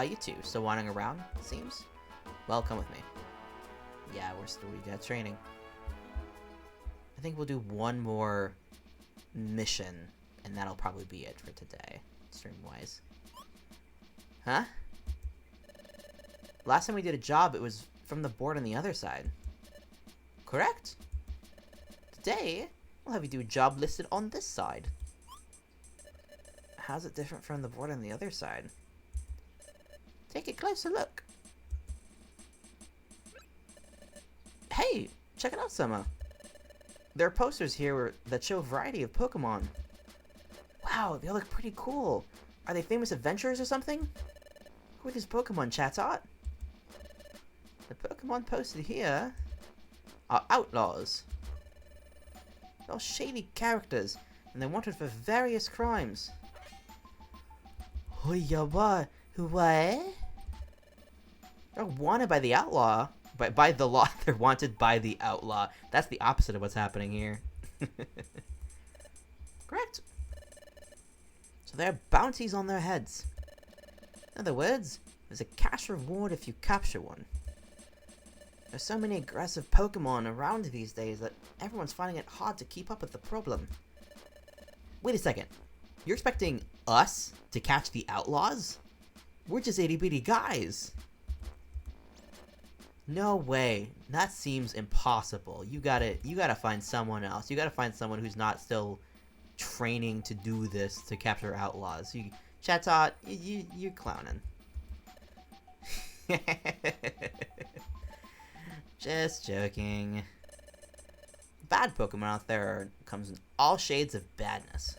You two, still wandering around, it seems? Well, come with me. Yeah, we got training. I think we'll do one more mission, and that'll probably be it for today, stream-wise. Huh? Last time we did a job, it was from the board on the other side. Correct? Today, we'll have you do a job listed on this side. How's it different from the board on the other side? Take a closer look. Hey, check it out, Sema. There are posters here that show a variety of Pokemon. Wow, they all look pretty cool. Are they famous adventurers or something? Who are these Pokemon, Chatot? The Pokemon posted here are outlaws. They're all shady characters, and they're wanted for various crimes. What? They're wanted by the outlaw. By the law. They're wanted by the outlaw. That's the opposite of what's happening here. Correct. So there are bounties on their heads. In other words, there's a cash reward if you capture one. There's so many aggressive Pokemon around these days that everyone's finding it hard to keep up with the problem. Wait a second. You're expecting us to catch the outlaws? We're just itty-bitty guys. No way. That seems impossible. You gotta find someone else. You gotta find someone who's not still training to do this to capture outlaws. Chatot, you're clowning. Just joking. Bad Pokemon out there comes in all shades of badness.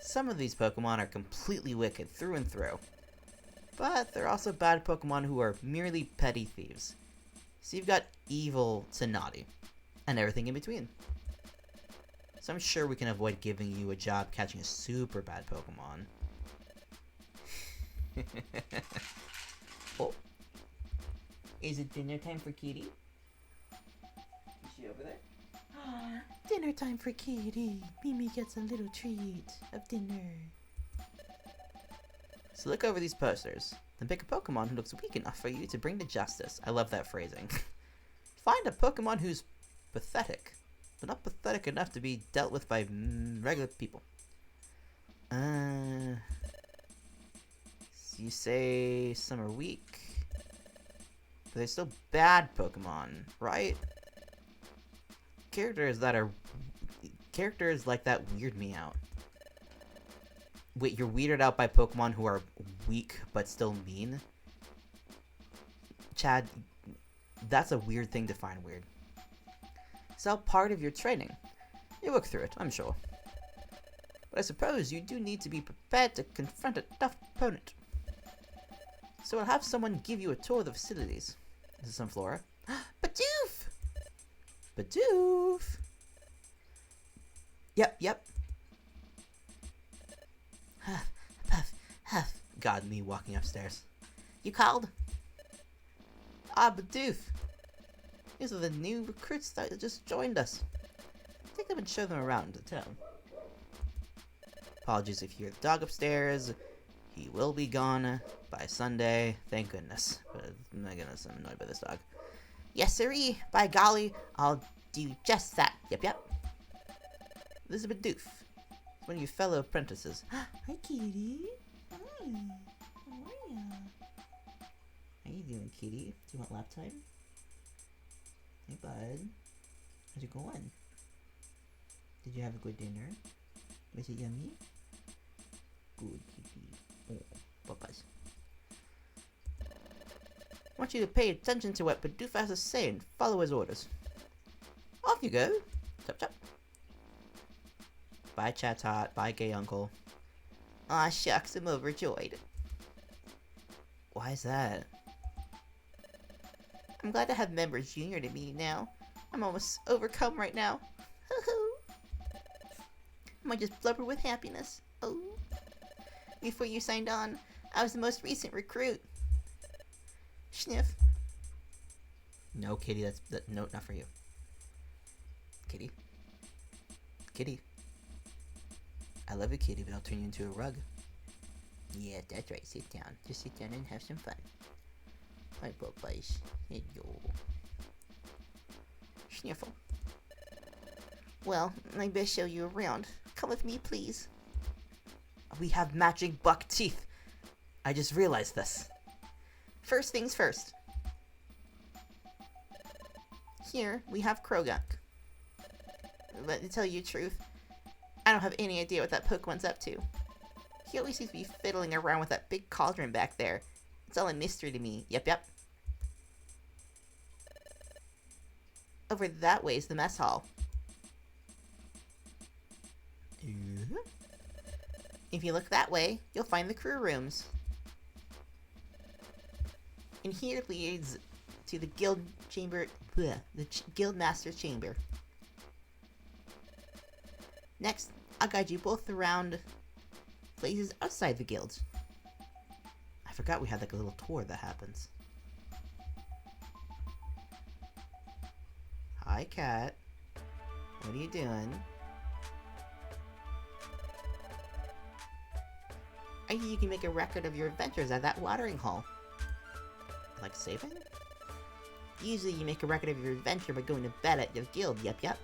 Some of these Pokemon are completely wicked through and through. But there are also bad Pokemon who are merely petty thieves. So you've got evil to naughty, and everything in between. So I'm sure we can avoid giving you a job catching a super bad Pokemon. Oh. Is it dinner time for Kitty? Is she over there? Dinner time for Kitty. Mimi gets a little treat of dinner. So look over these posters, then pick a Pokemon who looks weak enough for you to bring to justice. I love that phrasing. Find a Pokemon who's pathetic, but not pathetic enough to be dealt with by regular people. So you say some are weak, but they're still bad Pokemon, right? Characters like that weird me out. Wait, you're weirded out by Pokemon who are weak but still mean? Chad, that's a weird thing to find weird. It's all part of your training. You'll work through it, I'm sure. But I suppose you do need to be prepared to confront a tough opponent. So I'll have someone give you a tour of the facilities. This is Sunflora. Bidoof! Bidoof! Yep. Huff, puff, huff. God, me walking upstairs. You called? Ah, Bidoof. These are the new recruits that just joined us. Take them and show them around the town. Apologies if you hear the dog upstairs. He will be gone by Sunday. Thank goodness. But my goodness, I'm annoyed by this dog. Yes, sirree. By golly, I'll do just that. Yep. This is Bidoof. One of your fellow apprentices. Hi, kitty. Hi. How are ya? How you doing, kitty? Do you want lap time? Hey, bud. How's it going? Did you have a good dinner? Was it yummy? Good, kitty. Oh, papas. I want you to pay attention to what Bidoof has to say and follow his orders. Off you go. Chop. Bye, Chat-Tot. Bye, gay uncle. Aw, shucks, I'm overjoyed. Why is that? I'm glad to have members junior to me now. I'm almost overcome right now. I might just blubber with happiness. Oh. Before you signed on, I was the most recent recruit. Sniff. No, kitty, no, not for you. Kitty. I love you, kitty, but I'll turn you into a rug. Yeah, that's right. Sit down. Just sit down and have some fun. Hi, Popeyes. Hello. Sniffle. Well, I best show you around. Come with me, please. We have matching buck teeth. I just realized this. First things first. Here, we have Krogunk. But to tell you the truth, I don't have any idea what that Pokemon's up to. He always seems to be fiddling around with that big cauldron back there. It's all a mystery to me. Yep. Over that way is the mess hall. If you look that way, you'll find the crew rooms. And here leads to the guild chamber, the guild master's chamber. Next, I'll guide you both around places outside the guild. I forgot we had like a little tour that happens. Hi, cat. What are you doing? I hear you can make a record of your adventures at that watering hole. Like saving? Usually you make a record of your adventure by going to bed at your guild, yep.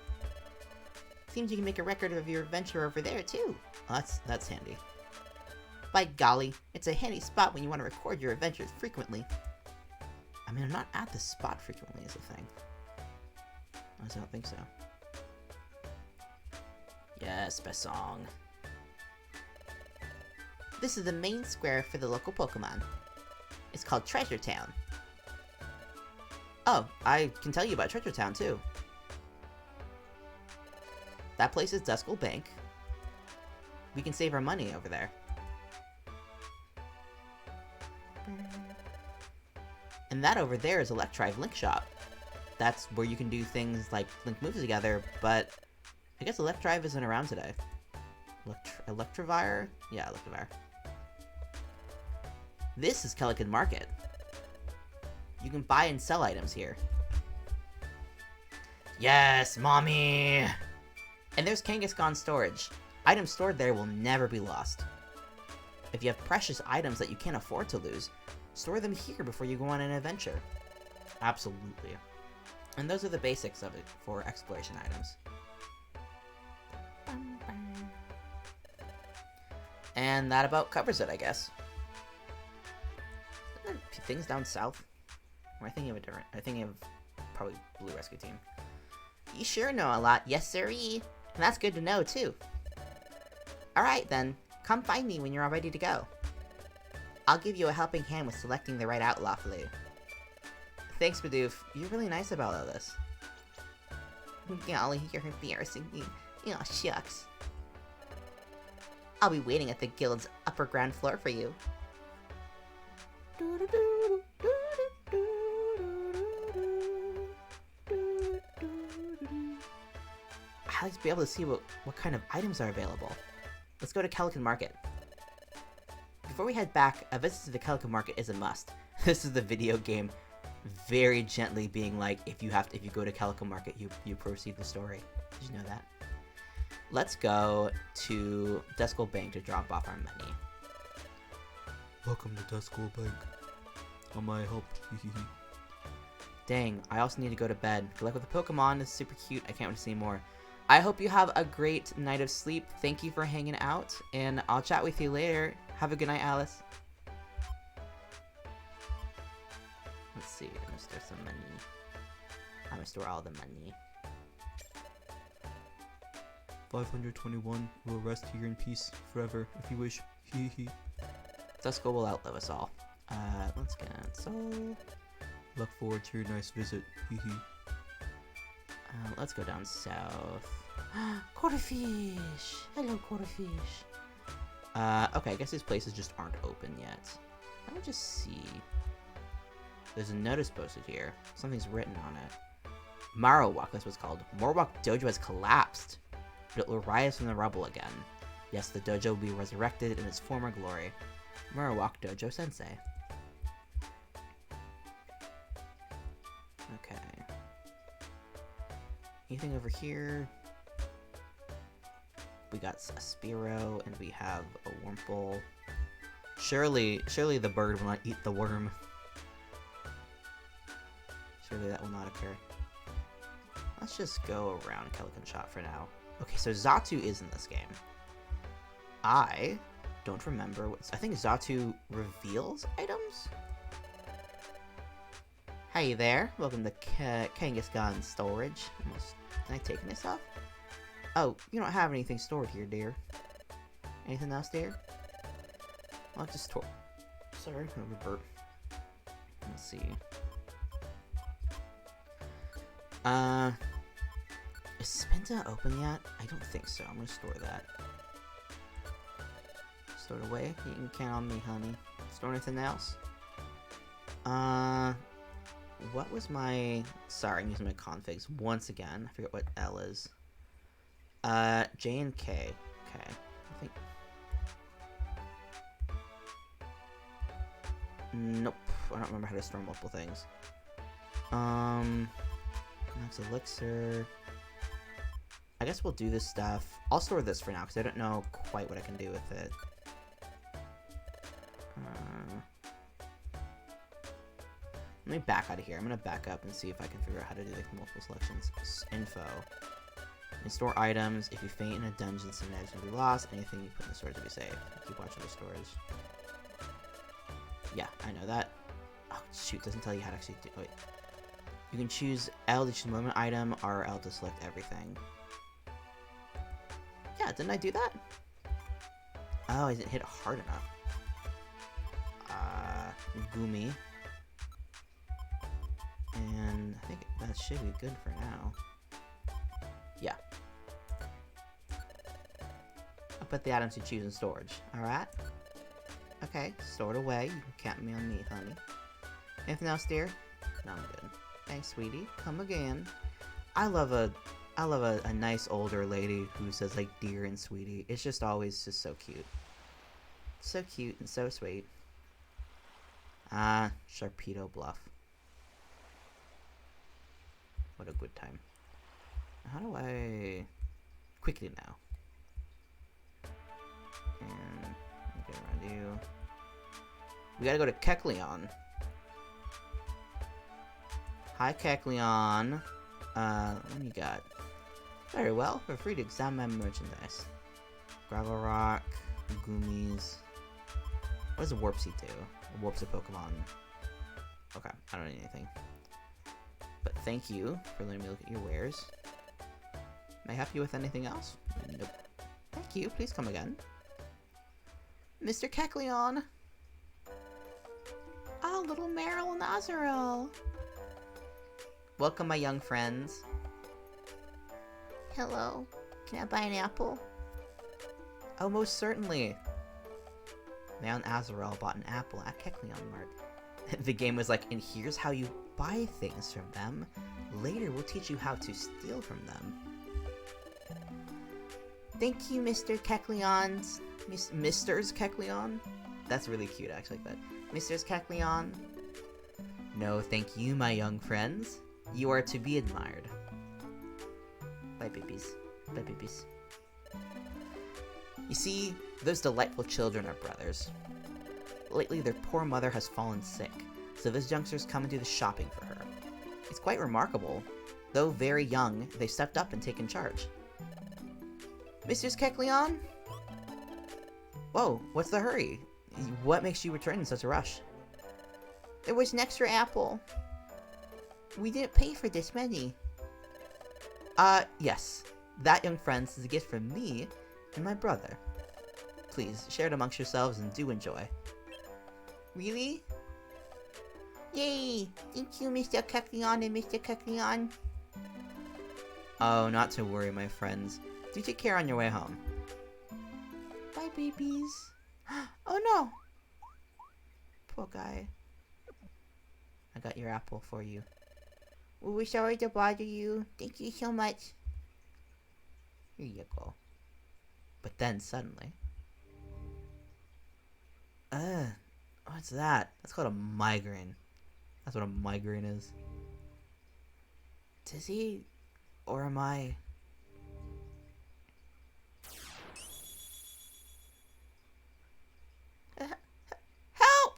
Seems you can make a record of your adventure over there, too. Oh, that's handy. By golly, it's a handy spot when you want to record your adventures frequently. I mean, I'm not at this spot frequently is the thing. I don't think so. Yes, best song. This is the main square for the local Pokemon. It's called Treasure Town. Oh, I can tell you about Treasure Town, too. That place is Duskull Bank. We can save our money over there. And that over there is Electrive Link Shop. That's where you can do things like link moves together, but I guess Electrive isn't around today. Electivire? Yeah, Electivire. This is Calican Market. You can buy and sell items here. Yes, mommy! And there's Kangaskhan storage. Items stored there will never be lost. If you have precious items that you can't afford to lose, store them here before you go on an adventure. Absolutely. And those are the basics of it for exploration items. And that about covers it, I guess. Are there things down south? Or am I thinking of a different... I think of probably Blue Rescue Team. You sure know a lot, yes sirree. And that's good to know, too. Alright then, come find me when you're all ready to go. I'll give you a helping hand with selecting the right outlaw for you. Thanks, Bidoof. You're really nice about all this. Golly, you're embarrassing me. Oh, shucks. I'll be waiting at the guild's upper ground floor for you. I'd like to be able to see what kind of items are available. Let's go to Calican Market. Before we head back, a visit to the Calican Market is a must. This is the video game very gently being like, if you go to Calican Market, you proceed the story. Did you know that? Let's go to Duskull Bank to drop off our money. Welcome to Duskull Bank. How may I help? Dang, I also need to go to bed. Good luck with the Pokemon. It's super cute. I can't wait to see more. I hope you have a great night of sleep. Thank you for hanging out, and I'll chat with you later. Have a good night, Alice. Let's see. I'm gonna store some money. I'm gonna store all the money. 521 will rest here in peace forever, if you wish. Duskull will outlive us all. Let's cancel. Look forward to your nice visit. Let's go down south. Quarterfish! Hello, Quarterfish. Okay, I guess these places just aren't open yet. Let me just see. There's a notice posted here. Something's written on it. Marowak, that's what it's called. Marowak Dojo has collapsed, but it will rise from the rubble again. Yes, the dojo will be resurrected in its former glory. Marowak Dojo Sensei. Okay. Anything over here? We got a Spearow, and we have a Wurmple. Surely the bird will not eat the worm. Surely that will not occur. Let's just go around Calican Shop for now. Okay, so Xatu is in this game. I don't remember I think Xatu reveals items? Hey there, welcome to Kangaskhan Storage. Can I take this off? Oh, you don't have anything stored here, dear. Anything else, dear? I'll just store. Sorry, burp. Let's see. Is Spinta open yet? I don't think so. I'm gonna store that. Store it away. You can count on me, honey. Store anything else? What was my... Sorry, I'm using my configs once again. I forget what L is. J and K. Okay. I think... Nope. I don't remember how to store multiple things. Max Elixir. I guess we'll do this stuff. I'll store this for now, because I don't know quite what I can do with it. Let me back out of here. I'm going to back up and see if I can figure out how to do like multiple selections. Info. In store items. If you faint in a dungeon, some items will be lost. Anything you put in the storage will be safe. Keep watching the storage. Yeah, I know that. Oh, shoot. Doesn't tell you how to actually do... Wait. You can choose L to choose a movement item, or L to select everything. Yeah, didn't I do that? Oh, I didn't hit it hard enough. Gumi. And I think that should be good for now. Yeah. I'll put the items you choose in storage. Alright? Okay, store it away. You can count me on me, honey. Anything else, dear? No, I'm good. Thanks, sweetie. Come again. I love a nice older lady who says like dear and sweetie. It's just always just so cute. So cute and so sweet. Sharpedo Bluff. What a good time. How do I... Quickly now. And... get around you. We gotta go to Kecleon. Hi, Kecleon. What do you got? Very well. Feel free to examine my merchandise. Gravel Rock, Goomies. What does a Warp Seed do? It warps a Pokemon. Okay, I don't need anything. But thank you for letting me look at your wares. May I help you with anything else? Nope. Thank you. Please come again. Mr. Kecleon! Oh, little Meryl and Azrael! Welcome, my young friends. Hello. Can I buy an apple? Oh, most certainly. Now and Azrael bought an apple at Kecleon Mart. The game was like, and here's how you buy things from them. Later, we'll teach you how to steal from them. Thank you, Mr. Kecleon's... Misters Kecleon? That's really cute, actually, like that. Misters Kecleon? No, thank you, my young friends. You are to be admired. Bye, babies. Bye, babies. You see, those delightful children are brothers. Lately, their poor mother has fallen sick, so those youngsters come and do the shopping for her. It's quite remarkable. Though very young, they stepped up and taken charge. Mr. Kecleon? Whoa, what's the hurry? What makes you return in such a rush? There was an extra apple. We didn't pay for this many. Yes. That, young friends, is a gift from me and my brother. Please, share it amongst yourselves and do enjoy. Really? Yay! Thank you, Mr. Kecleon and Mr. Kecleon. Oh, not to worry, my friends. Do take care on your way home. Bye, babies. Oh no! Poor guy. I got your apple for you. We're sorry to bother you. Thank you so much. Here you go. But then, suddenly... what's that? That's called a migraine. That's what a migraine is. Does he... or am I... Help!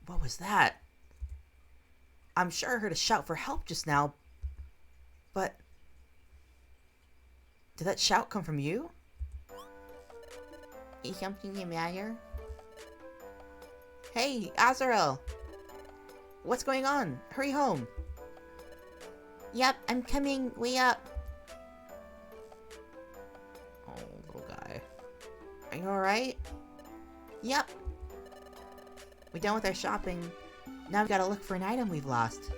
What was that? I'm sure I heard a shout for help just now, but... Did that shout come from you? Is something the matter? Hey, Azrael! What's going on? Hurry home! Yep, I'm coming. Way up. Oh, little guy. Are you alright? Yep. We're done with our shopping. Now we gotta look for an item we've lost.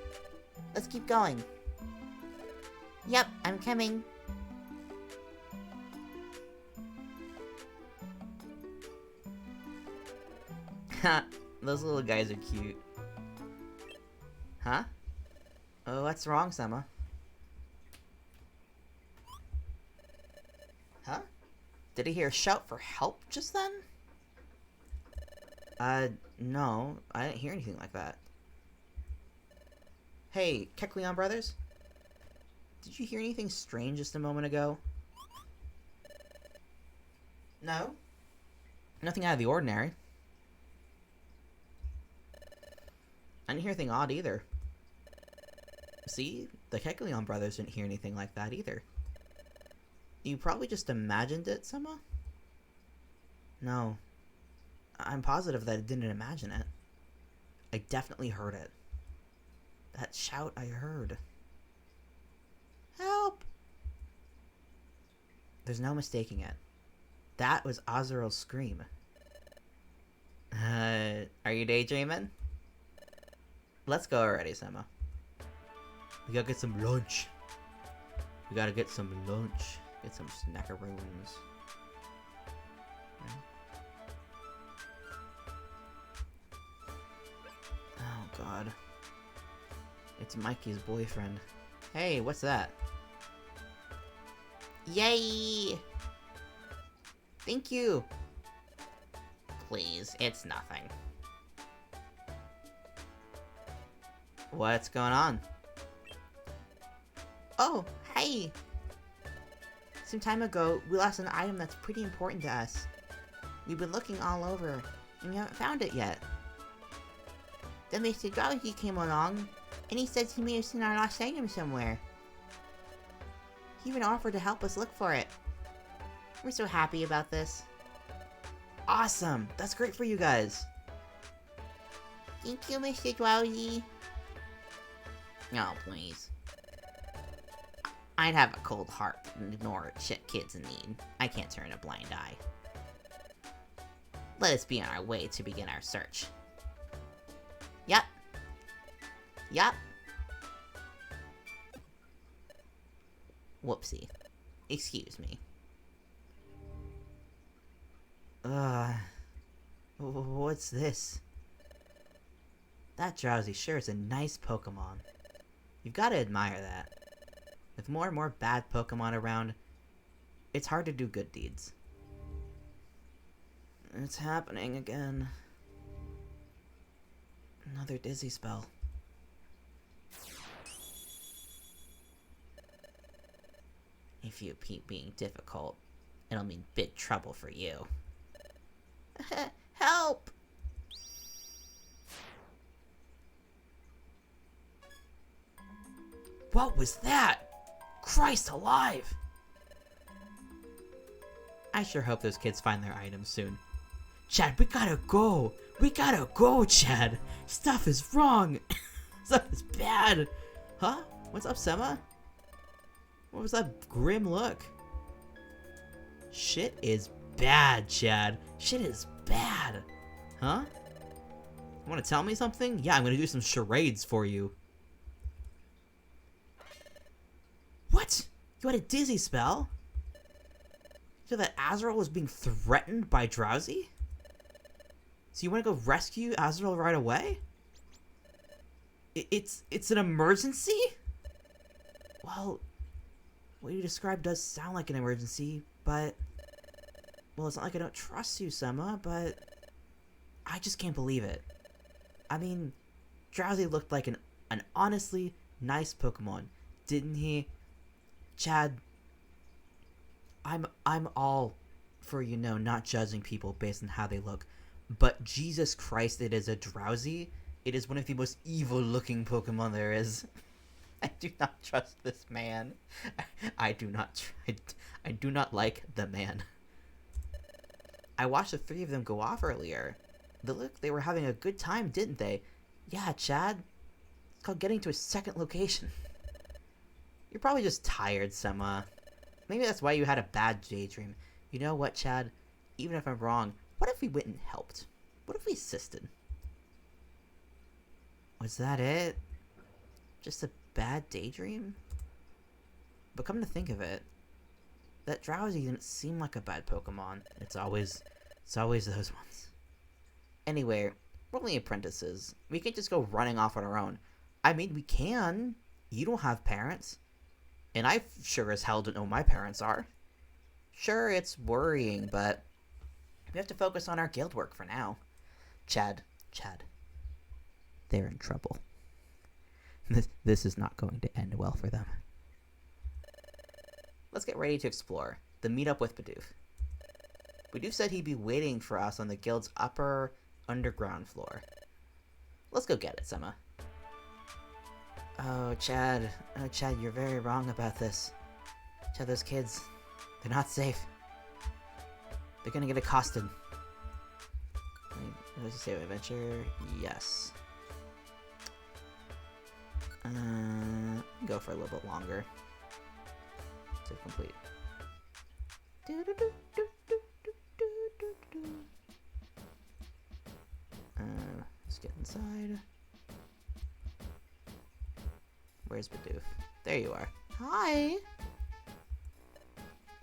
Let's keep going. Yep, I'm coming. Ha! Those little guys are cute. Huh? Oh, what's wrong, Sema? Huh? Did I hear a shout for help just then? No. I didn't hear anything like that. Hey, Kecleon brothers? Did you hear anything strange just a moment ago? No? Nothing out of the ordinary. I didn't hear anything odd either. See? The Kecleon brothers didn't hear anything like that either. You probably just imagined it, Sema? No. I'm positive that I didn't imagine it. I definitely heard it. That shout I heard. Help! There's no mistaking it. That was Azrael's scream. Are you daydreaming? Let's go already, Sema. We gotta get some lunch. We gotta get some lunch. Get some snackaroons. Oh god. It's Mikey's boyfriend. Hey, what's that? Yay! Thank you! Please, it's nothing. What's going on? Oh, hey! Some time ago, we lost an item that's pretty important to us. We've been looking all over, and we haven't found it yet. Then Mr. Drowsy came along, and he said he may have seen our lost item somewhere. He even offered to help us look for it. We're so happy about this. Awesome! That's great for you guys! Thank you, Mr. Drowsy. Oh, please. I'd have a cold heart and ignore shit kids in need. I can't turn a blind eye. Let us be on our way to begin our search. Yup. Yup. Whoopsie. Excuse me. What's this? That Drowsy sure is a nice Pokemon. You've got to admire that. With more and more bad Pokemon around, it's hard to do good deeds. It's happening again. Another dizzy spell. If you keep being difficult, it'll mean big trouble for you. Help! What was that? Christ alive! I sure hope those kids find their items soon. Chad, we gotta go! We gotta go, Chad! Stuff is wrong! Stuff is bad! Huh? What's up, Sema? What was that grim look? Shit is bad, Chad. Shit is bad. Huh? Want to tell me something? Yeah, I'm gonna do some charades for you. What? You had a dizzy spell? So that Azrael was being threatened by Drowsy? So you want to go rescue Azrael right away? It's an emergency? Well, what you described does sound like an emergency, but... Well, it's not like I don't trust you, Sema, but... I just can't believe it. I mean, Drowsy looked like an honestly nice Pokemon, didn't he? Chad, I'm all for, you know, not judging people based on how they look, but Jesus Christ, it is a Drowsy. It is one of the most evil-looking Pokemon there is. I do not trust this man. I do not like the man. I watched the three of them go off earlier. They were having a good time, didn't they? Yeah, Chad. It's called getting to a second location. You're probably just tired, Sema. Maybe that's why you had a bad daydream. You know what, Chad? Even if I'm wrong, what if we went and helped? What if we assisted? Was that it? Just a bad daydream? But come to think of it, that Drowsy didn't seem like a bad Pokemon. It's always those ones. Anyway, we're only apprentices. We can't just go running off on our own. I mean, we can. You don't have parents. And I sure as hell don't know who my parents are. Sure, it's worrying, but we have to focus on our guild work for now. Chad. They're in trouble. This is not going to end well for them. Let's get ready to explore. The meetup with Bidoof. Bidoof said he'd be waiting for us on the guild's upper underground floor. Let's go get it, Sema. Oh, Chad, you're very wrong about this. Chad, those kids, they're not safe. They're gonna get accosted. Let's just say adventure. Yes. Go for a little bit longer to complete. Let's get inside. Where's Bidoof? There you are. Hi.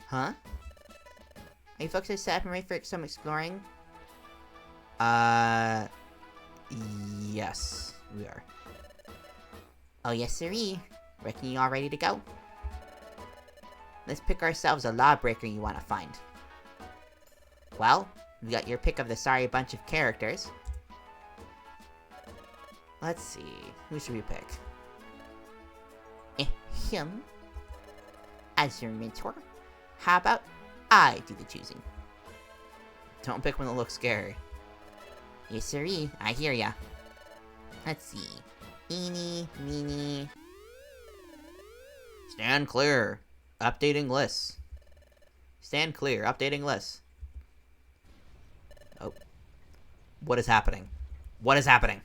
Huh? Are you folks set up and ready for some exploring? Yes, we are. Oh, yes, sirree. Reckon you all ready to go? Let's pick ourselves a lawbreaker you want to find. Well, we got your pick of the sorry bunch of characters. Let's see. Who should we pick? Him. As your mentor, how about I do the choosing? Don't pick one that looks scary. Yes, sirree. I hear ya. Let's see. Eeny, meeny. Stand clear. Updating lists. Stand clear. Updating lists. Oh. What is happening? What is happening?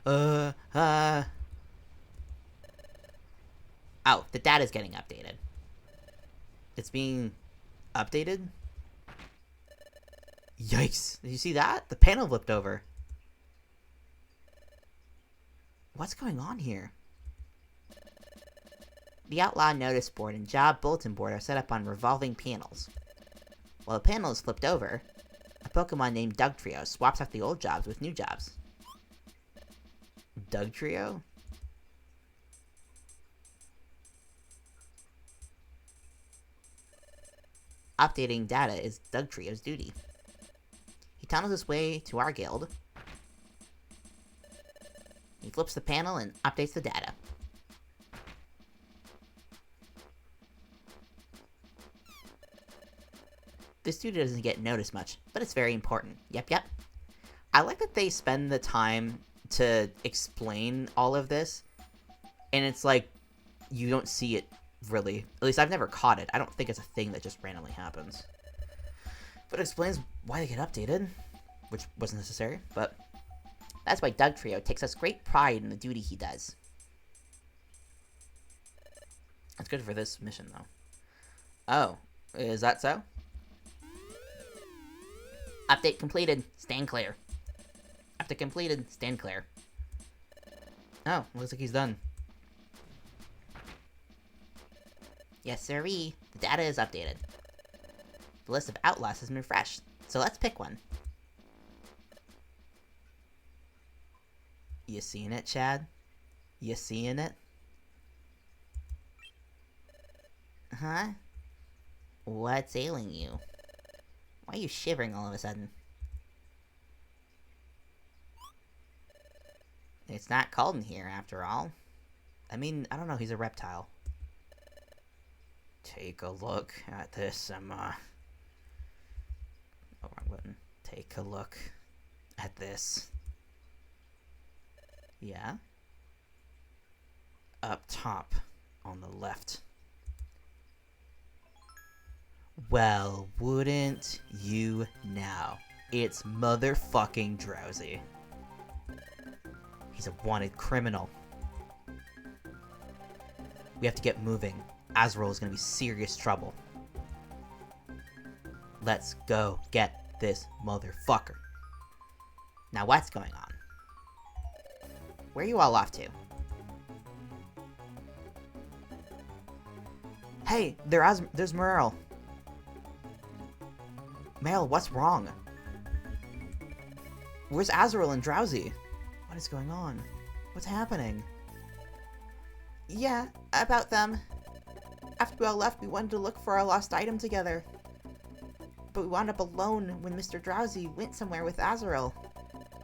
Oh, the data's getting updated. It's being updated? Yikes. Did you see that? The panel flipped over. What's going on here? The Outlaw notice board and job bulletin board are set up on revolving panels. While the panel is flipped over, a Pokemon named Dugtrio swaps out the old jobs with new jobs. Dugtrio? Updating data is Dugtrio's duty. He tunnels his way to our guild. He flips the panel and updates the data. This duty doesn't get noticed much, but it's very important. Yep. I like that they spend the time to explain all of this, and it's like, you don't see it, really. At least I've never caught it. I don't think it's a thing that just randomly happens. But it explains why they get updated, which wasn't necessary, but... That's why Dugtrio takes us great pride in the duty he does. That's good for this mission, though. Oh, is that so? Update completed. Stand clear. Update completed. Stand clear. Oh, looks like he's done. Yes, sirree. The data is updated. The list of outlaws has been refreshed, so let's pick one. You seeing it, Chad? You seeing it? Huh? What's ailing you? Why are you shivering all of a sudden? It's not cold in here, after all. I mean, I don't know, he's a reptile. Take a look at this, Oh, wrong button. Take a look at this. Yeah? Up top, on the left. Well, wouldn't you now? It's motherfucking Drowsy. He's a wanted criminal. We have to get moving. Azrael is gonna be serious trouble. Let's go get this motherfucker. Now what's going on? Where are you all off to? Hey, there's Merle. Merle, what's wrong? Where's Azrael and Drowsy? What is going on? What's happening? Yeah, about them. After we all left, we wanted to look for our lost item together. But we wound up alone when Mr. Drowsy went somewhere with Azrael.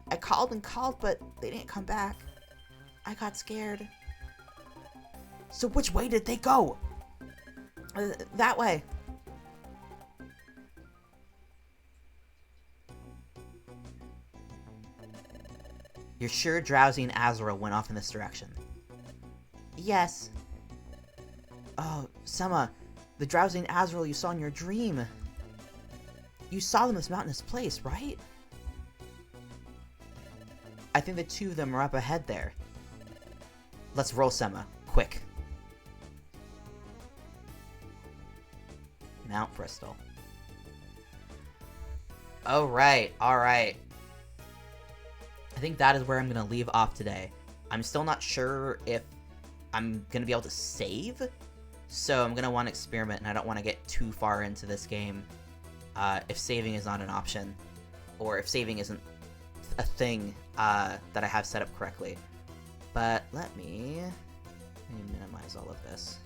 I called and called, but they didn't come back. I got scared. So which way did they go? That way. You're sure Drowsy and Azrael went off in this direction? Yes. Oh, Sema, the Drowsy and Azrael you saw in your dream. You saw them in this mountainous place, right? I think the two of them are up ahead there. Let's roll, Sema. Quick. Mount Bristol. Alright. I think that is where I'm going to leave off today. I'm still not sure if I'm going to be able to save, so I'm going to want to experiment, and I don't want to get too far into this game if saving is not an option, or if saving isn't a thing that I have set up correctly. But let me minimize all of this.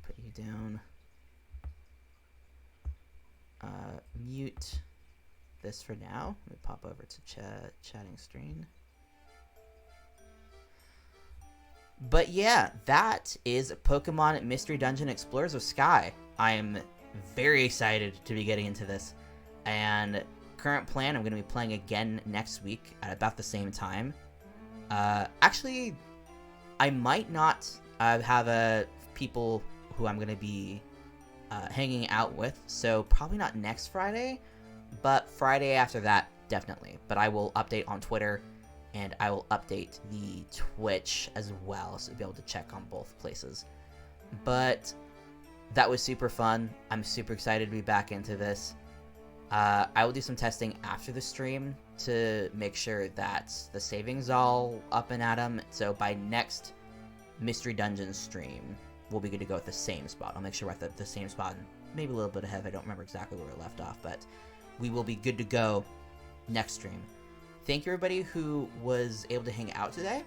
Put you down. Mute this for now. Let me pop over to chatting screen. But yeah, that is Pokemon Mystery Dungeon Explorers of Sky. I am very excited to be getting into this. And current plan, I'm going to be playing again next week at about the same time. Actually, I might not have people who I'm going to be hanging out with, so probably not next Friday, but Friday after that, definitely. But I will update on Twitter, and I will update the Twitch as well, so you'll be able to check on both places. But that was super fun. I'm super excited to be back into this. I will do some testing after the stream to make sure that the savings all up and at 'em. So by next Mystery Dungeon stream, we'll be good to go at the same spot. I'll make sure we're at the same spot, and maybe a little bit ahead. I don't remember exactly where we left off, but we will be good to go next stream. Thank you, everybody who was able to hang out today.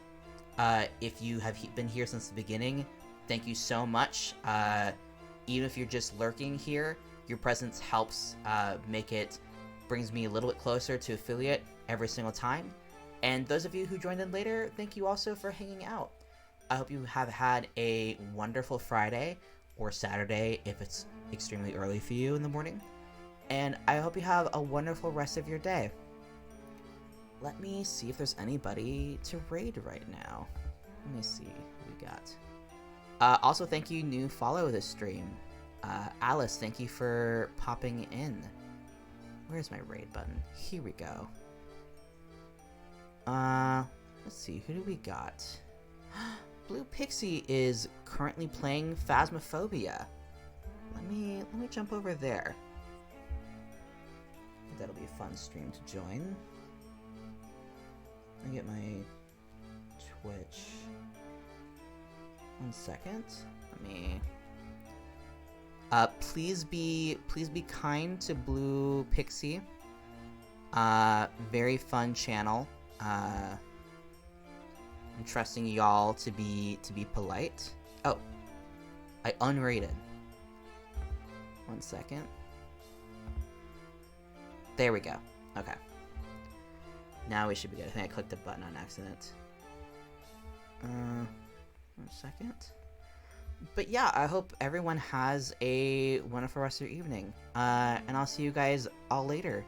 If you have been here since the beginning, thank you so much. Even if you're just lurking here, your presence helps brings me a little bit closer to Affiliate every single time. And those of you who joined in later, thank you also for hanging out. I hope you have had a wonderful Friday or Saturday if it's extremely early for you in the morning. And I hope you have a wonderful rest of your day. Let me see if there's anybody to raid right now. Let me see who we got. Also, thank you, new follow this stream. Alice, thank you for popping in. Where's my raid button? Here we go. Let's see, who do we got? Blue Pixie is currently playing Phasmophobia. Let me jump over there. I think that'll be a fun stream to join. Let me get my Twitch. 1 second. Let me. Please be kind to Blue Pixie. Very fun channel. I'm trusting y'all to be polite. Oh, I unrated. 1 second. There we go. Okay. Now we should be good. I think I clicked the button on accident. 1 second. But yeah, I hope everyone has a wonderful rest of your evening. And I'll see you guys all later.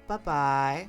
Bye-bye.